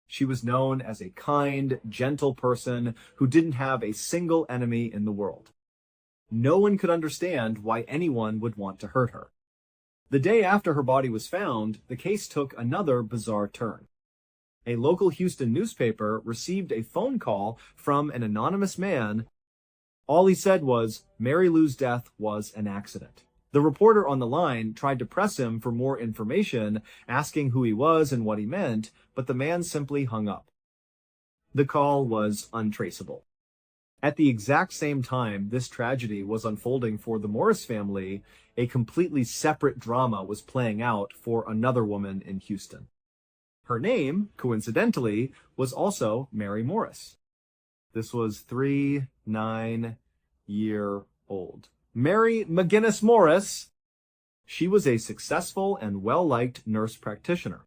She was known as a kind, gentle person who didn't have a single enemy in the world. No one could understand why anyone would want to hurt her. The day after her body was found, the case took another bizarre turn. A local Houston newspaper received a phone call from an anonymous man. All he said was, Mary Lou's death was an accident. The reporter on the line tried to press him for more information, asking who he was and what he meant, but the man simply hung up. The call was untraceable. At the exact same time this tragedy was unfolding for the Morris family, a completely separate drama was playing out for another woman in Houston. Her name, coincidentally, was also Mary Morris. This was 39-year-old Mary McGinnis Morris. She was a successful and well-liked nurse practitioner.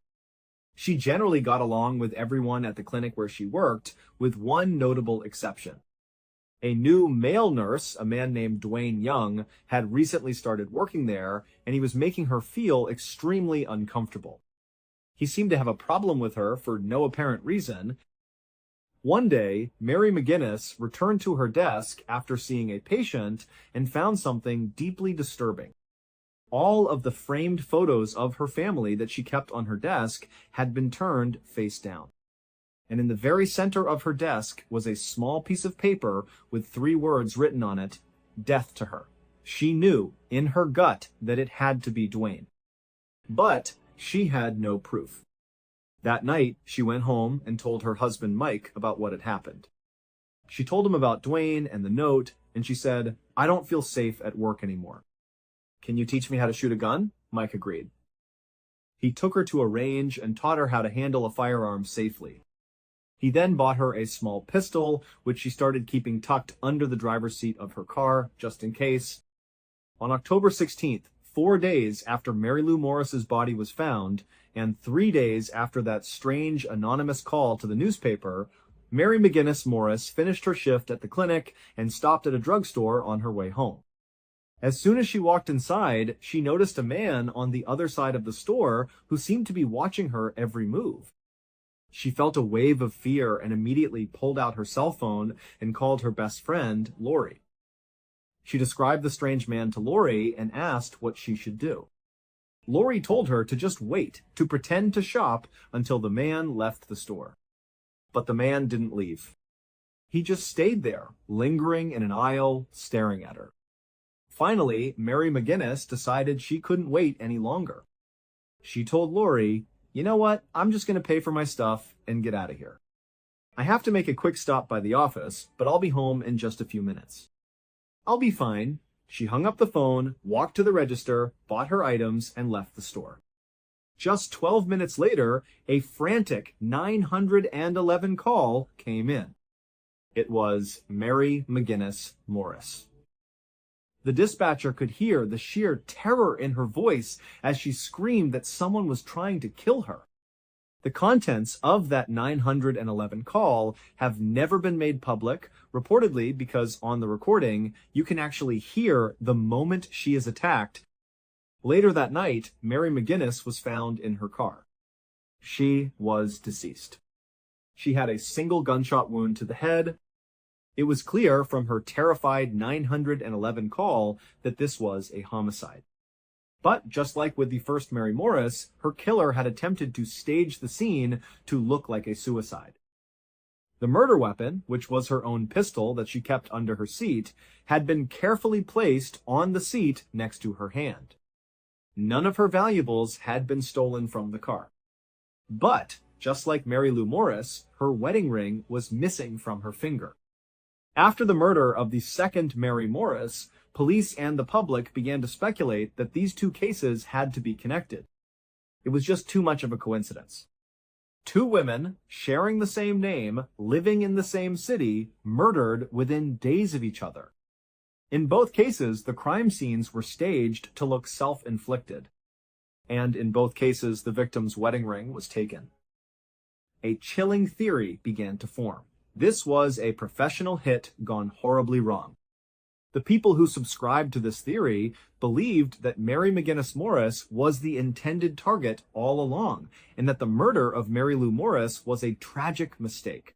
She generally got along with everyone at the clinic where she worked, with one notable exception. A new male nurse, a man named Dwayne Young, had recently started working there, and he was making her feel extremely uncomfortable. He seemed to have a problem with her for no apparent reason. One day, Mary McGinnis returned to her desk after seeing a patient and found something deeply disturbing. All of the framed photos of her family that she kept on her desk had been turned face down. And in the very center of her desk was a small piece of paper with 3 words written on it, death to her. She knew in her gut that it had to be Dwayne. But she had no proof. That night, she went home and told her husband Mike about what had happened. She told him about Dwayne and the note, and she said, I don't feel safe at work anymore. Can you teach me how to shoot a gun? Mike agreed. He took her to a range and taught her how to handle a firearm safely. He then bought her a small pistol, which she started keeping tucked under the driver's seat of her car, just in case. On October 16th, 4 days after Mary Lou Morris's body was found, and 3 days after that strange anonymous call to the newspaper, Mary McGinnis Morris finished her shift at the clinic and stopped at a drugstore on her way home. As soon as she walked inside, she noticed a man on the other side of the store who seemed to be watching her every move. She felt a wave of fear and immediately pulled out her cell phone and called her best friend, Lori. She described the strange man to Lori and asked what she should do. Lori told her to just wait, to pretend to shop until the man left the store. But the man didn't leave. He just stayed there, lingering in an aisle, staring at her. Finally, Mary McGinnis decided she couldn't wait any longer. She told Lori, you know what, I'm just going to pay for my stuff and get out of here. I have to make a quick stop by the office, but I'll be home in just a few minutes. I'll be fine. She hung up the phone, walked to the register, bought her items, and left the store. Just 12 minutes later, a frantic 911 call came in. It was Mary McGinnis Morris. The dispatcher could hear the sheer terror in her voice as she screamed that someone was trying to kill her. The contents of that 911 call have never been made public, reportedly because on the recording, you can actually hear the moment she is attacked. Later that night, Mary McGinnis was found in her car. She was deceased. She had a single gunshot wound to the head. It was clear from her terrified 911 call that this was a homicide. But just like with the first Mary Morris, her killer had attempted to stage the scene to look like a suicide. The murder weapon, which was her own pistol that she kept under her seat, had been carefully placed on the seat next to her hand. None of her valuables had been stolen from the car. But, just like Mary Lou Morris, her wedding ring was missing from her finger. After the murder of the second Mary Morris, police and the public began to speculate that these two cases had to be connected. It was just too much of a coincidence. Two women, sharing the same name, living in the same city, murdered within days of each other. In both cases, the crime scenes were staged to look self-inflicted. And in both cases, the victim's wedding ring was taken. A chilling theory began to form. This was a professional hit gone horribly wrong. The people who subscribed to this theory believed that Mary McGinnis Morris was the intended target all along, and that the murder of Mary Lou Morris was a tragic mistake.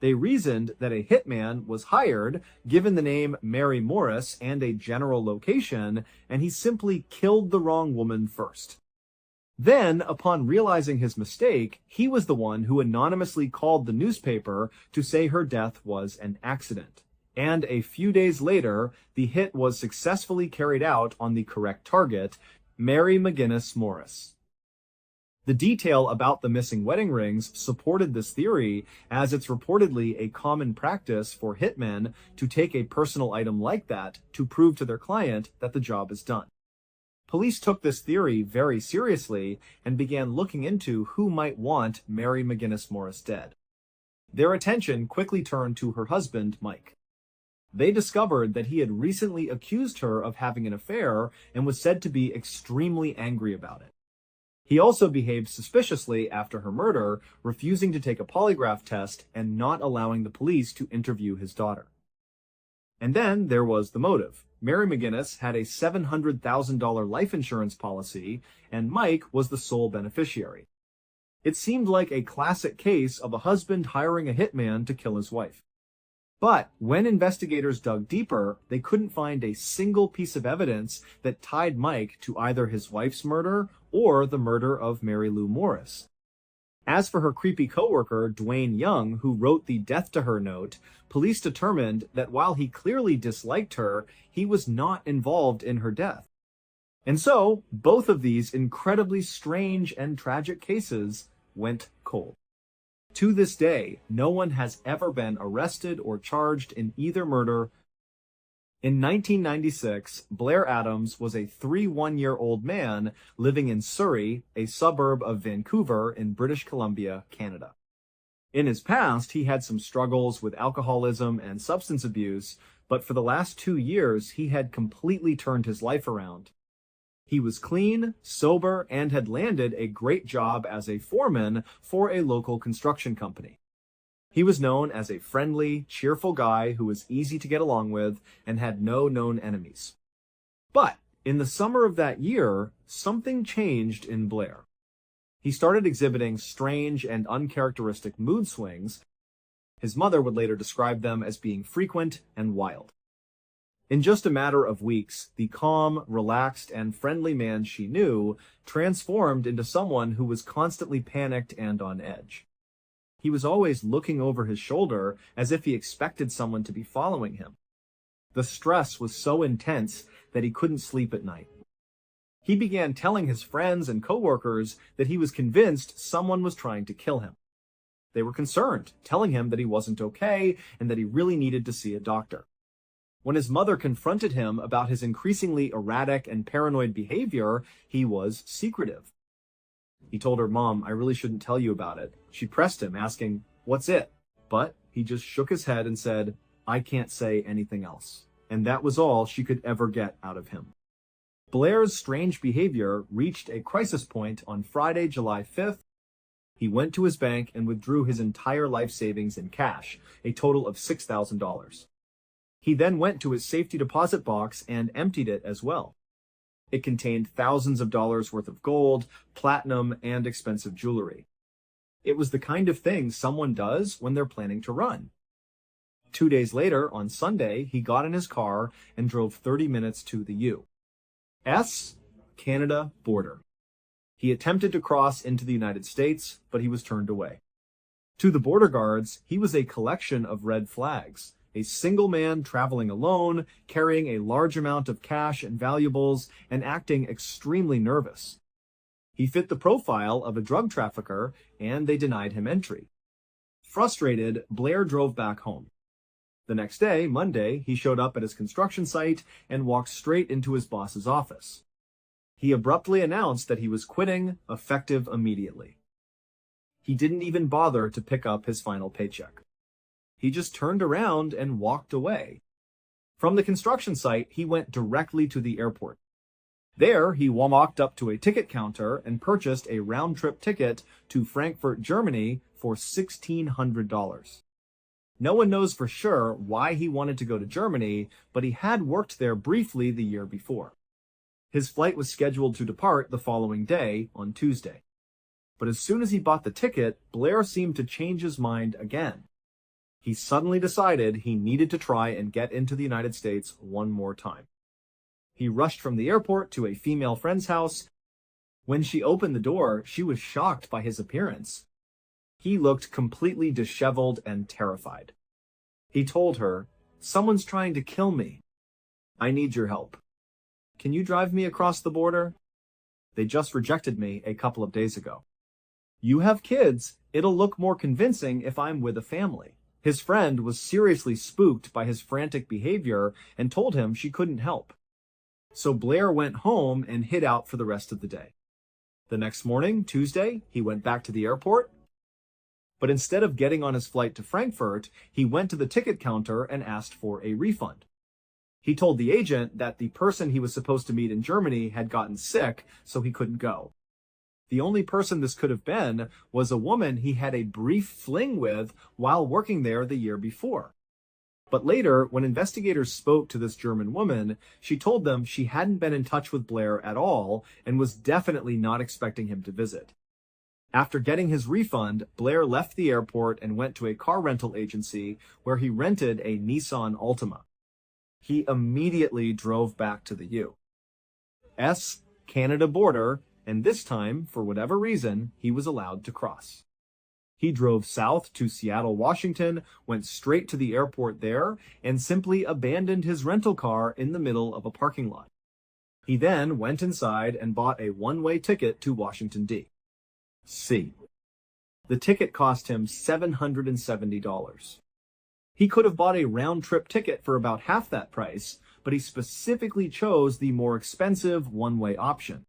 They reasoned that a hitman was hired, given the name Mary Morris and a general location, and he simply killed the wrong woman first. Then, upon realizing his mistake, he was the one who anonymously called the newspaper to say her death was an accident. And a few days later, the hit was successfully carried out on the correct target, Mary McGinnis Morris. The detail about the missing wedding rings supported this theory, as it's reportedly a common practice for hitmen to take a personal item like that to prove to their client that the job is done. Police took this theory very seriously and began looking into who might want Mary McGinnis Morris dead. Their attention quickly turned to her husband, Mike. They discovered that he had recently accused her of having an affair and was said to be extremely angry about it. He also behaved suspiciously after her murder, refusing to take a polygraph test and not allowing the police to interview his daughter. And then there was the motive. Mary McGinnis had a $700,000 life insurance policy, and Mike was the sole beneficiary. It seemed like a classic case of a husband hiring a hitman to kill his wife. But when investigators dug deeper, they couldn't find a single piece of evidence that tied Mike to either his wife's murder or the murder of Mary Lou Morris. As for her creepy coworker, Dwayne Young, who wrote the death to her note, police determined that while he clearly disliked her, he was not involved in her death. And so, both of these incredibly strange and tragic cases went cold. To this day, no one has ever been arrested or charged in either murder. In 1996, Blair Adams was a 31-year-old man living in Surrey, a suburb of Vancouver in British Columbia, Canada. In his past, he had some struggles with alcoholism and substance abuse, but for the last 2 years, he had completely turned his life around. He was clean, sober, and had landed a great job as a foreman for a local construction company. He was known as a friendly, cheerful guy who was easy to get along with and had no known enemies. But in the summer of that year, something changed in Blair. He started exhibiting strange and uncharacteristic mood swings. His mother would later describe them as being frequent and wild. In just a matter of weeks, the calm, relaxed, and friendly man she knew transformed into someone who was constantly panicked and on edge. He was always looking over his shoulder as if he expected someone to be following him. The stress was so intense that he couldn't sleep at night. He began telling his friends and coworkers that he was convinced someone was trying to kill him. They were concerned, telling him that he wasn't okay and that he really needed to see a doctor. When his mother confronted him about his increasingly erratic and paranoid behavior, he was secretive. He told her, "Mom, I really shouldn't tell you about it." She pressed him, asking, "What's it?" But he just shook his head and said, "I can't say anything else." And that was all she could ever get out of him. Blair's strange behavior reached a crisis point on Friday, July 5th. He went to his bank and withdrew his entire life savings in cash, a total of $6,000. He then went to his safety deposit box and emptied it as well. It contained thousands of dollars worth of gold, platinum, and expensive jewelry. It was the kind of thing someone does when they're planning to run. 2 days later, on Sunday, he got in his car and drove 30 minutes to the U.S. Canada border. He attempted to cross into the United States, but he was turned away. To the border guards, he was a collection of red flags. A single man traveling alone, carrying a large amount of cash and valuables, and acting extremely nervous. He fit the profile of a drug trafficker, and they denied him entry. Frustrated, Blair drove back home. The next day, Monday, he showed up at his construction site and walked straight into his boss's office. He abruptly announced that he was quitting, effective immediately. He didn't even bother to pick up his final paycheck. He just turned around and walked away. From the construction site, he went directly to the airport. There, he walked up to a ticket counter and purchased a round-trip ticket to Frankfurt, Germany for $1,600. No one knows for sure why he wanted to go to Germany, but he had worked there briefly the year before. His flight was scheduled to depart the following day, on Tuesday. But as soon as he bought the ticket, Blair seemed to change his mind again. He suddenly decided he needed to try and get into the United States one more time. He rushed from the airport to a female friend's house. When she opened the door, she was shocked by his appearance. He looked completely disheveled and terrified. He told her, "Someone's trying to kill me. I need your help. Can you drive me across the border? They just rejected me a couple of days ago. You have kids. It'll look more convincing if I'm with a family." His friend was seriously spooked by his frantic behavior and told him she couldn't help. So Blair went home and hid out for the rest of the day. The next morning, Tuesday, he went back to the airport. But instead of getting on his flight to Frankfurt, he went to the ticket counter and asked for a refund. He told the agent that the person he was supposed to meet in Germany had gotten sick, so he couldn't go. The only person this could have been was a woman he had a brief fling with while working there the year before. But later, when investigators spoke to this German woman, she told them she hadn't been in touch with Blair at all and was definitely not expecting him to visit. After getting his refund, Blair left the airport and went to a car rental agency where he rented a Nissan Altima. He immediately drove back to the U.S. Canada border, and this time, for whatever reason, he was allowed to cross. He drove south to Seattle, Washington, went straight to the airport there, and simply abandoned his rental car in the middle of a parking lot. He then went inside and bought a one-way ticket to Washington, D.C. The ticket cost him $770. He could have bought a round-trip ticket for about half that price, but he specifically chose the more expensive one-way option.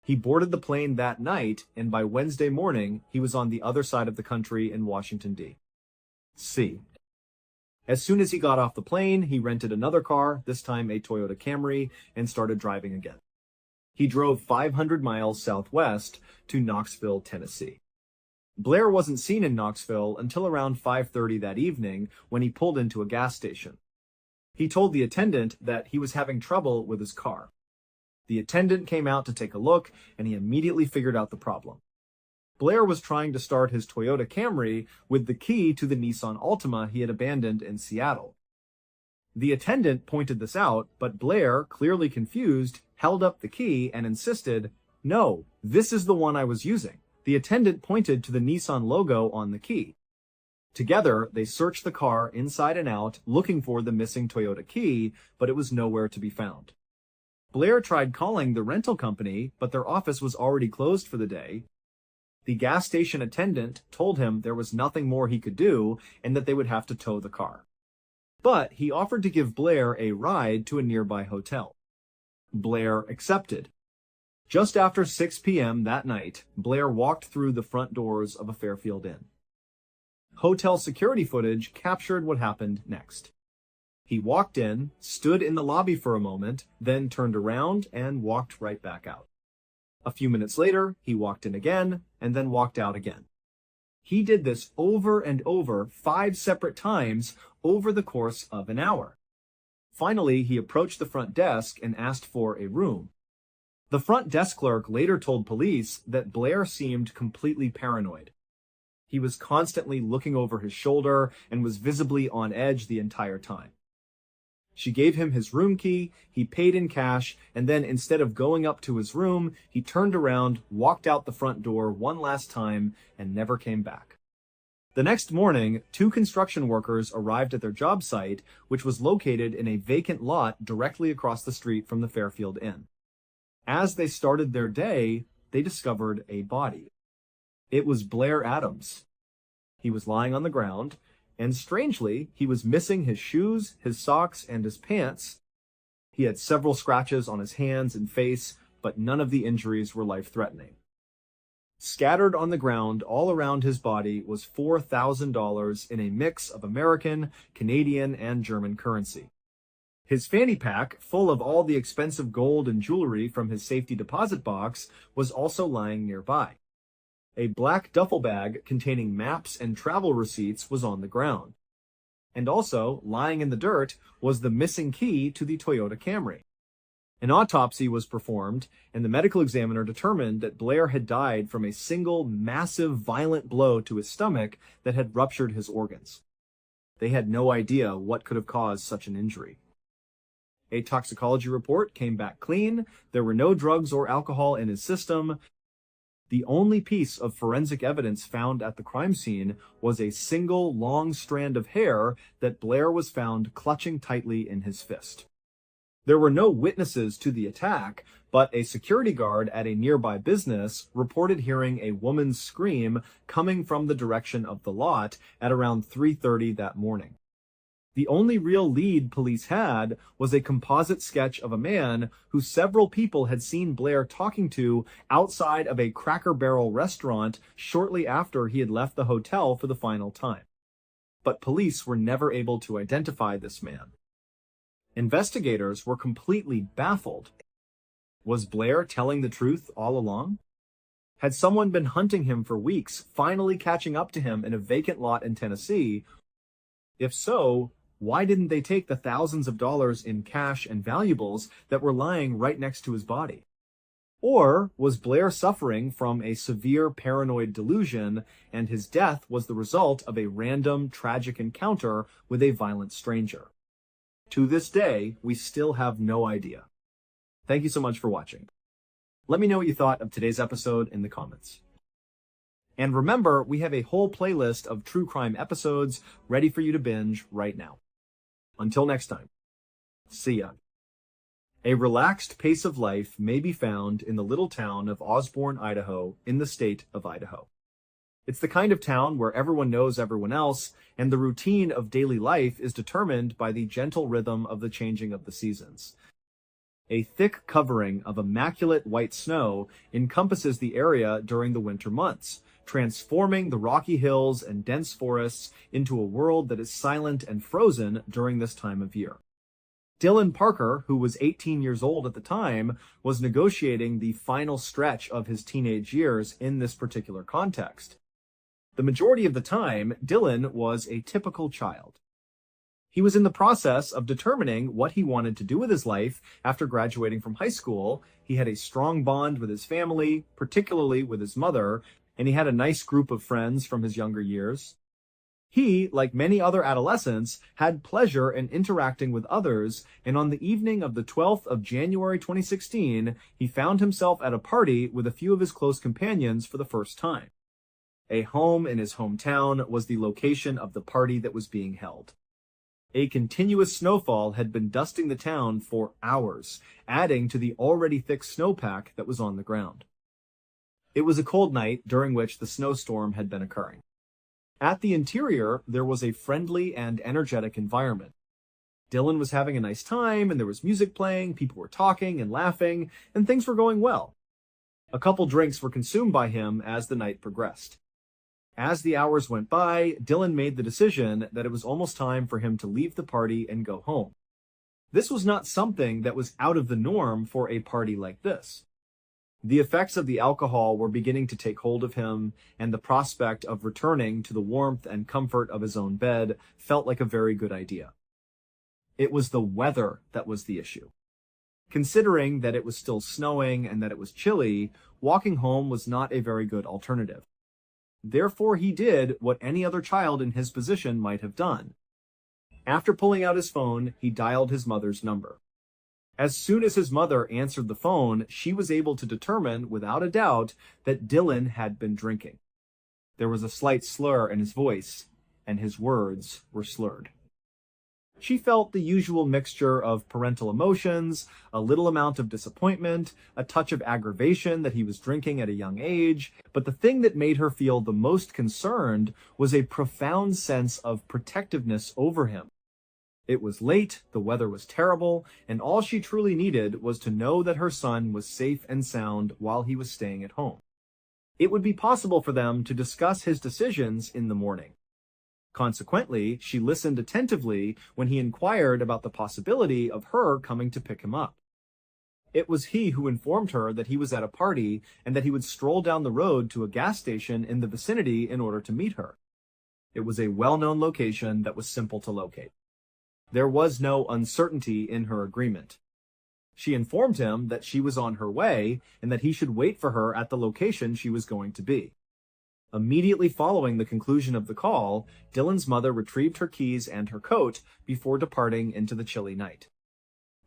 He boarded the plane that night, and by Wednesday morning, he was on the other side of the country in Washington, D.C. As soon as he got off the plane, he rented another car, this time a Toyota Camry, and started driving again. He drove 500 miles southwest to Knoxville, Tennessee. Blair wasn't seen in Knoxville until around 5:30 that evening when he pulled into a gas station. He told the attendant that he was having trouble with his car. The attendant came out to take a look, and he immediately figured out the problem. Blair was trying to start his Toyota Camry with the key to the Nissan Altima he had abandoned in Seattle. The attendant pointed this out, but Blair, clearly confused, held up the key and insisted, "No, this is the one I was using." The attendant pointed to the Nissan logo on the key. Together, they searched the car inside and out, looking for the missing Toyota key, but it was nowhere to be found. Blair tried calling the rental company, but their office was already closed for the day. The gas station attendant told him there was nothing more he could do and that they would have to tow the car. But he offered to give Blair a ride to a nearby hotel. Blair accepted. Just after 6 p.m. that night, Blair walked through the front doors of a Fairfield Inn. Hotel security footage captured what happened next. He walked in, stood in the lobby for a moment, then turned around and walked right back out. A few minutes later, he walked in again, and then walked out again. He did this over and over 5 separate times over the course of an hour. Finally, he approached the front desk and asked for a room. The front desk clerk later told police that Blair seemed completely paranoid. He was constantly looking over his shoulder and was visibly on edge the entire time. She gave him his room key, he paid in cash, and then instead of going up to his room, he turned around, walked out the front door one last time, and never came back. The next morning, 2 construction workers arrived at their job site, which was located in a vacant lot directly across the street from the Fairfield Inn. As they started their day, they discovered a body. It was Blair Adams. He was lying on the ground, and strangely, he was missing his shoes, his socks, and his pants. He had several scratches on his hands and face, but none of the injuries were life-threatening. Scattered on the ground all around his body was $4,000 in a mix of American, Canadian, and German currency. His fanny pack, full of all the expensive gold and jewelry from his safety deposit box, was also lying nearby. A black duffel bag containing maps and travel receipts was on the ground. And also, lying in the dirt, was the missing key to the Toyota Camry. An autopsy was performed, and the medical examiner determined that Blair had died from a single massive violent blow to his stomach that had ruptured his organs. They had no idea what could have caused such an injury. A toxicology report came back clean. There were no drugs or alcohol in his system. The only piece of forensic evidence found at the crime scene was a single long strand of hair that Blair was found clutching tightly in his fist. There were no witnesses to the attack, but a security guard at a nearby business reported hearing a woman's scream coming from the direction of the lot at around 3:30 that morning. The only real lead police had was a composite sketch of a man who several people had seen Blair talking to outside of a Cracker Barrel restaurant shortly after he had left the hotel for the final time. But police were never able to identify this man. Investigators were completely baffled. Was Blair telling the truth all along? Had someone been hunting him for weeks, finally catching up to him in a vacant lot in Tennessee? If so, why didn't they take the thousands of dollars in cash and valuables that were lying right next to his body? Or was Blair suffering from a severe paranoid delusion, and his death was the result of a random, tragic encounter with a violent stranger? To this day, we still have no idea. Thank you so much for watching. Let me know what you thought of today's episode in the comments. And remember, we have a whole playlist of true crime episodes ready for you to binge right now. Until next time, see ya. A relaxed pace of life may be found in the little town of Osborne, Idaho, in the state of Idaho. It's the kind of town where everyone knows everyone else, and the routine of daily life is determined by the gentle rhythm of the changing of the seasons. A thick covering of immaculate white snow encompasses the area during the winter months, transforming the rocky hills and dense forests into a world that is silent and frozen during this time of year. Dylan Parker, who was 18 years old at the time, was negotiating the final stretch of his teenage years in this particular context. The majority of the time, Dylan was a typical child. He was in the process of determining what he wanted to do with his life after graduating from high school. He had a strong bond with his family, particularly with his mother, and he had a nice group of friends from his younger years. He, like many other adolescents, had pleasure in interacting with others, and on the evening of the 12th of January 2016, he found himself at a party with a few of his close companions for the first time. A home in his hometown was the location of the party that was being held. A continuous snowfall had been dusting the town for hours, adding to the already thick snowpack that was on the ground. It was a cold night during which the snowstorm had been occurring. At the interior, there was a friendly and energetic environment. Dylan was having a nice time, and there was music playing, people were talking and laughing, and things were going well. A couple drinks were consumed by him as the night progressed. As the hours went by, Dylan made the decision that it was almost time for him to leave the party and go home. This was not something that was out of the norm for a party like this. The effects of the alcohol were beginning to take hold of him, and the prospect of returning to the warmth and comfort of his own bed felt like a very good idea. It was the weather that was the issue. Considering that it was still snowing and that it was chilly, walking home was not a very good alternative. Therefore, he did what any other child in his position might have done. After pulling out his phone, he dialed his mother's number. As soon as his mother answered the phone, she was able to determine, without a doubt, that Dylan had been drinking. There was a slight slur in his voice, and his words were slurred. She felt the usual mixture of parental emotions, a little amount of disappointment, a touch of aggravation that he was drinking at a young age, but the thing that made her feel the most concerned was a profound sense of protectiveness over him. It was late, the weather was terrible, and all she truly needed was to know that her son was safe and sound while he was staying at home. It would be possible for them to discuss his decisions in the morning. Consequently, she listened attentively when he inquired about the possibility of her coming to pick him up. It was he who informed her that he was at a party and that he would stroll down the road to a gas station in the vicinity in order to meet her. It was a well-known location that was simple to locate. There was no uncertainty in her agreement. She informed him that she was on her way and that he should wait for her at the location she was going to be. Immediately following the conclusion of the call, Dylan's mother retrieved her keys and her coat before departing into the chilly night.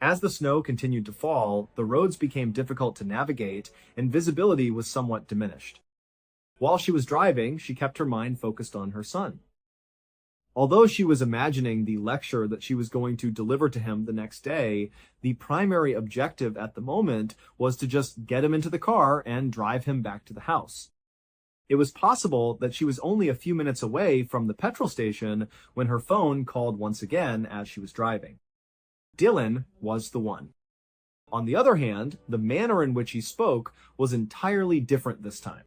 As the snow continued to fall, the roads became difficult to navigate and visibility was somewhat diminished. While she was driving, she kept her mind focused on her son. Although she was imagining the lecture that she was going to deliver to him the next day, the primary objective at the moment was to just get him into the car and drive him back to the house. It was possible that she was only a few minutes away from the petrol station when her phone called once again as she was driving. Dylan was the one. On the other hand, the manner in which he spoke was entirely different this time.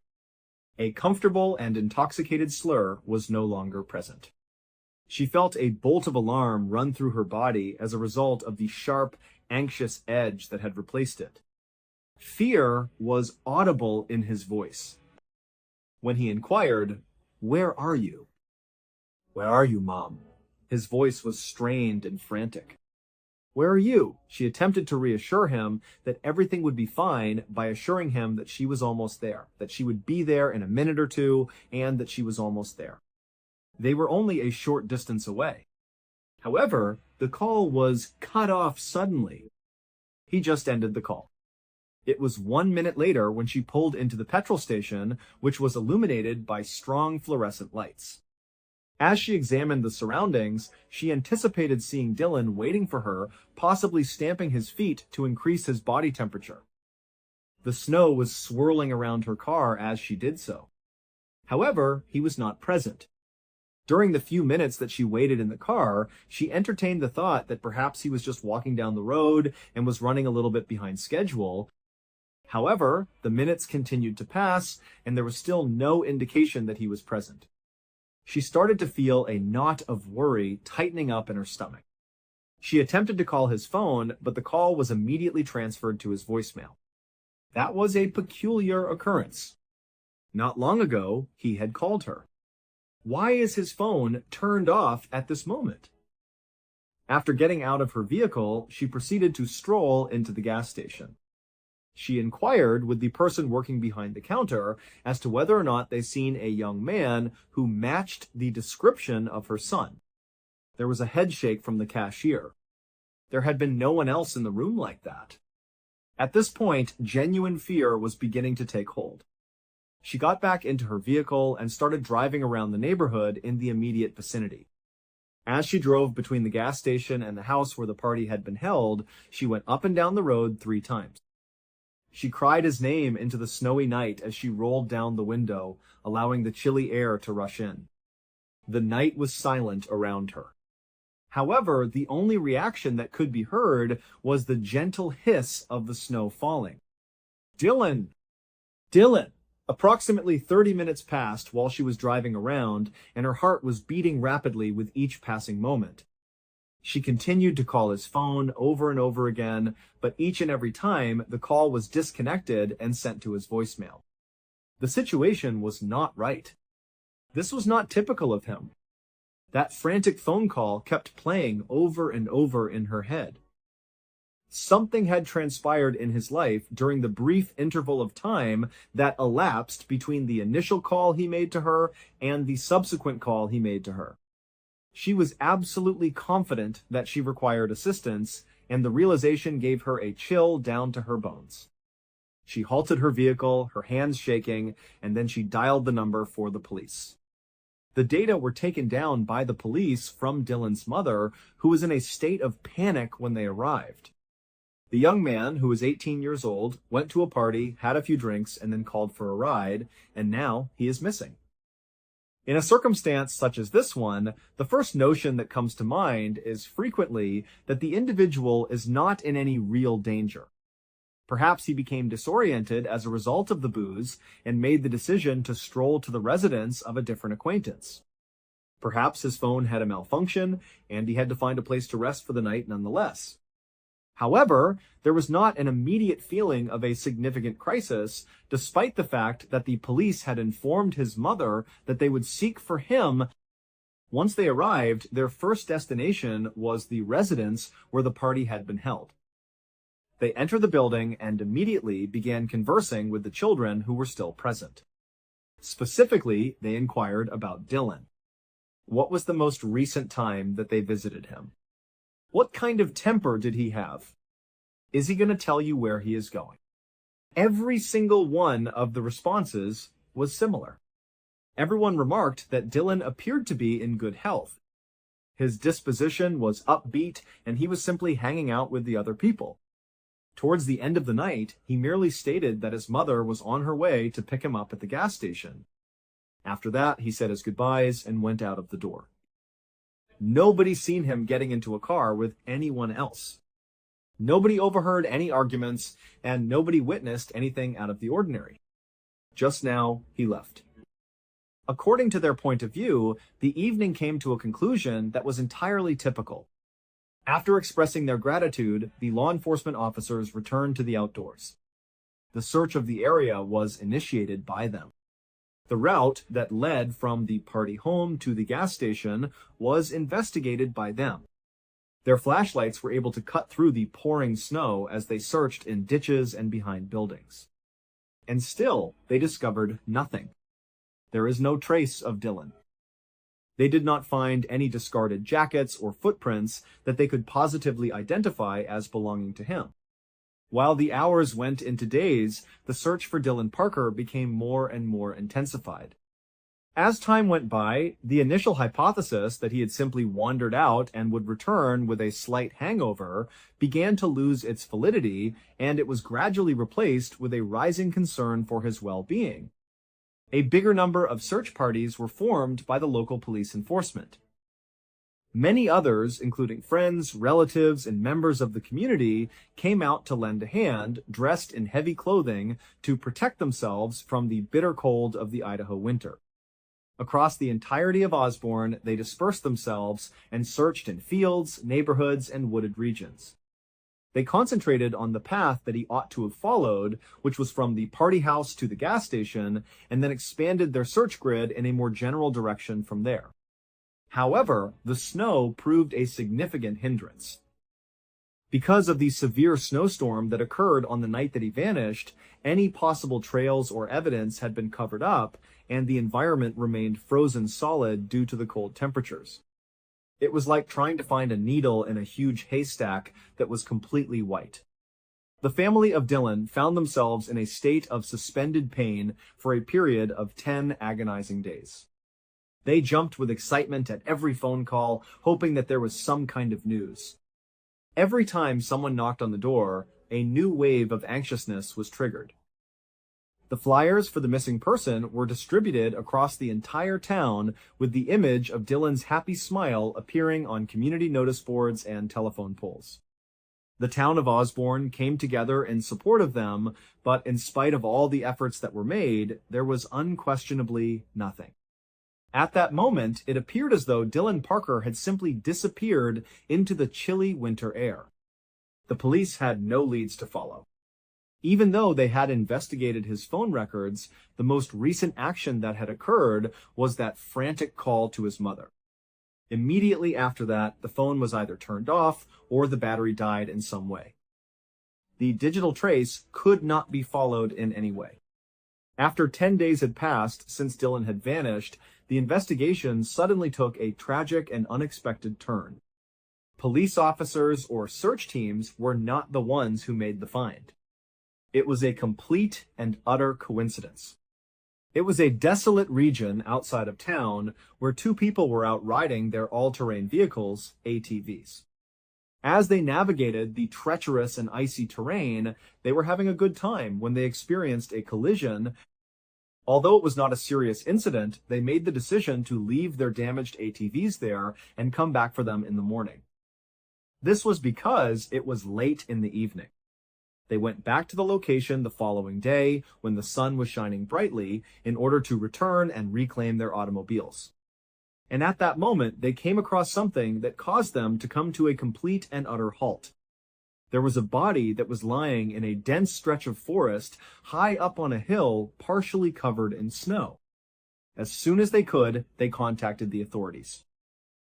A comfortable and intoxicated slur was no longer present. She felt a bolt of alarm run through her body as a result of the sharp, anxious edge that had replaced it. Fear was audible in his voice. When he inquired, "Where are you?" "Where are you, Mom?" His voice was strained and frantic. "Where are you?" She attempted to reassure him that everything would be fine by assuring him that she was almost there, that she would be there in a minute or two, and that she was almost there. They were only a short distance away. However, the call was cut off suddenly. He just ended the call. It was 1 minute later when she pulled into the petrol station, which was illuminated by strong fluorescent lights. As she examined the surroundings, she anticipated seeing Dylan waiting for her, possibly stamping his feet to increase his body temperature. The snow was swirling around her car as she did so. However, he was not present. During the few minutes that she waited in the car, she entertained the thought that perhaps he was just walking down the road and was running a little bit behind schedule. However, the minutes continued to pass, and there was still no indication that he was present. She started to feel a knot of worry tightening up in her stomach. She attempted to call his phone, but the call was immediately transferred to his voicemail. That was a peculiar occurrence. Not long ago, he had called her. Why is his phone turned off at this moment? After getting out of her vehicle, she proceeded to stroll into the gas station. She inquired with the person working behind the counter as to whether or not they seen a young man who matched the description of her son. There was a head shake from the cashier. There had been no one else in the room like that. At this point, genuine fear was beginning to take hold. She got back into her vehicle and started driving around the neighborhood in the immediate vicinity. As she drove between the gas station and the house where the party had been held, she went up and down the road 3 times. She cried his name into the snowy night as she rolled down the window, allowing the chilly air to rush in. The night was silent around her. However, the only reaction that could be heard was the gentle hiss of the snow falling. "Dylan! Dylan!" Approximately 30 minutes passed while she was driving around, and her heart was beating rapidly with each passing moment. She continued to call his phone over and over again, but each and every time the call was disconnected and sent to his voicemail. The situation was not right. This was not typical of him. That frantic phone call kept playing over and over in her head. Something had transpired in his life during the brief interval of time that elapsed between the initial call he made to her and the subsequent call he made to her. She was absolutely confident that she required assistance, and the realization gave her a chill down to her bones. She halted her vehicle, her hands shaking, and then she dialed the number for the police. The data were taken down by the police from Dylan's mother, who was in a state of panic when they arrived. The young man, who was 18 years old, went to a party, had a few drinks, and then called for a ride, and now he is missing. In a circumstance such as this one, the first notion that comes to mind is frequently that the individual is not in any real danger. Perhaps he became disoriented as a result of the booze and made the decision to stroll to the residence of a different acquaintance. Perhaps his phone had a malfunction and he had to find a place to rest for the night nonetheless. However, there was not an immediate feeling of a significant crisis, despite the fact that the police had informed his mother that they would seek for him. Once they arrived, their first destination was the residence where the party had been held. They entered the building and immediately began conversing with the children who were still present. Specifically, they inquired about Dylan. What was the most recent time that they visited him? What kind of temper did he have? Is he going to tell you where he is going? Every single one of the responses was similar. Everyone remarked that Dylan appeared to be in good health. His disposition was upbeat, and he was simply hanging out with the other people. Towards the end of the night, he merely stated that his mother was on her way to pick him up at the gas station. After that, he said his goodbyes and went out of the door. Nobody seen him getting into a car with anyone else. Nobody overheard any arguments, and nobody witnessed anything out of the ordinary. Just now, he left. According to their point of view, the evening came to a conclusion that was entirely typical. After expressing their gratitude, the law enforcement officers returned to the outdoors. The search of the area was initiated by them. The route that led from the party home to the gas station was investigated by them. Their flashlights were able to cut through the pouring snow as they searched in ditches and behind buildings. And still, they discovered nothing. There is no trace of Dylan. They did not find any discarded jackets or footprints that they could positively identify as belonging to him. While the hours went into days, the search for Dylan Parker became more and more intensified. As time went by, the initial hypothesis that he had simply wandered out and would return with a slight hangover began to lose its validity, and it was gradually replaced with a rising concern for his well-being. A bigger number of search parties were formed by the local police enforcement. Many others, including friends, relatives, and members of the community, came out to lend a hand, dressed in heavy clothing, to protect themselves from the bitter cold of the Idaho winter. Across the entirety of Osborne, they dispersed themselves and searched in fields, neighborhoods, and wooded regions. They concentrated on the path that he ought to have followed, which was from the party house to the gas station, and then expanded their search grid in a more general direction from there. However, the snow proved a significant hindrance. Because of the severe snowstorm that occurred on the night that he vanished, any possible trails or evidence had been covered up, and the environment remained frozen solid due to the cold temperatures. It was like trying to find a needle in a huge haystack that was completely white. The family of Dylan found themselves in a state of suspended pain for a period of 10 agonizing days. They jumped with excitement at every phone call, hoping that there was some kind of news. Every time someone knocked on the door, a new wave of anxiousness was triggered. The flyers for the missing person were distributed across the entire town, with the image of Dylan's happy smile appearing on community notice boards and telephone poles. The town of Osborne came together in support of them, but in spite of all the efforts that were made, there was unquestionably nothing. At that moment, it appeared as though Dylan Parker had simply disappeared into the chilly winter air. The police had no leads to follow. Even though they had investigated his phone records, the most recent action that had occurred was that frantic call to his mother. Immediately after that, the phone was either turned off or the battery died in some way. The digital trace could not be followed in any way. After 10 days had passed since Dylan had vanished, the investigation suddenly took a tragic and unexpected turn. Police officers or search teams were not the ones who made the find. It was a complete and utter coincidence. It was a desolate region outside of town where two people were out riding their all-terrain vehicles, ATVs. As they navigated the treacherous and icy terrain, they were having a good time when they experienced a collision. Although it was not a serious incident, they made the decision to leave their damaged ATVs there and come back for them in the morning. This was because it was late in the evening. They went back to the location the following day when the sun was shining brightly in order to return and reclaim their automobiles. And at that moment, they came across something that caused them to come to a complete and utter halt. There was a body that was lying in a dense stretch of forest high up on a hill, partially covered in snow. As soon as they could, they contacted the authorities.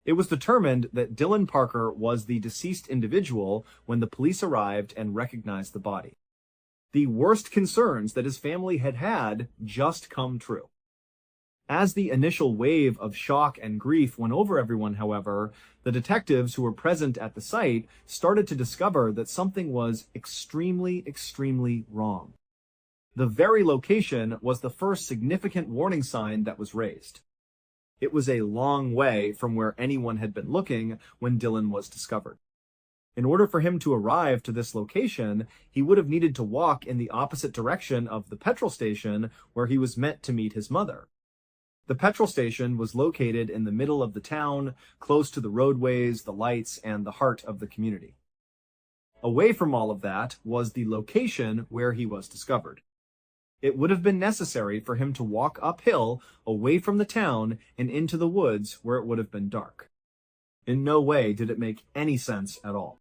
It was determined that Dylan Parker was the deceased individual when the police arrived and recognized the body. The worst concerns that his family had had just come true. As the initial wave of shock and grief went over everyone, however, the detectives who were present at the site started to discover that something was extremely, extremely wrong. The very location was the first significant warning sign that was raised. It was a long way from where anyone had been looking when Dylan was discovered. In order for him to arrive to this location, he would have needed to walk in the opposite direction of the petrol station where he was meant to meet his mother. The petrol station was located in the middle of the town, close to the roadways, the lights, and the heart of the community. Away from all of that was the location where he was discovered. It would have been necessary for him to walk uphill away from the town and into the woods where it would have been dark. In no way did it make any sense at all.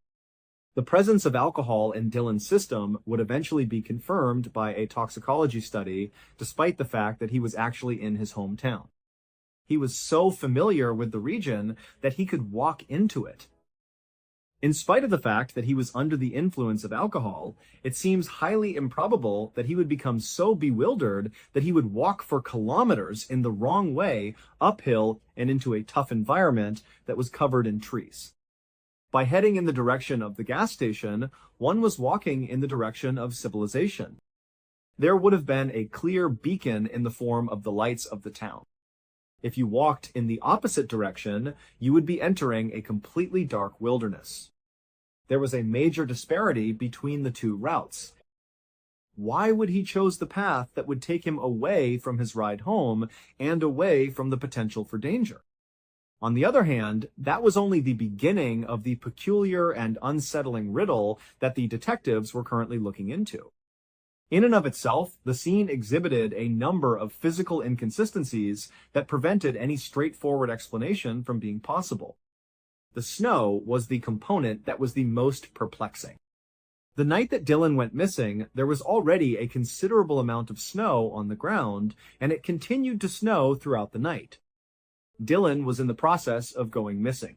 The presence of alcohol in Dylan's system would eventually be confirmed by a toxicology study, despite the fact that he was actually in his hometown. He was so familiar with the region that he could walk into it. In spite of the fact that he was under the influence of alcohol, it seems highly improbable that he would become so bewildered that he would walk for kilometers in the wrong way, uphill and into a tough environment that was covered in trees. By heading in the direction of the gas station, one was walking in the direction of civilization. There would have been a clear beacon in the form of the lights of the town. If you walked in the opposite direction, you would be entering a completely dark wilderness. There was a major disparity between the two routes. Why would he choose the path that would take him away from his ride home and away from the potential for danger? On the other hand, that was only the beginning of the peculiar and unsettling riddle that the detectives were currently looking into. In and of itself, the scene exhibited a number of physical inconsistencies that prevented any straightforward explanation from being possible. The snow was the component that was the most perplexing. The night that Dylan went missing, there was already a considerable amount of snow on the ground, and it continued to snow throughout the night. Dylan was in the process of going missing.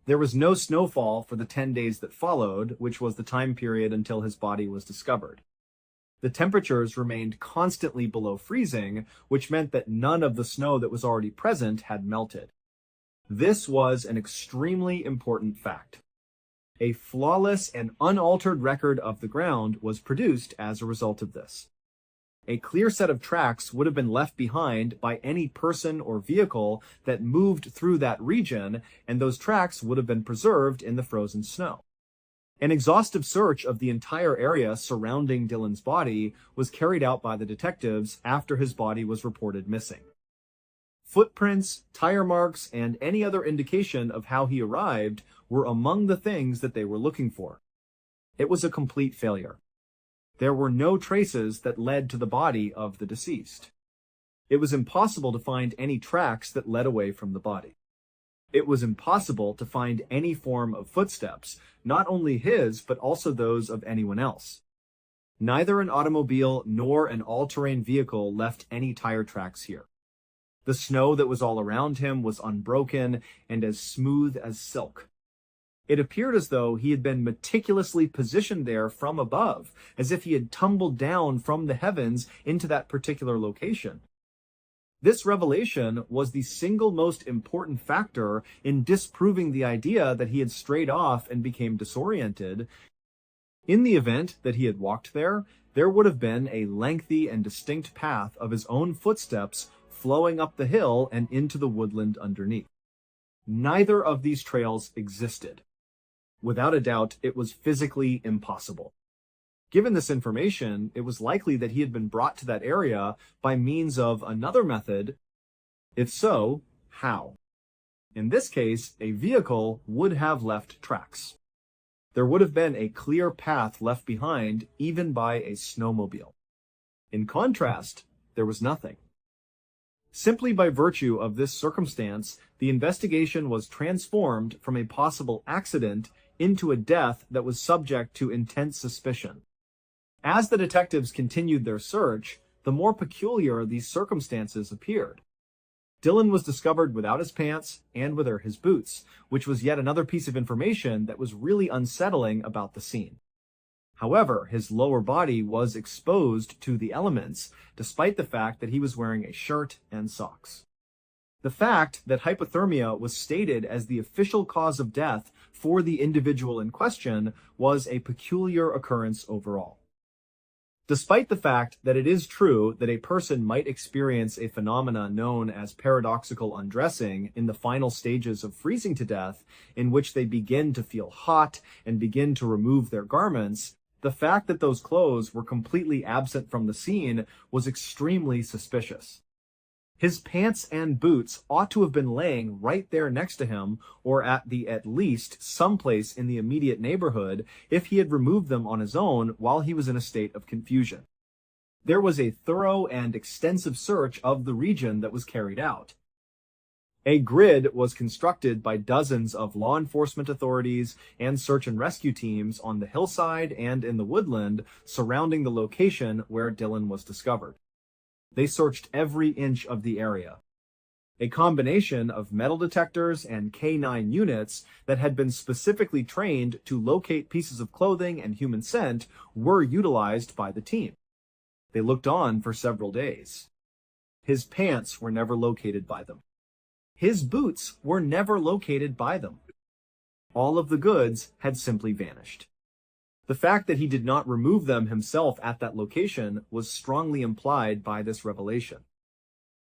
There was no snowfall for the 10 days that followed, which was the time period until his body was discovered. The temperatures remained constantly below freezing, which meant that none of the snow that was already present had melted. This was an extremely important fact. A flawless and unaltered record of the ground was produced as a result of this. A clear set of tracks would have been left behind by any person or vehicle that moved through that region, and those tracks would have been preserved in the frozen snow. An exhaustive search of the entire area surrounding Dylan's body was carried out by the detectives after his body was reported missing. Footprints, tire marks, and any other indication of how he arrived were among the things that they were looking for. It was a complete failure. There were no traces that led to the body of the deceased. It was impossible to find any tracks that led away from the body. It was impossible to find any form of footsteps, not only his, but also those of anyone else. Neither an automobile nor an all-terrain vehicle left any tire tracks here. The snow that was all around him was unbroken and as smooth as silk. It appeared as though he had been meticulously positioned there from above, as if he had tumbled down from the heavens into that particular location. This revelation was the single most important factor in disproving the idea that he had strayed off and became disoriented. In the event that he had walked there, there would have been a lengthy and distinct path of his own footsteps flowing up the hill and into the woodland underneath. Neither of these trails existed. Without a doubt, it was physically impossible. Given this information, it was likely that he had been brought to that area by means of another method. If so, how? In this case, a vehicle would have left tracks. There would have been a clear path left behind, even by a snowmobile. In contrast, there was nothing. Simply by virtue of this circumstance, the investigation was transformed from a possible accident into a death that was subject to intense suspicion. As the detectives continued their search, the more peculiar these circumstances appeared. Dylan was discovered without his pants and without his boots, which was yet another piece of information that was really unsettling about the scene. However, his lower body was exposed to the elements, despite the fact that he was wearing a shirt and socks. The fact that hypothermia was stated as the official cause of death for the individual in question was a peculiar occurrence overall. Despite the fact that it is true that a person might experience a phenomena known as paradoxical undressing in the final stages of freezing to death, in which they begin to feel hot and begin to remove their garments, the fact that those clothes were completely absent from the scene was extremely suspicious. His pants and boots ought to have been laying right there next to him, or at least someplace in the immediate neighborhood, if he had removed them on his own while he was in a state of confusion. There was a thorough and extensive search of the region that was carried out. A grid was constructed by dozens of law enforcement authorities and search and rescue teams on the hillside and in the woodland surrounding the location where Dylan was discovered. They searched every inch of the area. A combination of metal detectors and K9 units that had been specifically trained to locate pieces of clothing and human scent were utilized by the team. They looked on for several days. His pants were never located by them. His boots were never located by them. All of the goods had simply vanished. The fact that he did not remove them himself at that location was strongly implied by this revelation.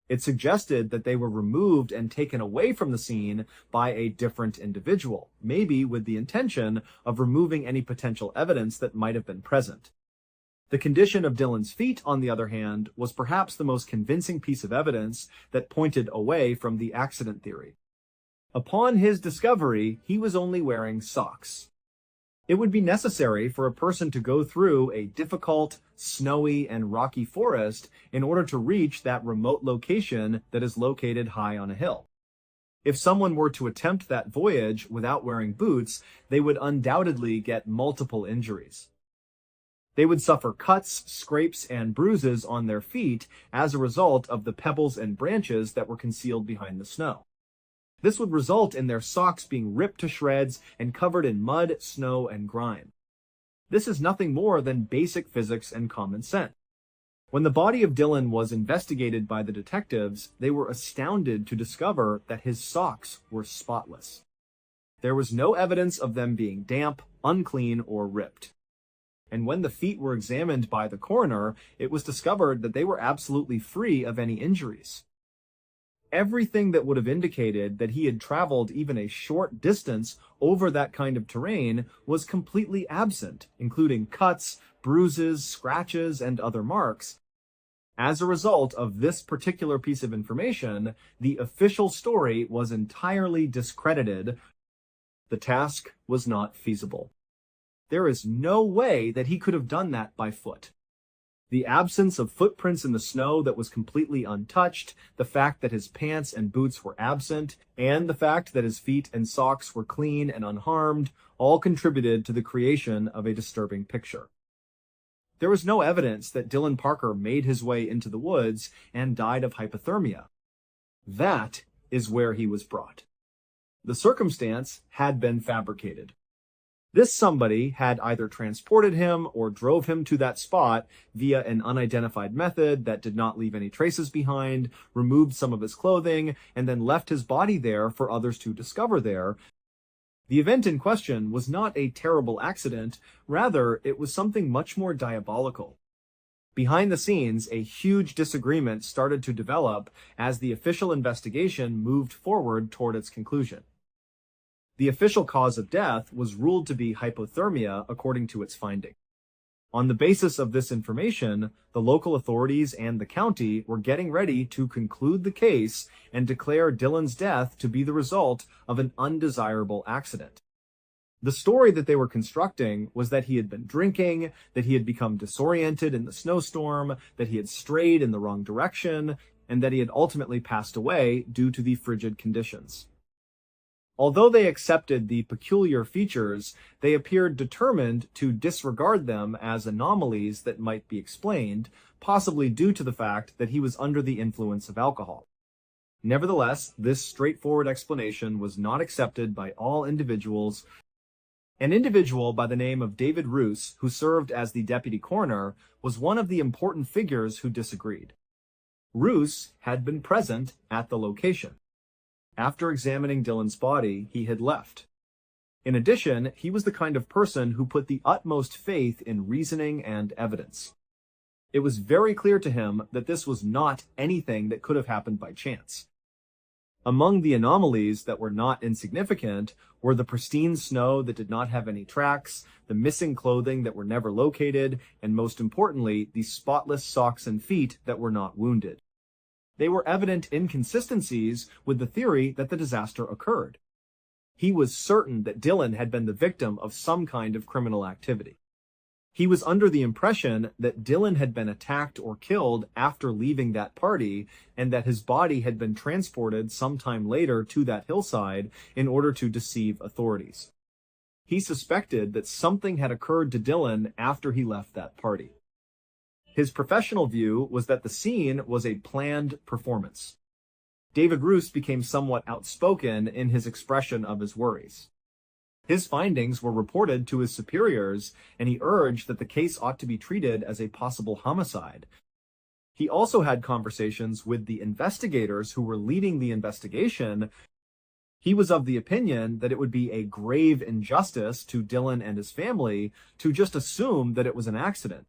It suggested that they were removed and taken away from the scene by a different individual, maybe with the intention of removing any potential evidence that might have been present. The condition of Dylan's feet, on the other hand, was perhaps the most convincing piece of evidence that pointed away from the accident theory. Upon his discovery, he was only wearing socks. It would be necessary for a person to go through a difficult, snowy, and rocky forest in order to reach that remote location that is located high on a hill. If someone were to attempt that voyage without wearing boots, they would undoubtedly get multiple injuries. They would suffer cuts, scrapes, and bruises on their feet as a result of the pebbles and branches that were concealed behind the snow. This would result in their socks being ripped to shreds and covered in mud, snow, and grime. This is nothing more than basic physics and common sense. When the body of Dylan was investigated by the detectives, they were astounded to discover that his socks were spotless. There was no evidence of them being damp, unclean, or ripped. And when the feet were examined by the coroner, it was discovered that they were absolutely free of any injuries. Everything that would have indicated that he had traveled even a short distance over that kind of terrain was completely absent, including cuts, bruises, scratches, and other marks. As a result of this particular piece of information, the official story was entirely discredited. The task was not feasible. There is no way that he could have done that by foot. The absence of footprints in the snow that was completely untouched, the fact that his pants and boots were absent, and the fact that his feet and socks were clean and unharmed, all contributed to the creation of a disturbing picture. There was no evidence that Dylan Parker made his way into the woods and died of hypothermia. That is where he was brought. The circumstance had been fabricated. This somebody had either transported him or drove him to that spot via an unidentified method that did not leave any traces behind, removed some of his clothing, and then left his body there for others to discover there. The event in question was not a terrible accident, rather it was something much more diabolical. Behind the scenes, a huge disagreement started to develop as the official investigation moved forward toward its conclusion. The official cause of death was ruled to be hypothermia according to its finding. On the basis of this information, the local authorities and the county were getting ready to conclude the case and declare Dylan's death to be the result of an undesirable accident. The story that they were constructing was that he had been drinking, that he had become disoriented in the snowstorm, that he had strayed in the wrong direction, and that he had ultimately passed away due to the frigid conditions. Although they accepted the peculiar features, they appeared determined to disregard them as anomalies that might be explained, possibly due to the fact that he was under the influence of alcohol. Nevertheless, this straightforward explanation was not accepted by all individuals. An individual by the name of David Roos, who served as the deputy coroner, was one of the important figures who disagreed. Roos had been present at the location. After examining Dylan's body, he had left. In addition, he was the kind of person who put the utmost faith in reasoning and evidence. It was very clear to him that this was not anything that could have happened by chance. Among the anomalies that were not insignificant were the pristine snow that did not have any tracks, the missing clothing that were never located, and most importantly, the spotless socks and feet that were not wounded. They were evident inconsistencies with the theory that the disaster occurred. He was certain that Dylan had been the victim of some kind of criminal activity. He was under the impression that Dylan had been attacked or killed after leaving that party, and that his body had been transported sometime later to that hillside in order to deceive authorities. He suspected that something had occurred to Dylan after he left that party. His professional view was that the scene was a planned performance. David Roos became somewhat outspoken in his expression of his worries. His findings were reported to his superiors, and he urged that the case ought to be treated as a possible homicide. He also had conversations with the investigators who were leading the investigation. He was of the opinion that it would be a grave injustice to Dylan and his family to just assume that it was an accident.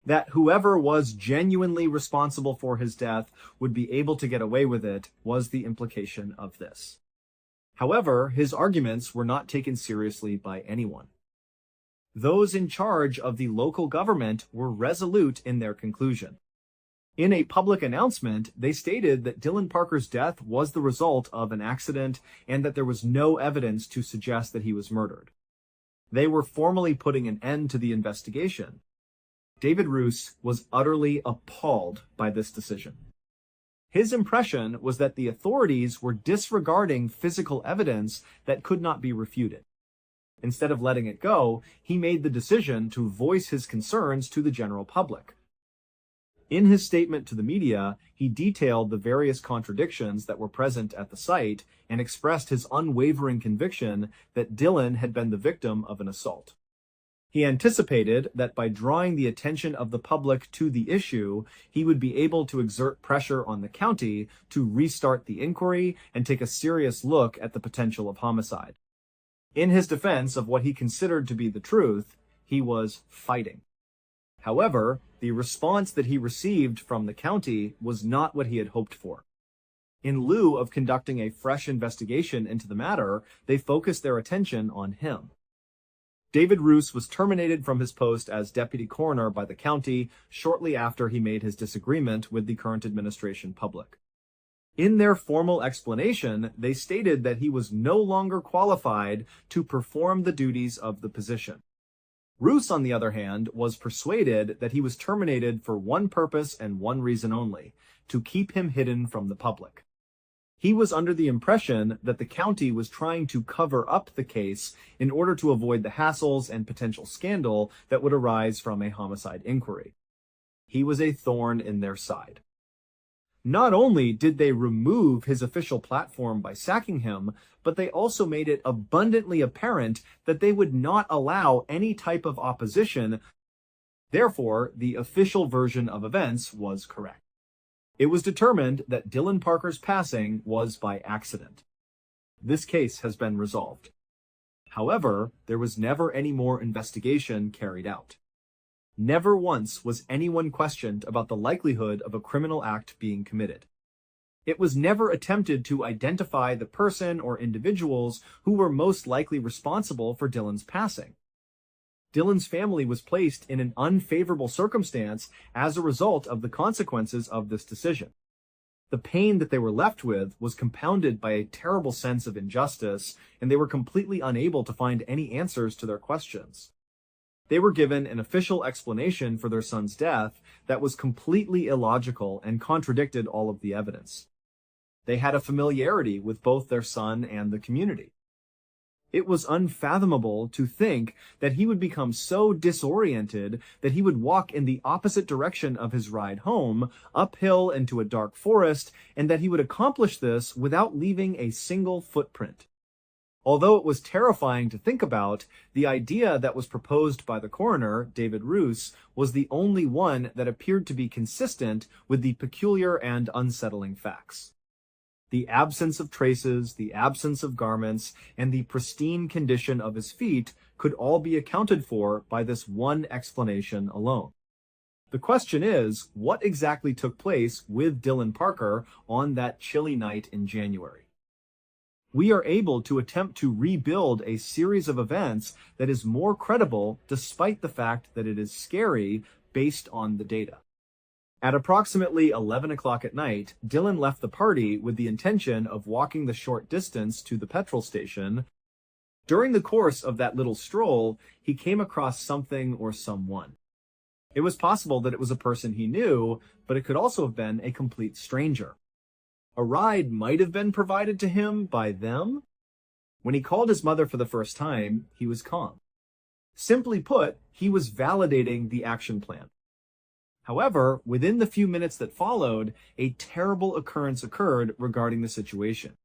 That whoever was genuinely responsible for his death would be able to get away with it was the implication of this. However, his arguments were not taken seriously by anyone. Those in charge of the local government were resolute in their conclusion. In a public announcement, they stated that Dylan Parker's death was the result of an accident and that there was no evidence to suggest that he was murdered. They were formally putting an end to the investigation. David Roos was utterly appalled by this decision. His impression was that the authorities were disregarding physical evidence that could not be refuted. Instead of letting it go, he made the decision to voice his concerns to the general public. In his statement to the media, he detailed the various contradictions that were present at the site and expressed his unwavering conviction that Dylan had been the victim of an assault. He anticipated that by drawing the attention of the public to the issue, he would be able to exert pressure on the county to restart the inquiry and take a serious look at the potential of homicide. In his defense of what he considered to be the truth, he was fighting. However, the response that he received from the county was not what he had hoped for. In lieu of conducting a fresh investigation into the matter, they focused their attention on him. David Roos was terminated from his post as deputy coroner by the county shortly after he made his disagreement with the current administration public. In their formal explanation, they stated that he was no longer qualified to perform the duties of the position. Roos, on the other hand, was persuaded that he was terminated for one purpose and one reason only: to keep him hidden from the public. He was under the impression that the county was trying to cover up the case in order to avoid the hassles and potential scandal that would arise from a homicide inquiry. He was a thorn in their side. Not only did they remove his official platform by sacking him, but they also made it abundantly apparent that they would not allow any type of opposition. Therefore, the official version of events was correct. It was determined that Dylan Parker's passing was by accident. This case has been resolved. However, there was never any more investigation carried out. Never once was anyone questioned about the likelihood of a criminal act being committed. It was never attempted to identify the person or individuals who were most likely responsible for Dylan's passing. Dylan's family was placed in an unfavorable circumstance as a result of the consequences of this decision. The pain that they were left with was compounded by a terrible sense of injustice, and they were completely unable to find any answers to their questions. They were given an official explanation for their son's death that was completely illogical and contradicted all of the evidence. They had a familiarity with both their son and the community. It was unfathomable to think that he would become so disoriented that he would walk in the opposite direction of his ride home, uphill into a dark forest, and that he would accomplish this without leaving a single footprint. Although it was terrifying to think about, the idea that was proposed by the coroner, David Roos, was the only one that appeared to be consistent with the peculiar and unsettling facts. The absence of traces, the absence of garments, and the pristine condition of his feet could all be accounted for by this one explanation alone. The question is, what exactly took place with Dylan Parker on that chilly night in January? We are able to attempt to rebuild a series of events that is more credible despite the fact that it is scary based on the data. At approximately 11 o'clock at night, Dylan left the party with the intention of walking the short distance to the petrol station. During the course of that little stroll, he came across something or someone. It was possible that it was a person he knew, but it could also have been a complete stranger. A ride might have been provided to him by them. When he called his mother for the first time, he was calm. Simply put, he was validating the action plan. However, within the few minutes that followed, a terrible occurrence occurred regarding the situation.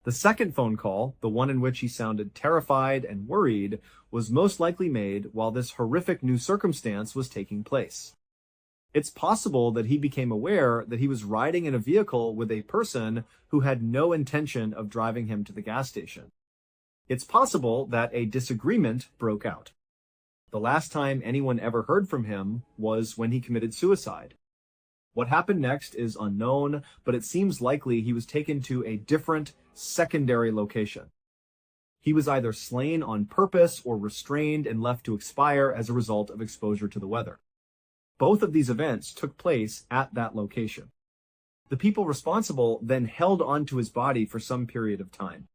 The second phone call, the one in which he sounded terrified and worried, was most likely made while this horrific new circumstance was taking place. It's possible that he became aware that he was riding in a vehicle with a person who had no intention of driving him to the gas station. It's possible that a disagreement broke out. The last time anyone ever heard from him was when he committed suicide. What happened next is unknown, but it seems likely he was taken to a different, secondary location. He was either slain on purpose or restrained and left to expire as a result of exposure to the weather. Both of these events took place at that location. The people responsible then held onto his body for some period of time.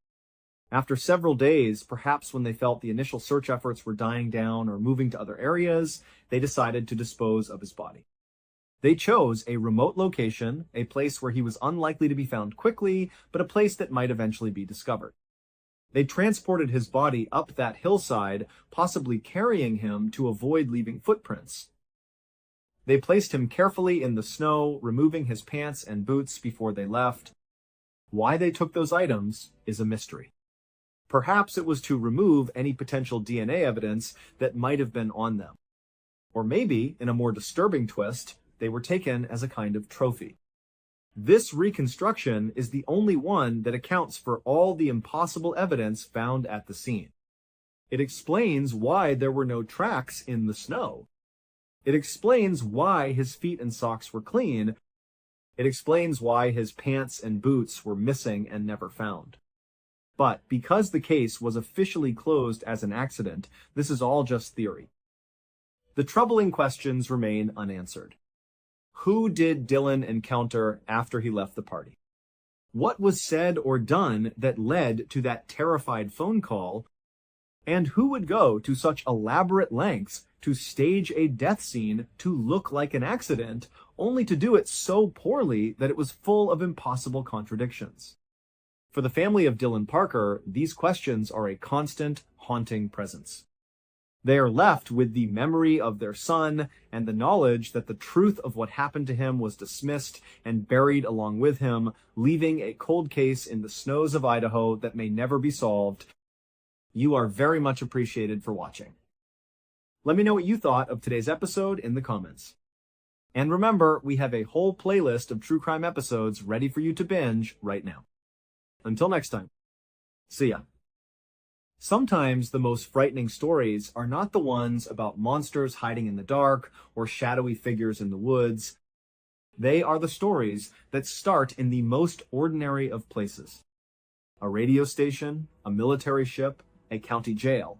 After several days, perhaps when they felt the initial search efforts were dying down or moving to other areas, they decided to dispose of his body. They chose a remote location, a place where he was unlikely to be found quickly, but a place that might eventually be discovered. They transported his body up that hillside, possibly carrying him to avoid leaving footprints. They placed him carefully in the snow, removing his pants and boots before they left. Why they took those items is a mystery. Perhaps it was to remove any potential DNA evidence that might have been on them. Or maybe, in a more disturbing twist, they were taken as a kind of trophy. This reconstruction is the only one that accounts for all the impossible evidence found at the scene. It explains why there were no tracks in the snow. It explains why his feet and socks were clean. It explains why his pants and boots were missing and never found. But because the case was officially closed as an accident, this is all just theory. The troubling questions remain unanswered. Who did Dylan encounter after he left the party? What was said or done that led to that terrified phone call? And who would go to such elaborate lengths to stage a death scene to look like an accident, only to do it so poorly that it was full of impossible contradictions? For the family of Dylan Parker, these questions are a constant, haunting presence. They are left with the memory of their son and the knowledge that the truth of what happened to him was dismissed and buried along with him, leaving a cold case in the snows of Idaho that may never be solved. You are very much appreciated for watching. Let me know what you thought of today's episode in the comments. And remember, we have a whole playlist of true crime episodes ready for you to binge right now. Until next time, see ya. Sometimes the most frightening stories are not the ones about monsters hiding in the dark or shadowy figures in the woods. They are the stories that start in the most ordinary of places. A radio station, a military ship, a county jail.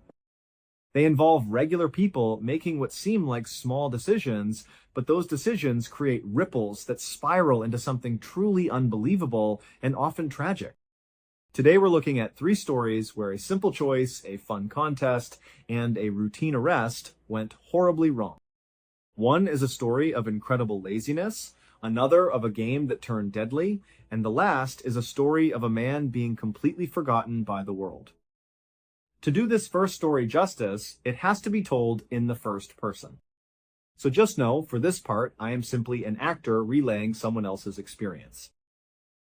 They involve regular people making what seem like small decisions, but those decisions create ripples that spiral into something truly unbelievable and often tragic. Today we're looking at 3 stories where a simple choice, a fun contest, and a routine arrest went horribly wrong. One is a story of incredible laziness, another of a game that turned deadly, and the last is a story of a man being completely forgotten by the world. To do this first story justice, it has to be told in the first person. So just know, for this part, I am simply an actor relaying someone else's experience.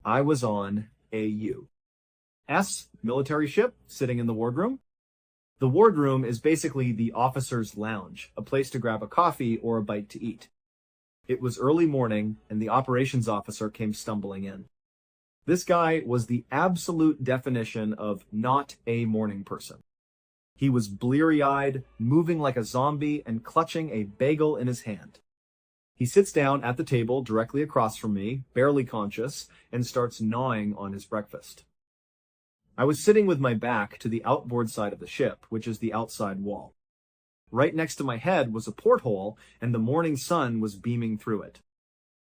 I was on a U.S. military ship sitting in the wardroom. The wardroom is basically the officer's lounge, a place to grab a coffee or a bite to eat. It was early morning, and the operations officer came stumbling in. This guy was the absolute definition of not a morning person. He was bleary-eyed, moving like a zombie, and clutching a bagel in his hand. He sits down at the table directly across from me, barely conscious, and starts gnawing on his breakfast. I was sitting with my back to the outboard side of the ship, which is the outside wall. Right next to my head was a porthole, and the morning sun was beaming through it.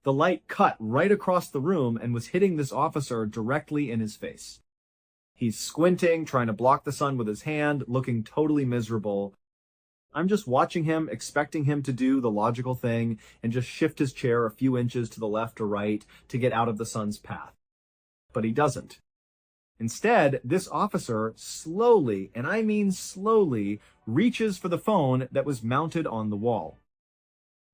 The light cut right across the room and was hitting this officer directly in his face. He's squinting, trying to block the sun with his hand, looking totally miserable. I'm just watching him, expecting him to do the logical thing and just shift his chair a few inches to the left or right to get out of the sun's path. But he doesn't. Instead, this officer slowly, and I mean slowly, reaches for the phone that was mounted on the wall.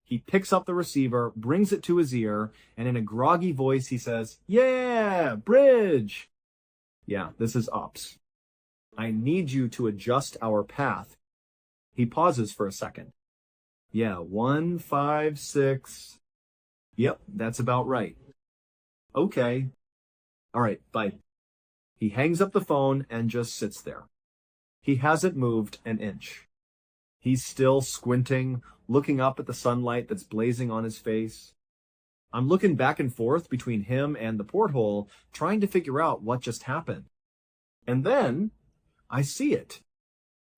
He picks up the receiver, brings it to his ear, and in a groggy voice he says, "Yeah, bridge!" Yeah, this is ops. "I need you to adjust our path." He pauses for a second. "Yeah, 156. Yep, that's about right." "Okay. All right, bye." He hangs up the phone and just sits there. He hasn't moved an inch. He's still squinting, looking up at the sunlight that's blazing on his face. I'm looking back and forth between him and the porthole, trying to figure out what just happened. And then I see it.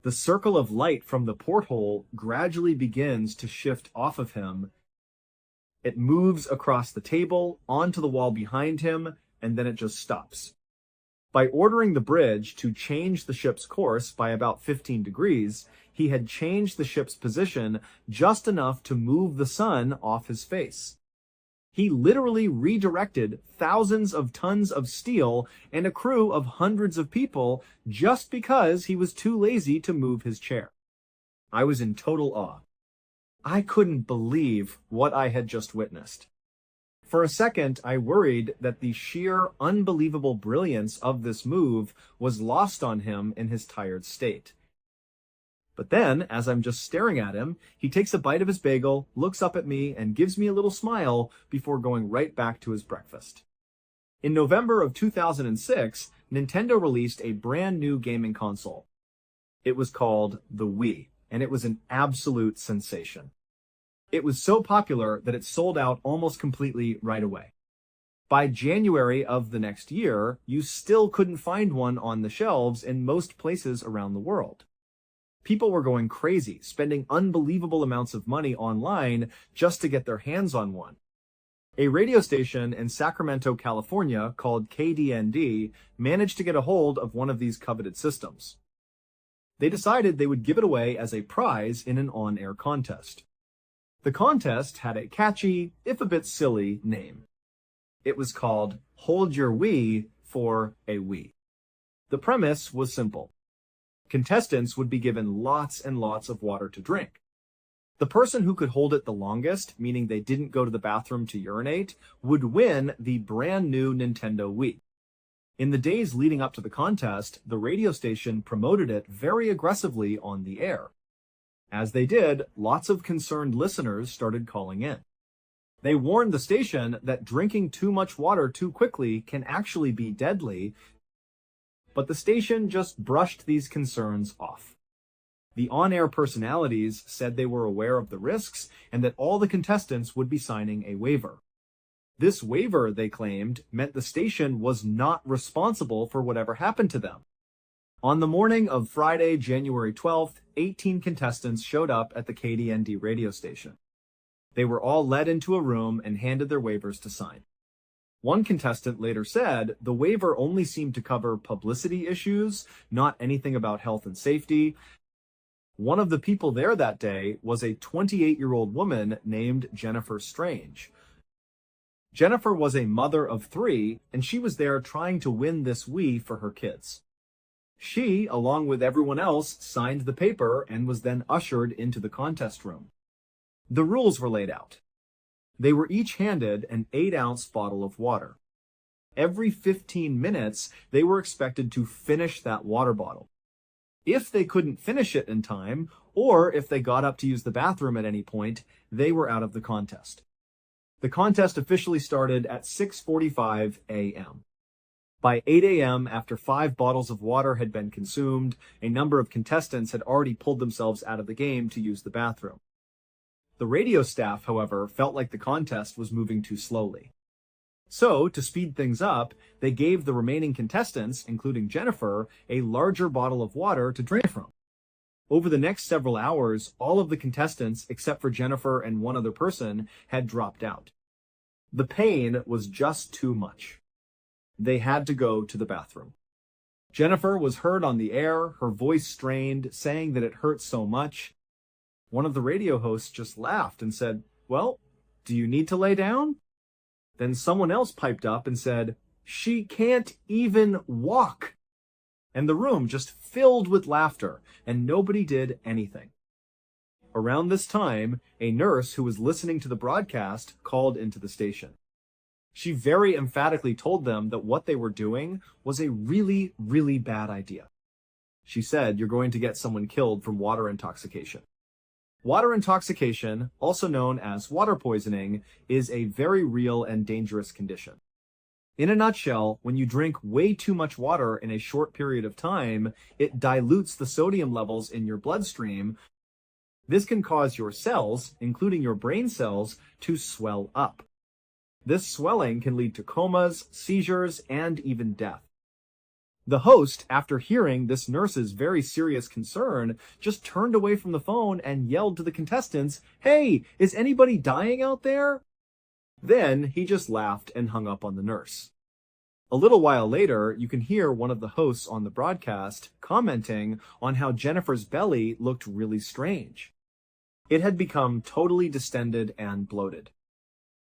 The circle of light from the porthole gradually begins to shift off of him. It moves across the table, onto the wall behind him, and then it just stops. By ordering the bridge to change the ship's course by about 15 degrees, he had changed the ship's position just enough to move the sun off his face. He literally redirected thousands of tons of steel and a crew of hundreds of people just because he was too lazy to move his chair. I was in total awe. I couldn't believe what I had just witnessed. For a second, I worried that the sheer, unbelievable brilliance of this move was lost on him in his tired state. But then, as I'm just staring at him, he takes a bite of his bagel, looks up at me, and gives me a little smile before going right back to his breakfast. In November of 2006, Nintendo released a brand new gaming console. It was called the Wii, and it was an absolute sensation. It was so popular that it sold out almost completely right away. By January of the next year, you still couldn't find one on the shelves in most places around the world. People were going crazy, spending unbelievable amounts of money online just to get their hands on one. A radio station in Sacramento, California called KDND managed to get a hold of one of these coveted systems. They decided they would give it away as a prize in an on-air contest. The contest had a catchy, if a bit silly, name. It was called Hold Your Wii for a Wii. The premise was simple. Contestants would be given lots and lots of water to drink. The person who could hold it the longest, meaning they didn't go to the bathroom to urinate, would win the brand new Nintendo Wii. In the days leading up to the contest, the radio station promoted it very aggressively on the air. As they did, lots of concerned listeners started calling in. They warned the station that drinking too much water too quickly can actually be deadly, but the station just brushed these concerns off. The on-air personalities said they were aware of the risks and that all the contestants would be signing a waiver. This waiver, they claimed, meant the station was not responsible for whatever happened to them. On the morning of Friday, January 12th, 18 contestants showed up at the KDND radio station. They were all led into a room and handed their waivers to sign. One contestant later said the waiver only seemed to cover publicity issues, not anything about health and safety. One of the people there that day was a 28-year-old woman named Jennifer Strange. Jennifer was a mother of 3, and she was there trying to win this Wii for her kids. She, along with everyone else, signed the paper and was then ushered into the contest room. The rules were laid out. They were each handed an 8-ounce bottle of water. Every 15 minutes, they were expected to finish that water bottle. If they couldn't finish it in time, or if they got up to use the bathroom at any point, they were out of the contest. The contest officially started at 6:45 a.m. By 8 a.m., after 5 bottles of water had been consumed, a number of contestants had already pulled themselves out of the game to use the bathroom. The radio staff, however, felt like the contest was moving too slowly. So, to speed things up, they gave the remaining contestants, including Jennifer, a larger bottle of water to drink from. Over the next several hours, all of the contestants, except for Jennifer and one other person, had dropped out. The pain was just too much. They had to go to the bathroom. Jennifer was heard on the air, her voice strained, saying that it hurt so much. One of the radio hosts just laughed and said, "Well, do you need to lay down?" Then someone else piped up and said, "She can't even walk." And the room just filled with laughter, and nobody did anything. Around this time, a nurse who was listening to the broadcast called into the station. She very emphatically told them that what they were doing was a really, really bad idea. She said, "You're going to get someone killed from water intoxication." Water intoxication, also known as water poisoning, is a very real and dangerous condition. In a nutshell, when you drink way too much water in a short period of time, it dilutes the sodium levels in your bloodstream. This can cause your cells, including your brain cells, to swell up. This swelling can lead to comas, seizures, and even death. The host, after hearing this nurse's very serious concern, just turned away from the phone and yelled to the contestants, "Hey, is anybody dying out there?" Then he just laughed and hung up on the nurse. A little while later, you can hear one of the hosts on the broadcast commenting on how Jennifer's belly looked really strange. It had become totally distended and bloated.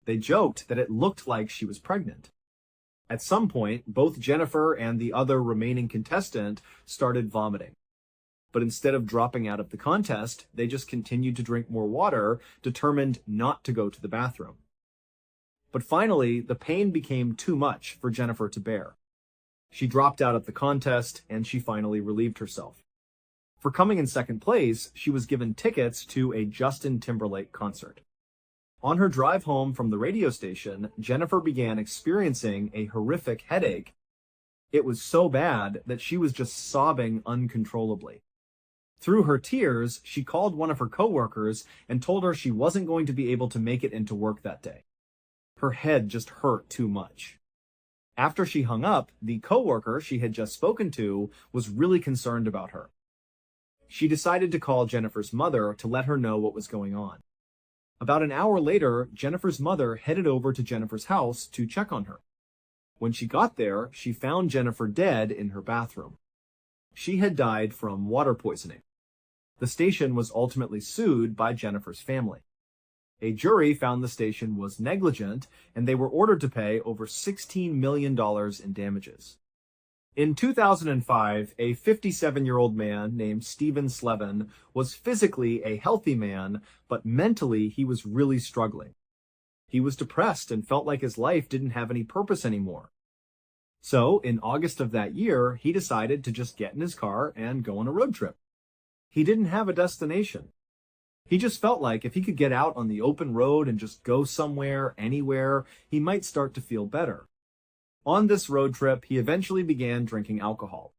They joked that it looked like she was pregnant. At some point, both Jennifer and the other remaining contestant started vomiting. But instead of dropping out of the contest, they just continued to drink more water, determined not to go to the bathroom. But finally, the pain became too much for Jennifer to bear. She dropped out of the contest, and she finally relieved herself. For coming in second place, she was given tickets to a Justin Timberlake concert. On her drive home from the radio station, Jennifer began experiencing a horrific headache. It was so bad that she was just sobbing uncontrollably. Through her tears, she called one of her coworkers and told her she wasn't going to be able to make it into work that day. Her head just hurt too much. After she hung up, the coworker she had just spoken to was really concerned about her. She decided to call Jennifer's mother to let her know what was going on. About an hour later, Jennifer's mother headed over to Jennifer's house to check on her. When she got there, she found Jennifer dead in her bathroom. She had died from water poisoning. The station was ultimately sued by Jennifer's family. A jury found the station was negligent, and they were ordered to pay over $16 million in damages. In 2005, a 57-year-old man named Stephen Slevin was physically a healthy man, but mentally he was really struggling. He was depressed and felt like his life didn't have any purpose anymore. So, in August of that year, he decided to just get in his car and go on a road trip. He didn't have a destination. He just felt like if he could get out on the open road and just go somewhere, anywhere, he might start to feel better. On this road trip, he eventually began drinking alcohol.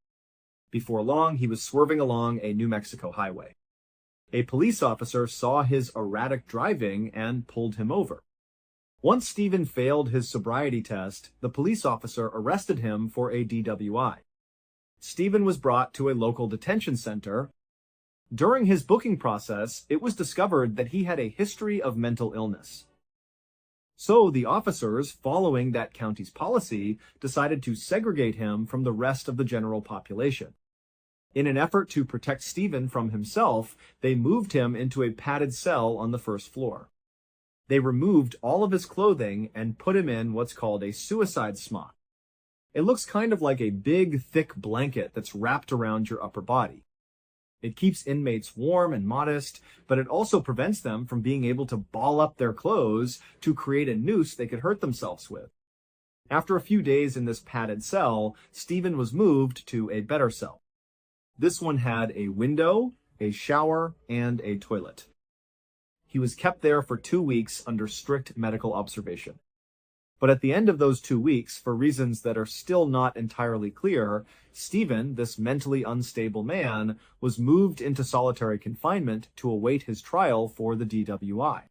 Before long, he was swerving along a New Mexico highway. A police officer saw his erratic driving and pulled him over. Once Stephen failed his sobriety test, the police officer arrested him for a DWI. Stephen was brought to a local detention center. During his booking process, it was discovered that he had a history of mental illness. So the officers, following that county's policy, decided to segregate him from the rest of the general population. In an effort to protect Stephen from himself, they moved him into a padded cell on the first floor. They removed all of his clothing and put him in what's called a suicide smock. It looks kind of like a big, thick blanket that's wrapped around your upper body. It keeps inmates warm and modest, but it also prevents them from being able to ball up their clothes to create a noose they could hurt themselves with. After a few days in this padded cell, Stephen was moved to a better cell. This one had a window, a shower, and a toilet. He was kept there for 2 weeks under strict medical observation. But at the end of those 2 weeks, for reasons that are still not entirely clear, Stephen, this mentally unstable man, was moved into solitary confinement to await his trial for the DWI.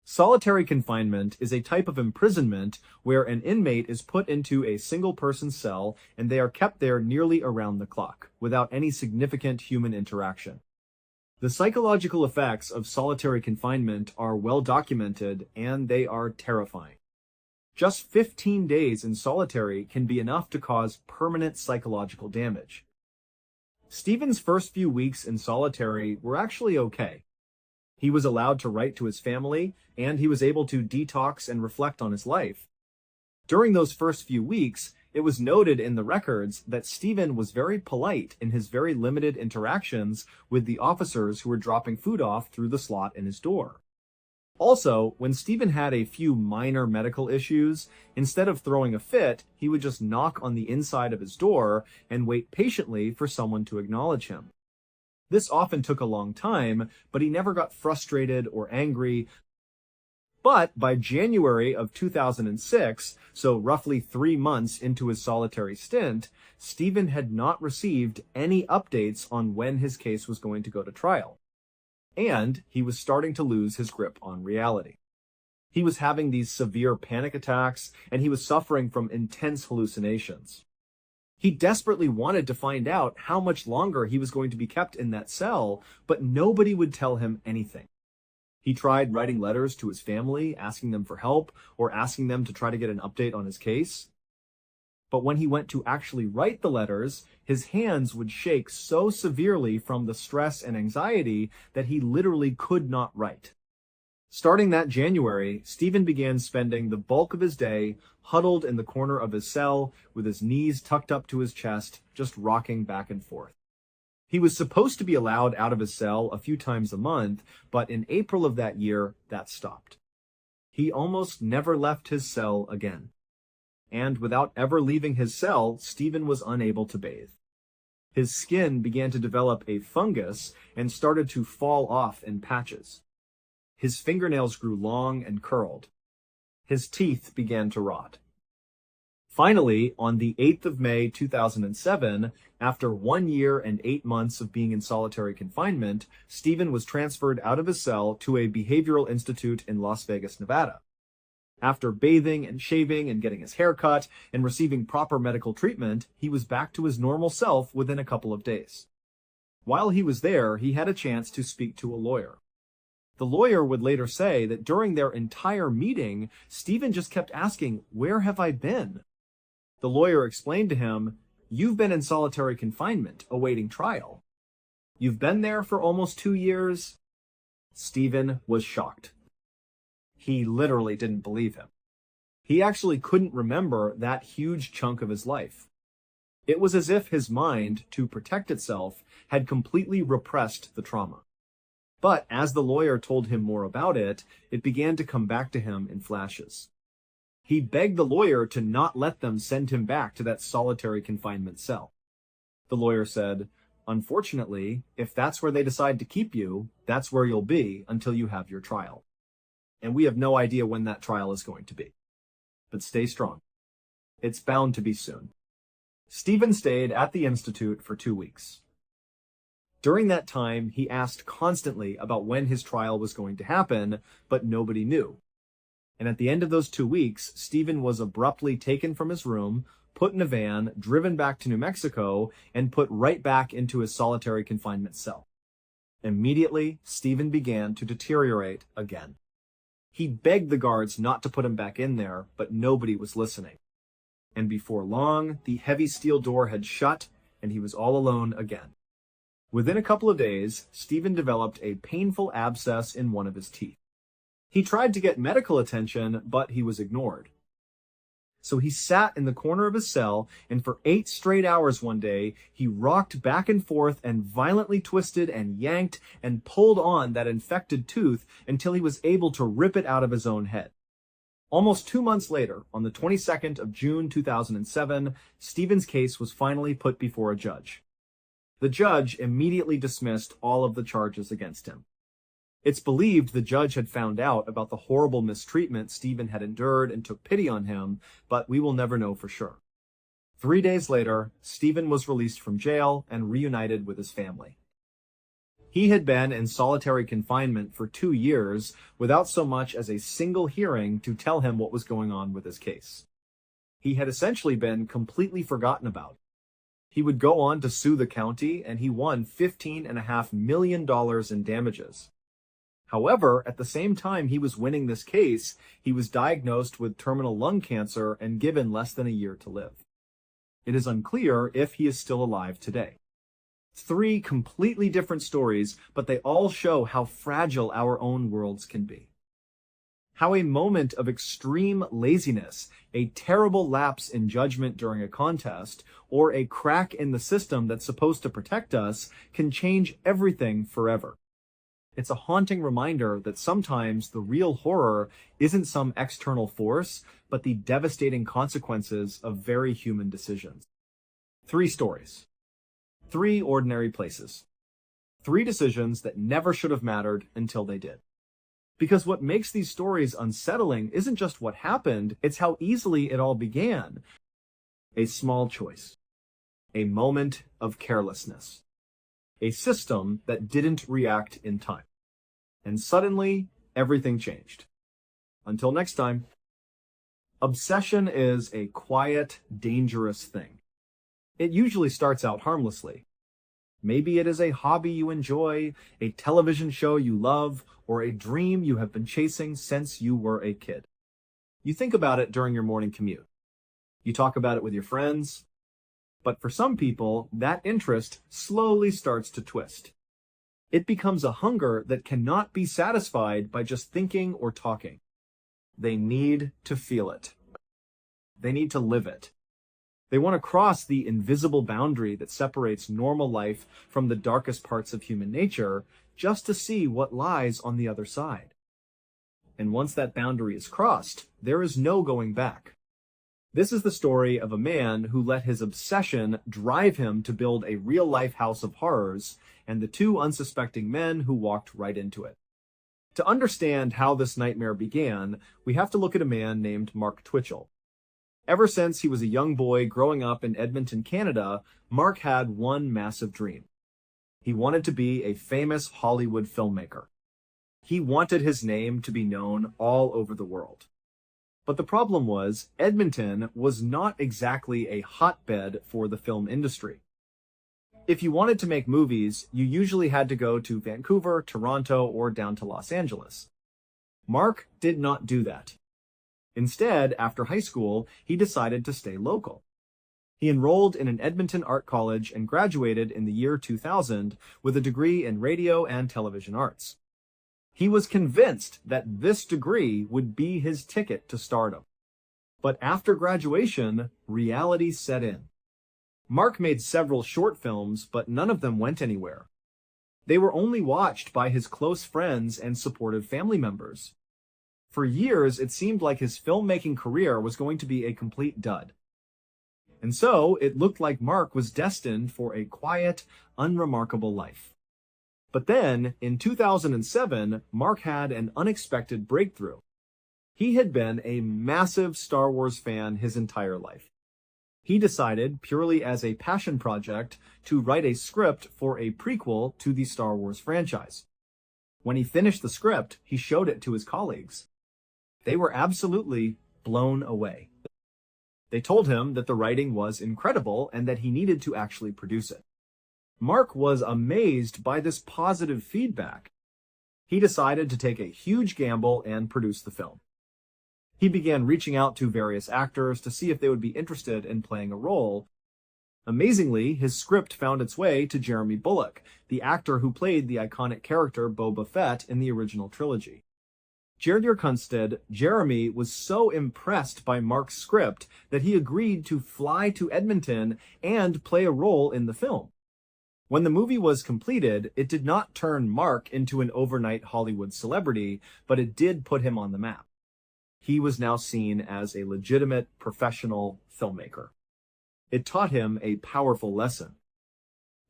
Solitary confinement is a type of imprisonment where an inmate is put into a single-person cell and they are kept there nearly around the clock, without any significant human interaction. The psychological effects of solitary confinement are well documented and they are terrifying. Just 15 days in solitary can be enough to cause permanent psychological damage. Stephen's first few weeks in solitary were actually okay. He was allowed to write to his family, and he was able to detox and reflect on his life. During those first few weeks, it was noted in the records that Stephen was very polite in his very limited interactions with the officers who were dropping food off through the slot in his door. Also, when Stephen had a few minor medical issues, instead of throwing a fit, he would just knock on the inside of his door and wait patiently for someone to acknowledge him. This often took a long time, but he never got frustrated or angry. But by January of 2006, so roughly 3 months into his solitary stint, Stephen had not received any updates on when his case was going to go to trial. And he was starting to lose his grip on reality. He was having these severe panic attacks, and he was suffering from intense hallucinations. He desperately wanted to find out how much longer he was going to be kept in that cell, but nobody would tell him anything. He tried writing letters to his family, asking them for help, or asking them to try to get an update on his case. But when he went to actually write the letters, his hands would shake so severely from the stress and anxiety that he literally could not write. Starting that January, Stephen began spending the bulk of his day huddled in the corner of his cell with his knees tucked up to his chest, just rocking back and forth. He was supposed to be allowed out of his cell a few times a month, but in April of that year, that stopped. He almost never left his cell again. And without ever leaving his cell, Stephen was unable to bathe. His skin began to develop a fungus and started to fall off in patches. His fingernails grew long and curled. His teeth began to rot. Finally, on the 8th of May 2007, after 1 year and 8 months of being in solitary confinement, Stephen was transferred out of his cell to a behavioral institute in Las Vegas, Nevada. After bathing and shaving and getting his hair cut and receiving proper medical treatment, he was back to his normal self within a couple of days. While he was there, he had a chance to speak to a lawyer. The lawyer would later say that during their entire meeting, Stephen just kept asking, "Where have I been?" The lawyer explained to him, "You've been in solitary confinement, awaiting trial. You've been there for almost 2 years." Stephen was shocked. He literally didn't believe him. He actually couldn't remember that huge chunk of his life. It was as if his mind, to protect itself, had completely repressed the trauma. But as the lawyer told him more about it, it began to come back to him in flashes. He begged the lawyer to not let them send him back to that solitary confinement cell. The lawyer said, "Unfortunately, if that's where they decide to keep you, that's where you'll be until you have your trial. And we have no idea when that trial is going to be. But stay strong. It's bound to be soon." Stephen stayed at the Institute for 2 weeks. During that time, he asked constantly about when his trial was going to happen, but nobody knew. And at the end of those 2 weeks, Stephen was abruptly taken from his room, put in a van, driven back to New Mexico, and put right back into his solitary confinement cell. Immediately, Stephen began to deteriorate again. He begged the guards not to put him back in there, but nobody was listening. And before long, the heavy steel door had shut, and he was all alone again. Within a couple of days, Stephen developed a painful abscess in one of his teeth. He tried to get medical attention, but he was ignored. So he sat in the corner of his cell, and for 8 straight hours one day, he rocked back and forth and violently twisted and yanked and pulled on that infected tooth until he was able to rip it out of his own head. Almost 2 months later, on the 22nd of June 2007, Stephen's case was finally put before a judge. The judge immediately dismissed all of the charges against him. It's believed the judge had found out about the horrible mistreatment Stephen had endured and took pity on him, but we will never know for sure. 3 days later, Stephen was released from jail and reunited with his family. He had been in solitary confinement for 2 years without so much as a single hearing to tell him what was going on with his case. He had essentially been completely forgotten about. He would go on to sue the county, and he won $15.5 million in damages. However, at the same time he was winning this case, he was diagnosed with terminal lung cancer and given less than a year to live. It is unclear if he is still alive today. 3 completely different stories, but they all show how fragile our own worlds can be. How a moment of extreme laziness, a terrible lapse in judgment during a contest, or a crack in the system that's supposed to protect us can change everything forever. It's a haunting reminder that sometimes the real horror isn't some external force, but the devastating consequences of very human decisions. 3 stories. 3 ordinary places. 3 decisions that never should have mattered until they did. Because what makes these stories unsettling isn't just what happened, it's how easily it all began. A small choice. A moment of carelessness. A system that didn't react in time. And suddenly, everything changed. Until next time. Obsession is a quiet, dangerous thing. It usually starts out harmlessly. Maybe it is a hobby you enjoy, a television show you love, or a dream you have been chasing since you were a kid. You think about it during your morning commute. You talk about it with your friends. But for some people, that interest slowly starts to twist. It becomes a hunger that cannot be satisfied by just thinking or talking. They need to feel it. They need to live it. They want to cross the invisible boundary that separates normal life from the darkest parts of human nature just to see what lies on the other side. And once that boundary is crossed, there is no going back. This is the story of a man who let his obsession drive him to build a real-life house of horrors, and the 2 unsuspecting men who walked right into it. To understand how this nightmare began, we have to look at a man named Mark Twitchell. Ever since he was a young boy growing up in Edmonton, Canada, Mark had one massive dream. He wanted to be a famous Hollywood filmmaker. He wanted his name to be known all over the world. But the problem was, Edmonton was not exactly a hotbed for the film industry. If you wanted to make movies, you usually had to go to Vancouver, Toronto, or down to Los Angeles. Mark did not do that. Instead, after high school, he decided to stay local. He enrolled in an Edmonton art college and graduated in the year 2000 with a degree in radio and television arts. He was convinced that this degree would be his ticket to stardom. But after graduation, reality set in. Mark made several short films, but none of them went anywhere. They were only watched by his close friends and supportive family members. For years, it seemed like his filmmaking career was going to be a complete dud. And so, it looked like Mark was destined for a quiet, unremarkable life. But then, in 2007, Mark had an unexpected breakthrough. He had been a massive Star Wars fan his entire life. He decided, purely as a passion project, to write a script for a prequel to the Star Wars franchise. When he finished the script, he showed it to his colleagues. They were absolutely blown away. They told him that the writing was incredible and that he needed to actually produce it. Mark was amazed by this positive feedback. He decided to take a huge gamble and produce the film. He began reaching out to various actors to see if they would be interested in playing a role. Amazingly, his script found its way to Jeremy Bulloch, the actor who played the iconic character Boba Fett in the original trilogy. Jeremy was so impressed by Mark's script that he agreed to fly to Edmonton and play a role in the film. When the movie was completed, it did not turn Mark into an overnight Hollywood celebrity, but it did put him on the map. He was now seen as a legitimate professional filmmaker. It taught him a powerful lesson.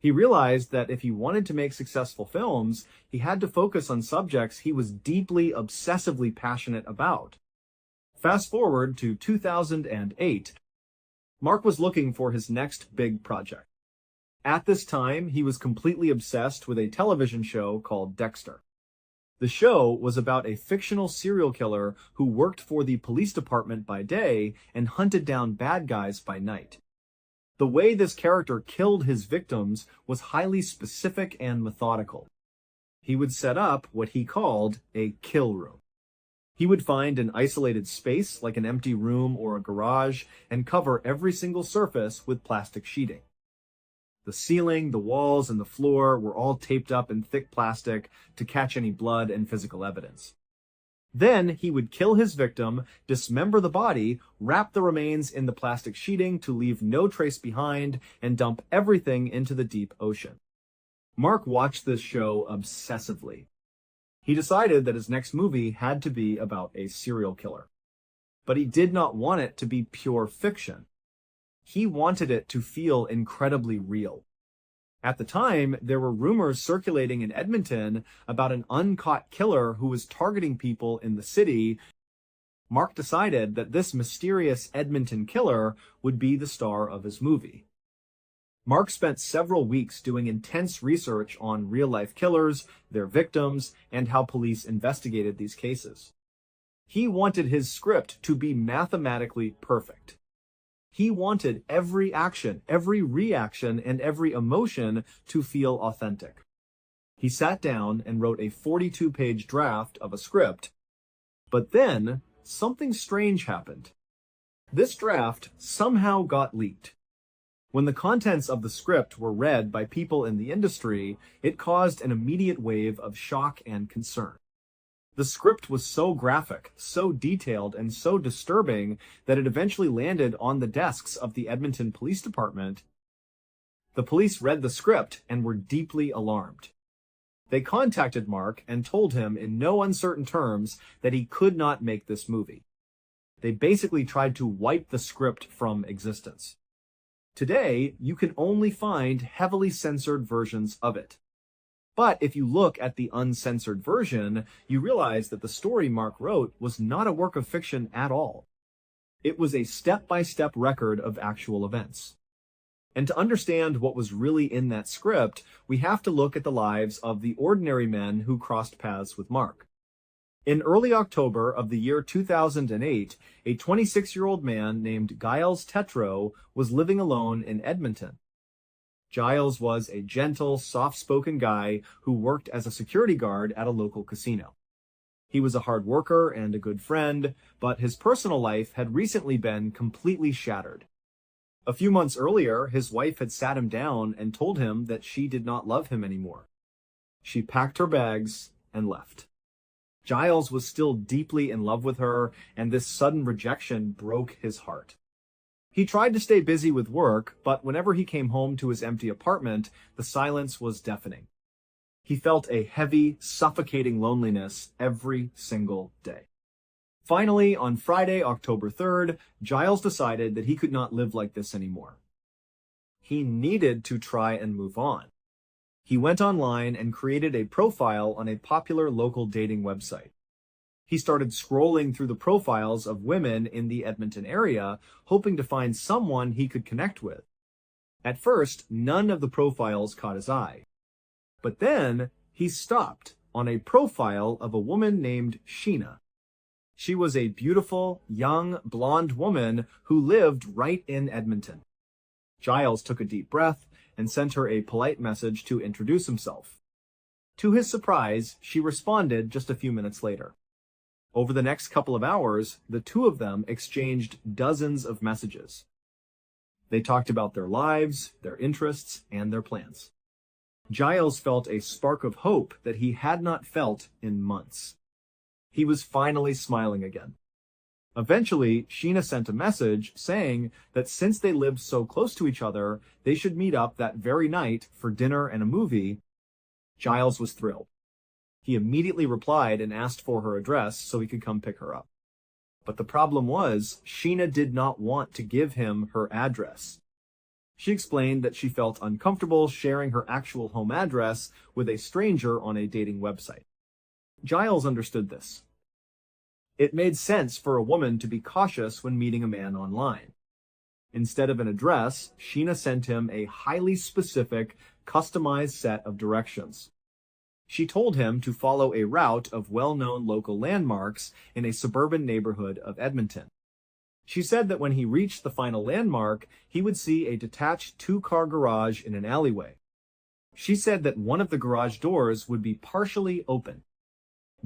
He realized that if he wanted to make successful films, he had to focus on subjects he was deeply, obsessively passionate about. Fast forward to 2008, Mark was looking for his next big project. At this time, he was completely obsessed with a television show called Dexter. The show was about a fictional serial killer who worked for the police department by day and hunted down bad guys by night. The way this character killed his victims was highly specific and methodical. He would set up what he called a kill room. He would find an isolated space like an empty room or a garage and cover every single surface with plastic sheeting. The ceiling, the walls, and the floor were all taped up in thick plastic to catch any blood and physical evidence. Then he would kill his victim, dismember the body, wrap the remains in the plastic sheeting to leave no trace behind, and dump everything into the deep ocean. Mark watched this show obsessively. He decided that his next movie had to be about a serial killer. But he did not want it to be pure fiction. He wanted it to feel incredibly real. At the time, there were rumors circulating in Edmonton about an uncaught killer who was targeting people in the city. Mark decided that this mysterious Edmonton killer would be the star of his movie. Mark spent several weeks doing intense research on real-life killers, their victims, and how police investigated these cases. He wanted his script to be mathematically perfect. He wanted every action, every reaction, and every emotion to feel authentic. He sat down and wrote a 42-page draft of a script. But then, something strange happened. This draft somehow got leaked. When the contents of the script were read by people in the industry, it caused an immediate wave of shock and concern. The script was so graphic, so detailed, and so disturbing that it eventually landed on the desks of the Edmonton Police Department. The police read the script and were deeply alarmed. They contacted Mark and told him in no uncertain terms that he could not make this movie. They basically tried to wipe the script from existence. Today, you can only find heavily censored versions of it. But if you look at the uncensored version, you realize that the story Mark wrote was not a work of fiction at all. It was a step-by-step record of actual events. And to understand what was really in that script, we have to look at the lives of the ordinary men who crossed paths with Mark. In early October of the year 2008, a 26-year-old man named Giles Tetreault was living alone in Edmonton. Giles was a gentle, soft-spoken guy who worked as a security guard at a local casino. He was a hard worker and a good friend, but his personal life had recently been completely shattered. A few months earlier, his wife had sat him down and told him that she did not love him anymore. She packed her bags and left. Giles was still deeply in love with her, and this sudden rejection broke his heart. He tried to stay busy with work, but whenever he came home to his empty apartment, the silence was deafening. He felt a heavy, suffocating loneliness every single day. Finally, on Friday, October 3rd, Giles decided that he could not live like this anymore. He needed to try and move on. He went online and created a profile on a popular local dating website. He started scrolling through the profiles of women in the Edmonton area, hoping to find someone he could connect with. At first, none of the profiles caught his eye. But then, he stopped on a profile of a woman named Sheena. She was a beautiful, young, blonde woman who lived right in Edmonton. Giles took a deep breath and sent her a polite message to introduce himself. To his surprise, she responded just a few minutes later. Over the next couple of hours, the two of them exchanged dozens of messages. They talked about their lives, their interests, and their plans. Giles felt a spark of hope that he had not felt in months. He was finally smiling again. Eventually, Sheena sent a message saying that since they lived so close to each other, they should meet up that very night for dinner and a movie. Giles was thrilled. He immediately replied and asked for her address so he could come pick her up. But the problem was, Sheena did not want to give him her address. She explained that she felt uncomfortable sharing her actual home address with a stranger on a dating website. Giles understood this. It made sense for a woman to be cautious when meeting a man online. Instead of an address, Sheena sent him a highly specific, customized set of directions. She told him to follow a route of well-known local landmarks in a suburban neighborhood of Edmonton. She said that when he reached the final landmark, he would see a detached two-car garage in an alleyway. She said that one of the garage doors would be partially open.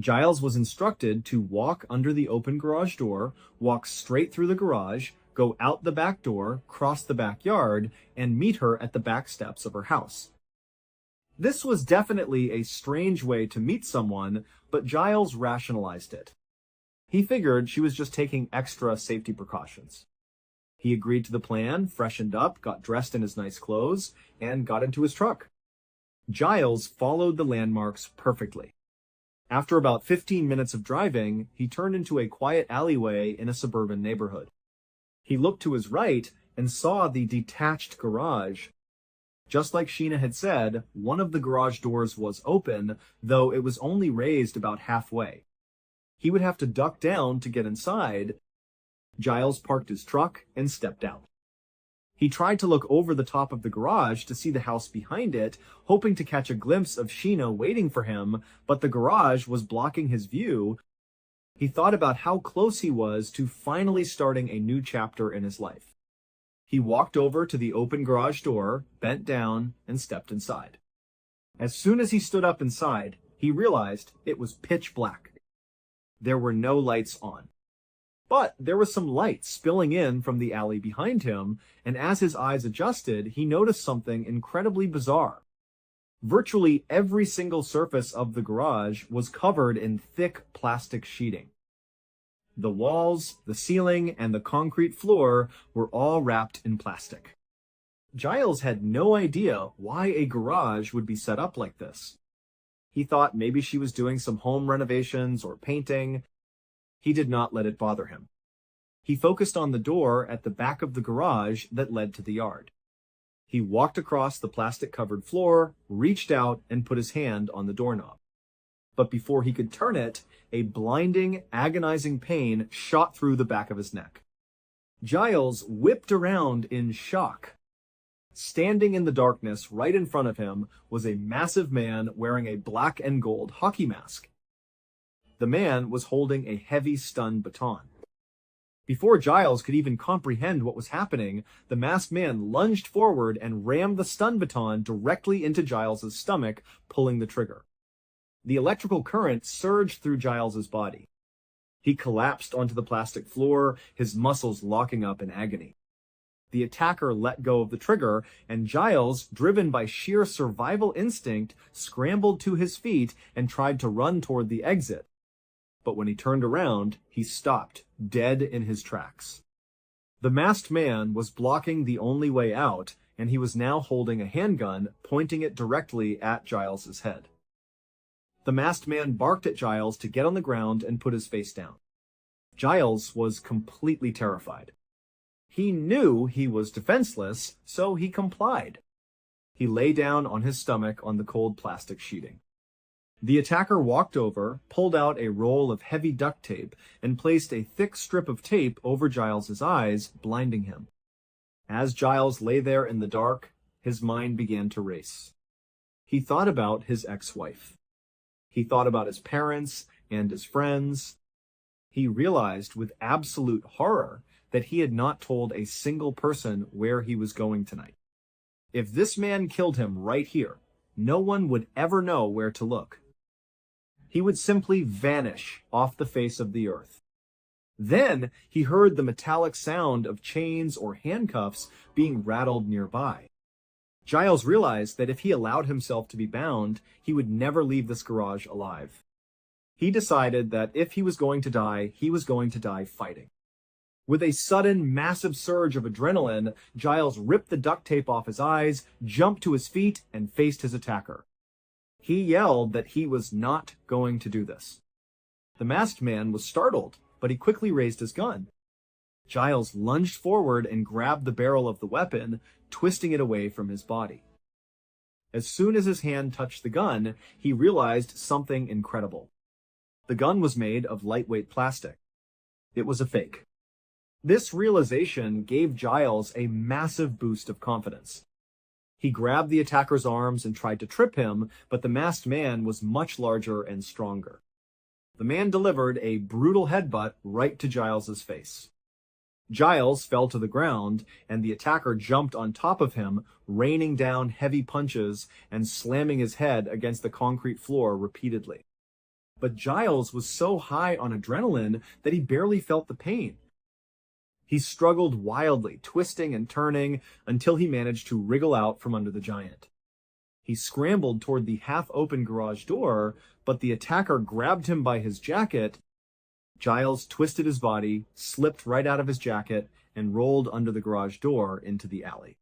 Giles was instructed to walk under the open garage door, walk straight through the garage, go out the back door, cross the backyard, and meet her at the back steps of her house. This was definitely a strange way to meet someone, but Giles rationalized it. He figured she was just taking extra safety precautions. He agreed to the plan, freshened up, got dressed in his nice clothes, and got into his truck. Giles followed the landmarks perfectly. After about 15 minutes of driving, he turned into a quiet alleyway in a suburban neighborhood. He looked to his right and saw the detached garage. Just like Sheena had said, one of the garage doors was open, though it was only raised about halfway. He would have to duck down to get inside. Giles parked his truck and stepped out. He tried to look over the top of the garage to see the house behind it, hoping to catch a glimpse of Sheena waiting for him, but the garage was blocking his view. He thought about how close he was to finally starting a new chapter in his life. He walked over to the open garage door, bent down, and stepped inside. As soon as he stood up inside, he realized it was pitch black. There were no lights on. But there was some light spilling in from the alley behind him, and as his eyes adjusted, he noticed something incredibly bizarre. Virtually every single surface of the garage was covered in thick plastic sheeting. The walls, the ceiling, and the concrete floor were all wrapped in plastic. Giles had no idea why a garage would be set up like this. He thought maybe she was doing some home renovations or painting. He did not let it bother him. He focused on the door at the back of the garage that led to the yard. He walked across the plastic-covered floor, reached out, and put his hand on the doorknob. But before he could turn it, a blinding, agonizing pain shot through the back of his neck. Giles whipped around in shock. Standing in the darkness right in front of him was a massive man wearing a black and gold hockey mask. The man was holding a heavy stun baton. Before Giles could even comprehend what was happening, the masked man lunged forward and rammed the stun baton directly into Giles's stomach, pulling the trigger. The electrical current surged through Giles's body. He collapsed onto the plastic floor, his muscles locking up in agony. The attacker let go of the trigger, and Giles, driven by sheer survival instinct, scrambled to his feet and tried to run toward the exit. But when he turned around, he stopped, dead in his tracks. The masked man was blocking the only way out, and he was now holding a handgun, pointing it directly at Giles's head. The masked man barked at Giles to get on the ground and put his face down. Giles was completely terrified. He knew he was defenseless, so he complied. He lay down on his stomach on the cold plastic sheeting. The attacker walked over, pulled out a roll of heavy duct tape, and placed a thick strip of tape over Giles's eyes, blinding him. As Giles lay there in the dark, his mind began to race. He thought about his ex-wife. He thought about his parents and his friends. He realized with absolute horror that he had not told a single person where he was going tonight. If this man killed him right here, no one would ever know where to look. He would simply vanish off the face of the earth. Then he heard the metallic sound of chains or handcuffs being rattled nearby. Giles realized that if he allowed himself to be bound, he would never leave this garage alive. He decided that if he was going to die, he was going to die fighting. With a sudden, massive surge of adrenaline, Giles ripped the duct tape off his eyes, jumped to his feet, and faced his attacker. He yelled that he was not going to do this. The masked man was startled, but he quickly raised his gun. Giles lunged forward and grabbed the barrel of the weapon, twisting it away from his body. As soon as his hand touched the gun, he realized something incredible. The gun was made of lightweight plastic. It was a fake. This realization gave Giles a massive boost of confidence. He grabbed the attacker's arms and tried to trip him, but the masked man was much larger and stronger. The man delivered a brutal headbutt right to Giles's face. Giles fell to the ground, and the attacker jumped on top of him, raining down heavy punches and slamming his head against the concrete floor repeatedly. But Giles was so high on adrenaline that he barely felt the pain. He struggled wildly, twisting and turning, until he managed to wriggle out from under the giant. He scrambled toward the half-open garage door, but the attacker grabbed him by his jacket. Giles twisted his body, slipped right out of his jacket, and rolled under the garage door into the alley.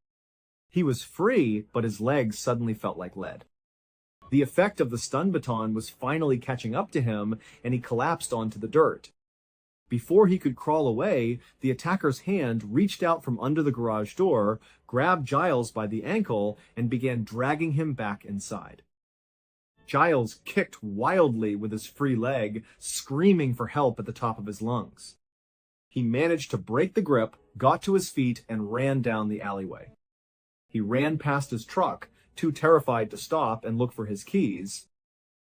He was free, but his legs suddenly felt like lead. The effect of the stun baton was finally catching up to him, and he collapsed onto the dirt. Before he could crawl away, the attacker's hand reached out from under the garage door, grabbed Giles by the ankle, and began dragging him back inside. Giles kicked wildly with his free leg, screaming for help at the top of his lungs. He managed to break the grip, got to his feet, and ran down the alleyway. He ran past his truck, too terrified to stop and look for his keys.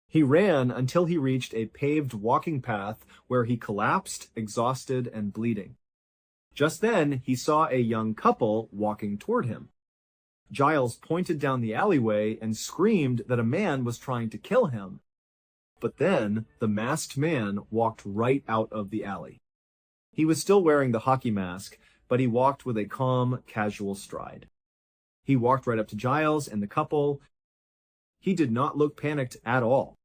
He ran until he reached a paved walking path where he collapsed, exhausted and bleeding. Just then, he saw a young couple walking toward him. Giles pointed down the alleyway and screamed that a man was trying to kill him. But then, the masked man walked right out of the alley. He was still wearing the hockey mask, but he walked with a calm, casual stride. He walked right up to Giles and the couple. He did not look panicked at all.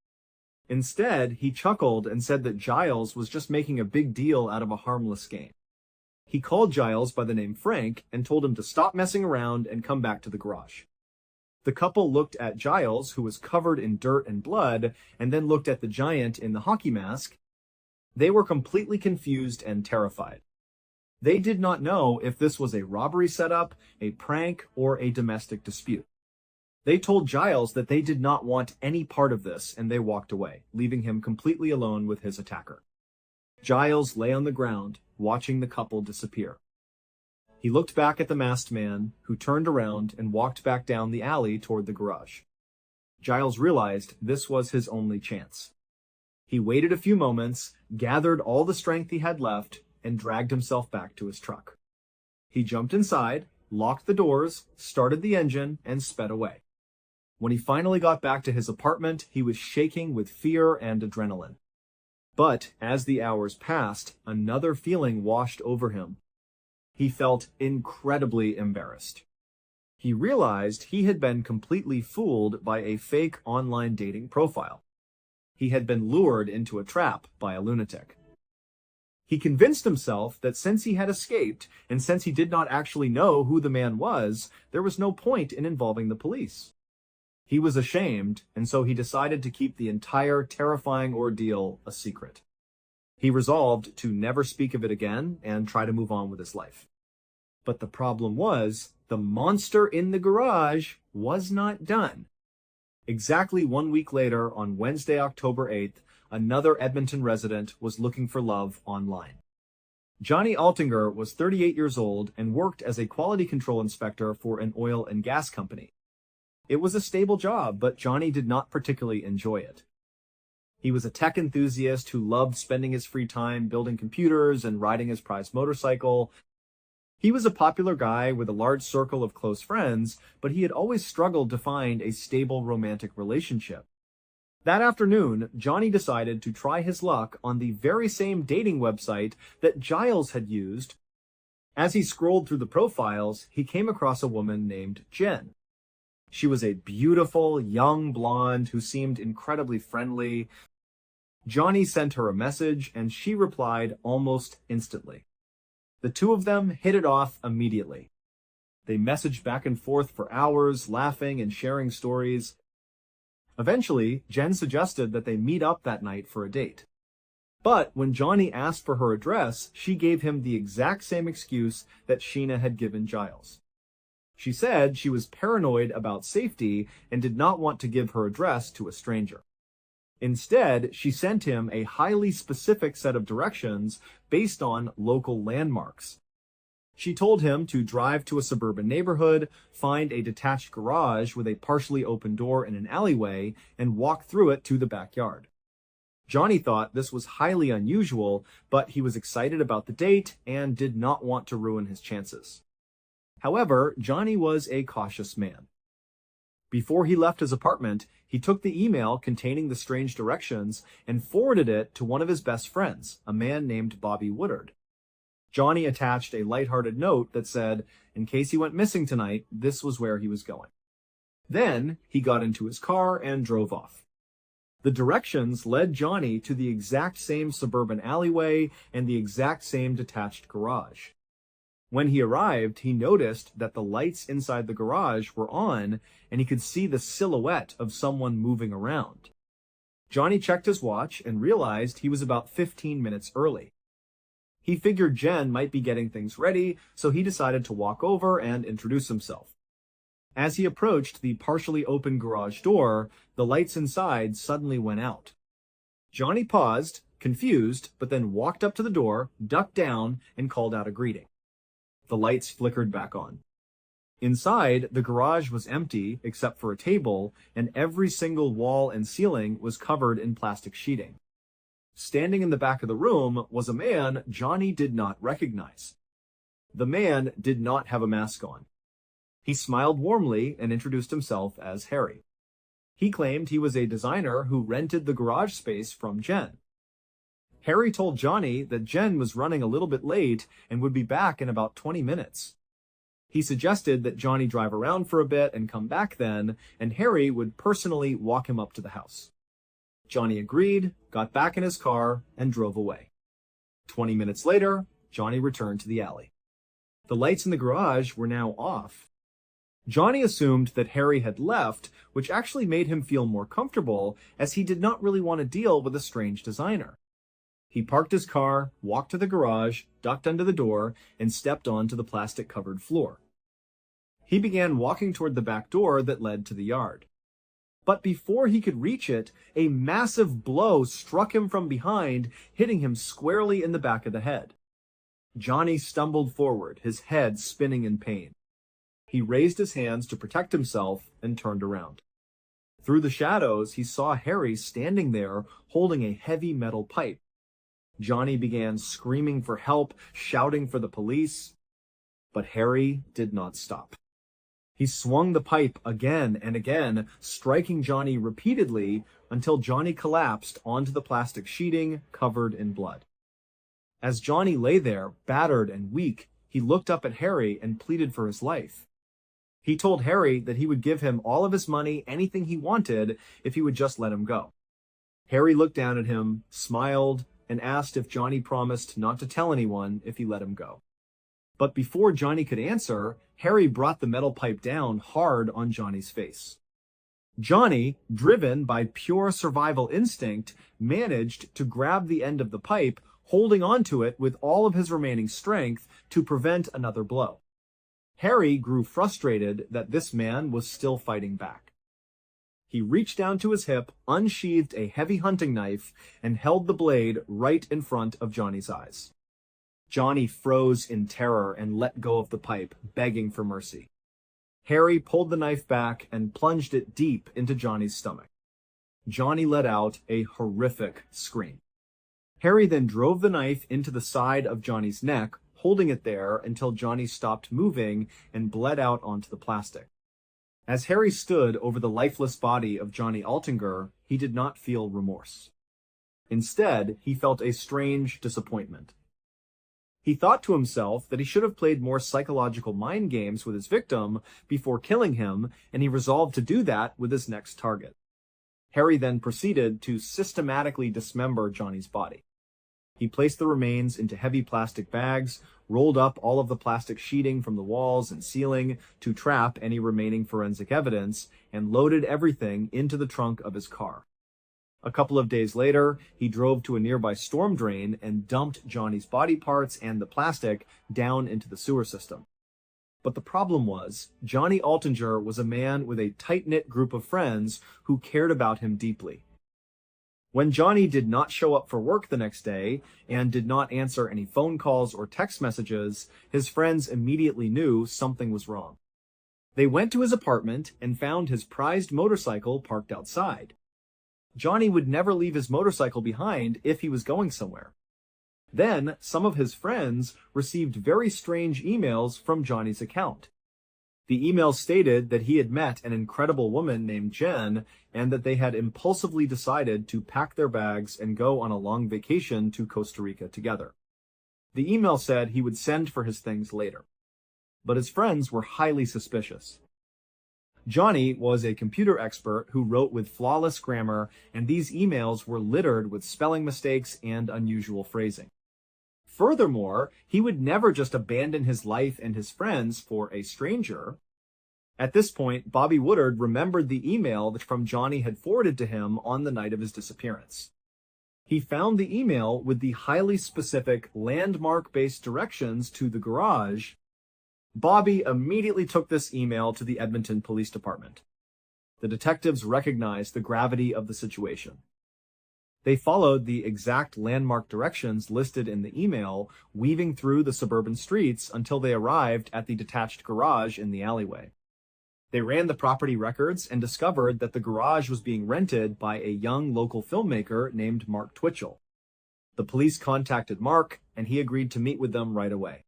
Instead, he chuckled and said that Giles was just making a big deal out of a harmless game. He called Giles by the name Frank and told him to stop messing around and come back to the garage. The couple looked at Giles, who was covered in dirt and blood, and then looked at the giant in the hockey mask. They were completely confused and terrified. They did not know if this was a robbery setup, a prank, or a domestic dispute. They told Giles that they did not want any part of this, and they walked away, leaving him completely alone with his attacker. Giles lay on the ground, watching the couple disappear. He looked back at the masked man, who turned around and walked back down the alley toward the garage. Giles realized this was his only chance. He waited a few moments, gathered all the strength he had left, and dragged himself back to his truck. He jumped inside, locked the doors, started the engine, and sped away. When he finally got back to his apartment, he was shaking with fear and adrenaline. But as the hours passed, another feeling washed over him. He felt incredibly embarrassed. He realized he had been completely fooled by a fake online dating profile. He had been lured into a trap by a lunatic. He convinced himself that since he had escaped, and since he did not actually know who the man was, there was no point in involving the police. He was ashamed, and so he decided to keep the entire terrifying ordeal a secret. He resolved to never speak of it again and try to move on with his life. But the problem was, the monster in the garage was not done. Exactly 1 week later, on Wednesday, October 8th, another Edmonton resident was looking for love online. Johnny Altinger was 38 years old and worked as a quality control inspector for an oil and gas company. It was a stable job, but Johnny did not particularly enjoy it. He was a tech enthusiast who loved spending his free time building computers and riding his prized motorcycle. He was a popular guy with a large circle of close friends, but he had always struggled to find a stable romantic relationship. That afternoon, Johnny decided to try his luck on the very same dating website that Giles had used. As he scrolled through the profiles, he came across a woman named Jen. She was a beautiful, young blonde who seemed incredibly friendly. Johnny sent her a message, and she replied almost instantly. The two of them hit it off immediately. They messaged back and forth for hours, laughing and sharing stories. Eventually, Jen suggested that they meet up that night for a date. But when Johnny asked for her address, she gave him the exact same excuse that Sheena had given Giles. She said she was paranoid about safety and did not want to give her address to a stranger. Instead, she sent him a highly specific set of directions based on local landmarks. She told him to drive to a suburban neighborhood, find a detached garage with a partially open door in an alleyway, and walk through it to the backyard. Johnny thought this was highly unusual, but he was excited about the date and did not want to ruin his chances. However, Johnny was a cautious man. Before he left his apartment, he took the email containing the strange directions and forwarded it to one of his best friends, a man named Bobby Woodard. Johnny attached a lighthearted note that said, in case he went missing tonight, this was where he was going. Then he got into his car and drove off. The directions led Johnny to the exact same suburban alleyway and the exact same detached garage. When he arrived, he noticed that the lights inside the garage were on, and he could see the silhouette of someone moving around. Johnny checked his watch and realized he was about 15 minutes early. He figured Jen might be getting things ready, so he decided to walk over and introduce himself. As he approached the partially open garage door, the lights inside suddenly went out. Johnny paused, confused, but then walked up to the door, ducked down, and called out a greeting. The lights flickered back on. Inside, the garage was empty except for a table, and every single wall and ceiling was covered in plastic sheeting. Standing in the back of the room was a man Johnny did not recognize. The man did not have a mask on. He smiled warmly and introduced himself as Harry. He claimed he was a designer who rented the garage space from Jen. Harry told Johnny that Jen was running a little bit late and would be back in about 20 minutes. He suggested that Johnny drive around for a bit and come back then, and Harry would personally walk him up to the house. Johnny agreed, got back in his car, and drove away. 20 minutes later, Johnny returned to the alley. The lights in the garage were now off. Johnny assumed that Harry had left, which actually made him feel more comfortable, as he did not really want to deal with a strange designer. He parked his car, walked to the garage, ducked under the door, and stepped onto the plastic-covered floor. He began walking toward the back door that led to the yard. But before he could reach it, a massive blow struck him from behind, hitting him squarely in the back of the head. Johnny stumbled forward, his head spinning in pain. He raised his hands to protect himself and turned around. Through the shadows, he saw Harry standing there, holding a heavy metal pipe. Johnny began screaming for help, shouting for the police, but Harry did not stop. He swung the pipe again and again, striking Johnny repeatedly until Johnny collapsed onto the plastic sheeting covered in blood. As Johnny lay there, battered and weak, he looked up at Harry and pleaded for his life. He told Harry that he would give him all of his money, anything he wanted, if he would just let him go. Harry looked down at him, smiled, and asked if Johnny promised not to tell anyone if he let him go. But before Johnny could answer, Harry brought the metal pipe down hard on Johnny's face. Johnny, driven by pure survival instinct, managed to grab the end of the pipe, holding onto it with all of his remaining strength to prevent another blow. Harry grew frustrated that this man was still fighting back. He reached down to his hip, unsheathed a heavy hunting knife, and held the blade right in front of Johnny's eyes. Johnny froze in terror and let go of the pipe, begging for mercy. Harry pulled the knife back and plunged it deep into Johnny's stomach. Johnny let out a horrific scream. Harry then drove the knife into the side of Johnny's neck, holding it there until Johnny stopped moving and bled out onto the plastic. As Harry stood over the lifeless body of Johnny Altinger, he did not feel remorse. Instead, he felt a strange disappointment. He thought to himself that he should have played more psychological mind games with his victim before killing him, and he resolved to do that with his next target. Harry then proceeded to systematically dismember Johnny's body. He placed the remains into heavy plastic bags, rolled up all of the plastic sheeting from the walls and ceiling to trap any remaining forensic evidence, and loaded everything into the trunk of his car. A couple of days later, he drove to a nearby storm drain and dumped Johnny's body parts and the plastic down into the sewer system. But the problem was, Johnny Altinger was a man with a tight-knit group of friends who cared about him deeply. When Johnny did not show up for work the next day and did not answer any phone calls or text messages, his friends immediately knew something was wrong. They went to his apartment and found his prized motorcycle parked outside. Johnny would never leave his motorcycle behind if he was going somewhere. Then, some of his friends received very strange emails from Johnny's account. The emails stated that he had met an incredible woman named Jen and that they had impulsively decided to pack their bags and go on a long vacation to Costa Rica together. The email said he would send for his things later. But his friends were highly suspicious. Johnny was a computer expert who wrote with flawless grammar, and these emails were littered with spelling mistakes and unusual phrasing. Furthermore, he would never just abandon his life and his friends for a stranger. At this point, Bobby Woodard remembered the email that from Johnny had forwarded to him on the night of his disappearance. He found the email with the highly specific landmark-based directions to the garage. Bobby immediately took this email to the Edmonton Police Department. The detectives recognized the gravity of the situation. They followed the exact landmark directions listed in the email, weaving through the suburban streets until they arrived at the detached garage in the alleyway. They ran the property records and discovered that the garage was being rented by a young local filmmaker named Mark Twitchell. The police contacted Mark, and he agreed to meet with them right away.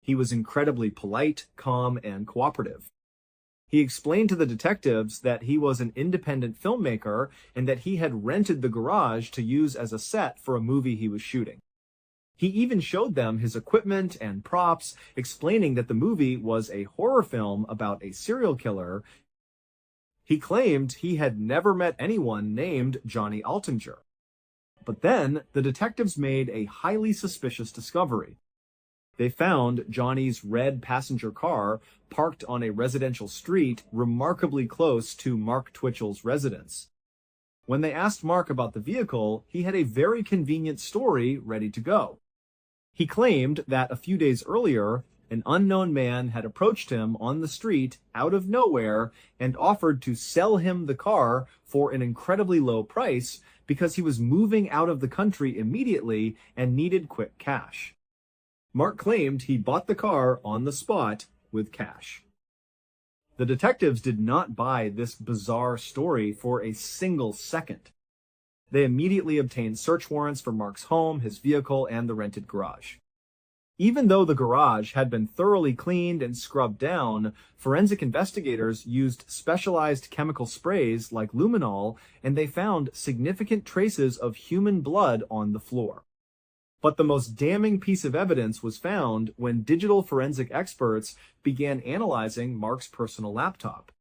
He was incredibly polite, calm, and cooperative. He explained to the detectives that he was an independent filmmaker and that he had rented the garage to use as a set for a movie he was shooting. He even showed them his equipment and props, explaining that the movie was a horror film about a serial killer. He claimed he had never met anyone named Johnny Altinger. But then, the detectives made a highly suspicious discovery. They found Johnny's red passenger car parked on a residential street remarkably close to Mark Twitchell's residence. When they asked Mark about the vehicle, he had a very convenient story ready to go. He claimed that a few days earlier, an unknown man had approached him on the street out of nowhere and offered to sell him the car for an incredibly low price because he was moving out of the country immediately and needed quick cash. Mark claimed he bought the car on the spot with cash. The detectives did not buy this bizarre story for a single second. They immediately obtained search warrants for Mark's home, his vehicle, and the rented garage. Even though the garage had been thoroughly cleaned and scrubbed down, forensic investigators used specialized chemical sprays like luminol, and they found significant traces of human blood on the floor. But the most damning piece of evidence was found when digital forensic experts began analyzing Mark's personal laptop.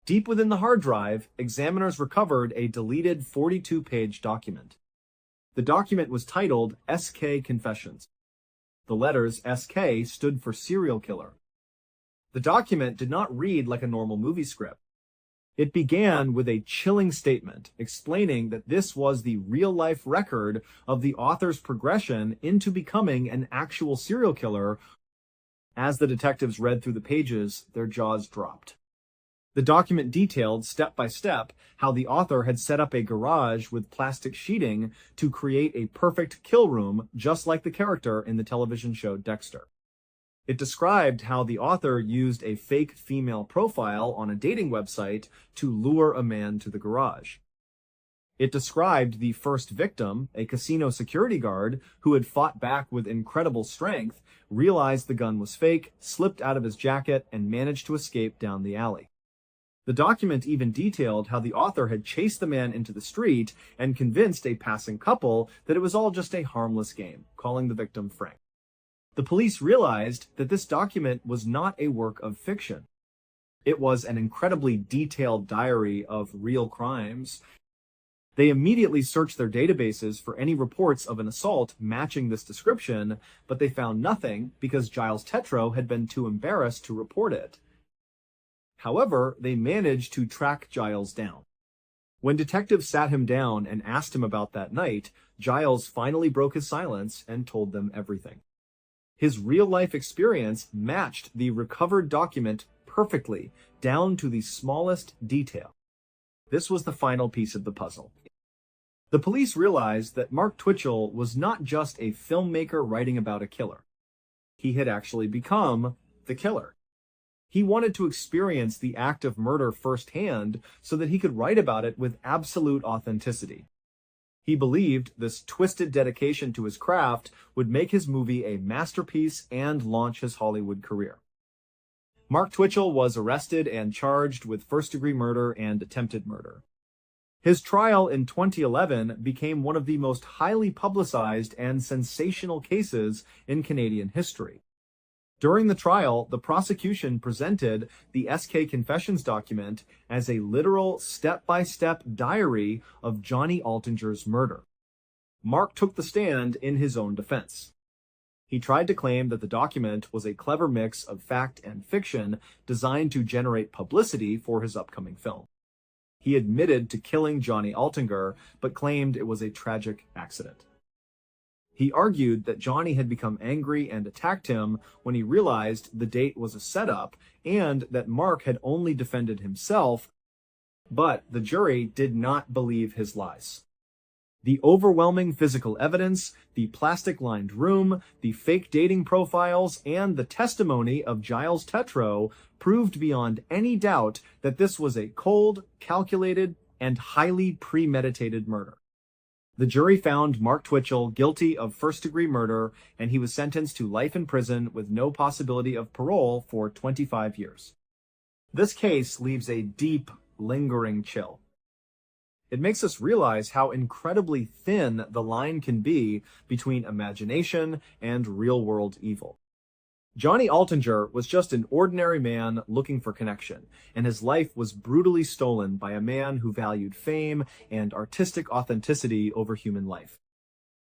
Deep within the hard drive, examiners recovered a deleted 42-page document. The document was titled SK Confessions. The letters SK stood for serial killer. The document did not read like a normal movie script. It began with a chilling statement explaining that this was the real-life record of the author's progression into becoming an actual serial killer. As the detectives read through the pages, their jaws dropped. The document detailed, step by step, how the author had set up a garage with plastic sheeting to create a perfect kill room, just like the character in the television show Dexter. It described how the author used a fake female profile on a dating website to lure a man to the garage. It described the first victim, a casino security guard who had fought back with incredible strength, realized the gun was fake, slipped out of his jacket, and managed to escape down the alley. The document even detailed how the author had chased the man into the street and convinced a passing couple that it was all just a harmless game, calling the victim Frank. The police realized that this document was not a work of fiction. It was an incredibly detailed diary of real crimes. They immediately searched their databases for any reports of an assault matching this description, but they found nothing because Giles Tetreault had been too embarrassed to report it. However, they managed to track Giles down. When detectives sat him down and asked him about that night, Giles finally broke his silence and told them everything. His real-life experience matched the recovered document perfectly, down to the smallest detail. This was the final piece of the puzzle. The police realized that Mark Twitchell was not just a filmmaker writing about a killer. He had actually become the killer. He wanted to experience the act of murder firsthand so that he could write about it with absolute authenticity. He believed this twisted dedication to his craft would make his movie a masterpiece and launch his Hollywood career. Mark Twitchell was arrested and charged with first-degree murder and attempted murder. His trial in 2011 became one of the most highly publicized and sensational cases in Canadian history. During the trial, the prosecution presented the SK Confessions document as a literal step-by-step diary of Johnny Altinger's murder. Mark took the stand in his own defense. He tried to claim that the document was a clever mix of fact and fiction designed to generate publicity for his upcoming film. He admitted to killing Johnny Altinger, but claimed it was a tragic accident. He argued that Johnny had become angry and attacked him when he realized the date was a setup and that Mark had only defended himself, but the jury did not believe his lies. The overwhelming physical evidence, the plastic-lined room, the fake dating profiles, and the testimony of Giles Tetreault proved beyond any doubt that this was a cold, calculated, and highly premeditated murder. The jury found Mark Twitchell guilty of first-degree murder, and he was sentenced to life in prison with no possibility of parole for 25 years. This case leaves a deep, lingering chill. It makes us realize how incredibly thin the line can be between imagination and real-world evil. Johnny Altinger was just an ordinary man looking for connection, and his life was brutally stolen by a man who valued fame and artistic authenticity over human life.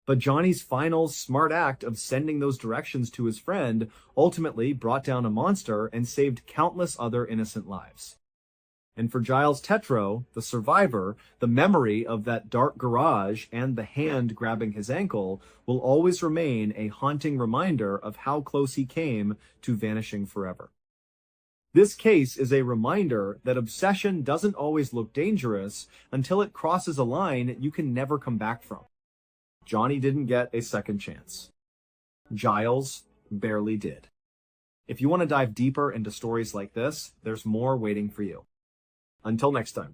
But Johnny's final smart act of sending those directions to his friend ultimately brought down a monster and saved countless other innocent lives. And for Giles Tetreault, the survivor, the memory of that dark garage and the hand grabbing his ankle will always remain a haunting reminder of how close he came to vanishing forever. This case is a reminder that obsession doesn't always look dangerous until it crosses a line you can never come back from. Johnny didn't get a second chance. Giles barely did. If you want to dive deeper into stories like this, there's more waiting for you. Until next time.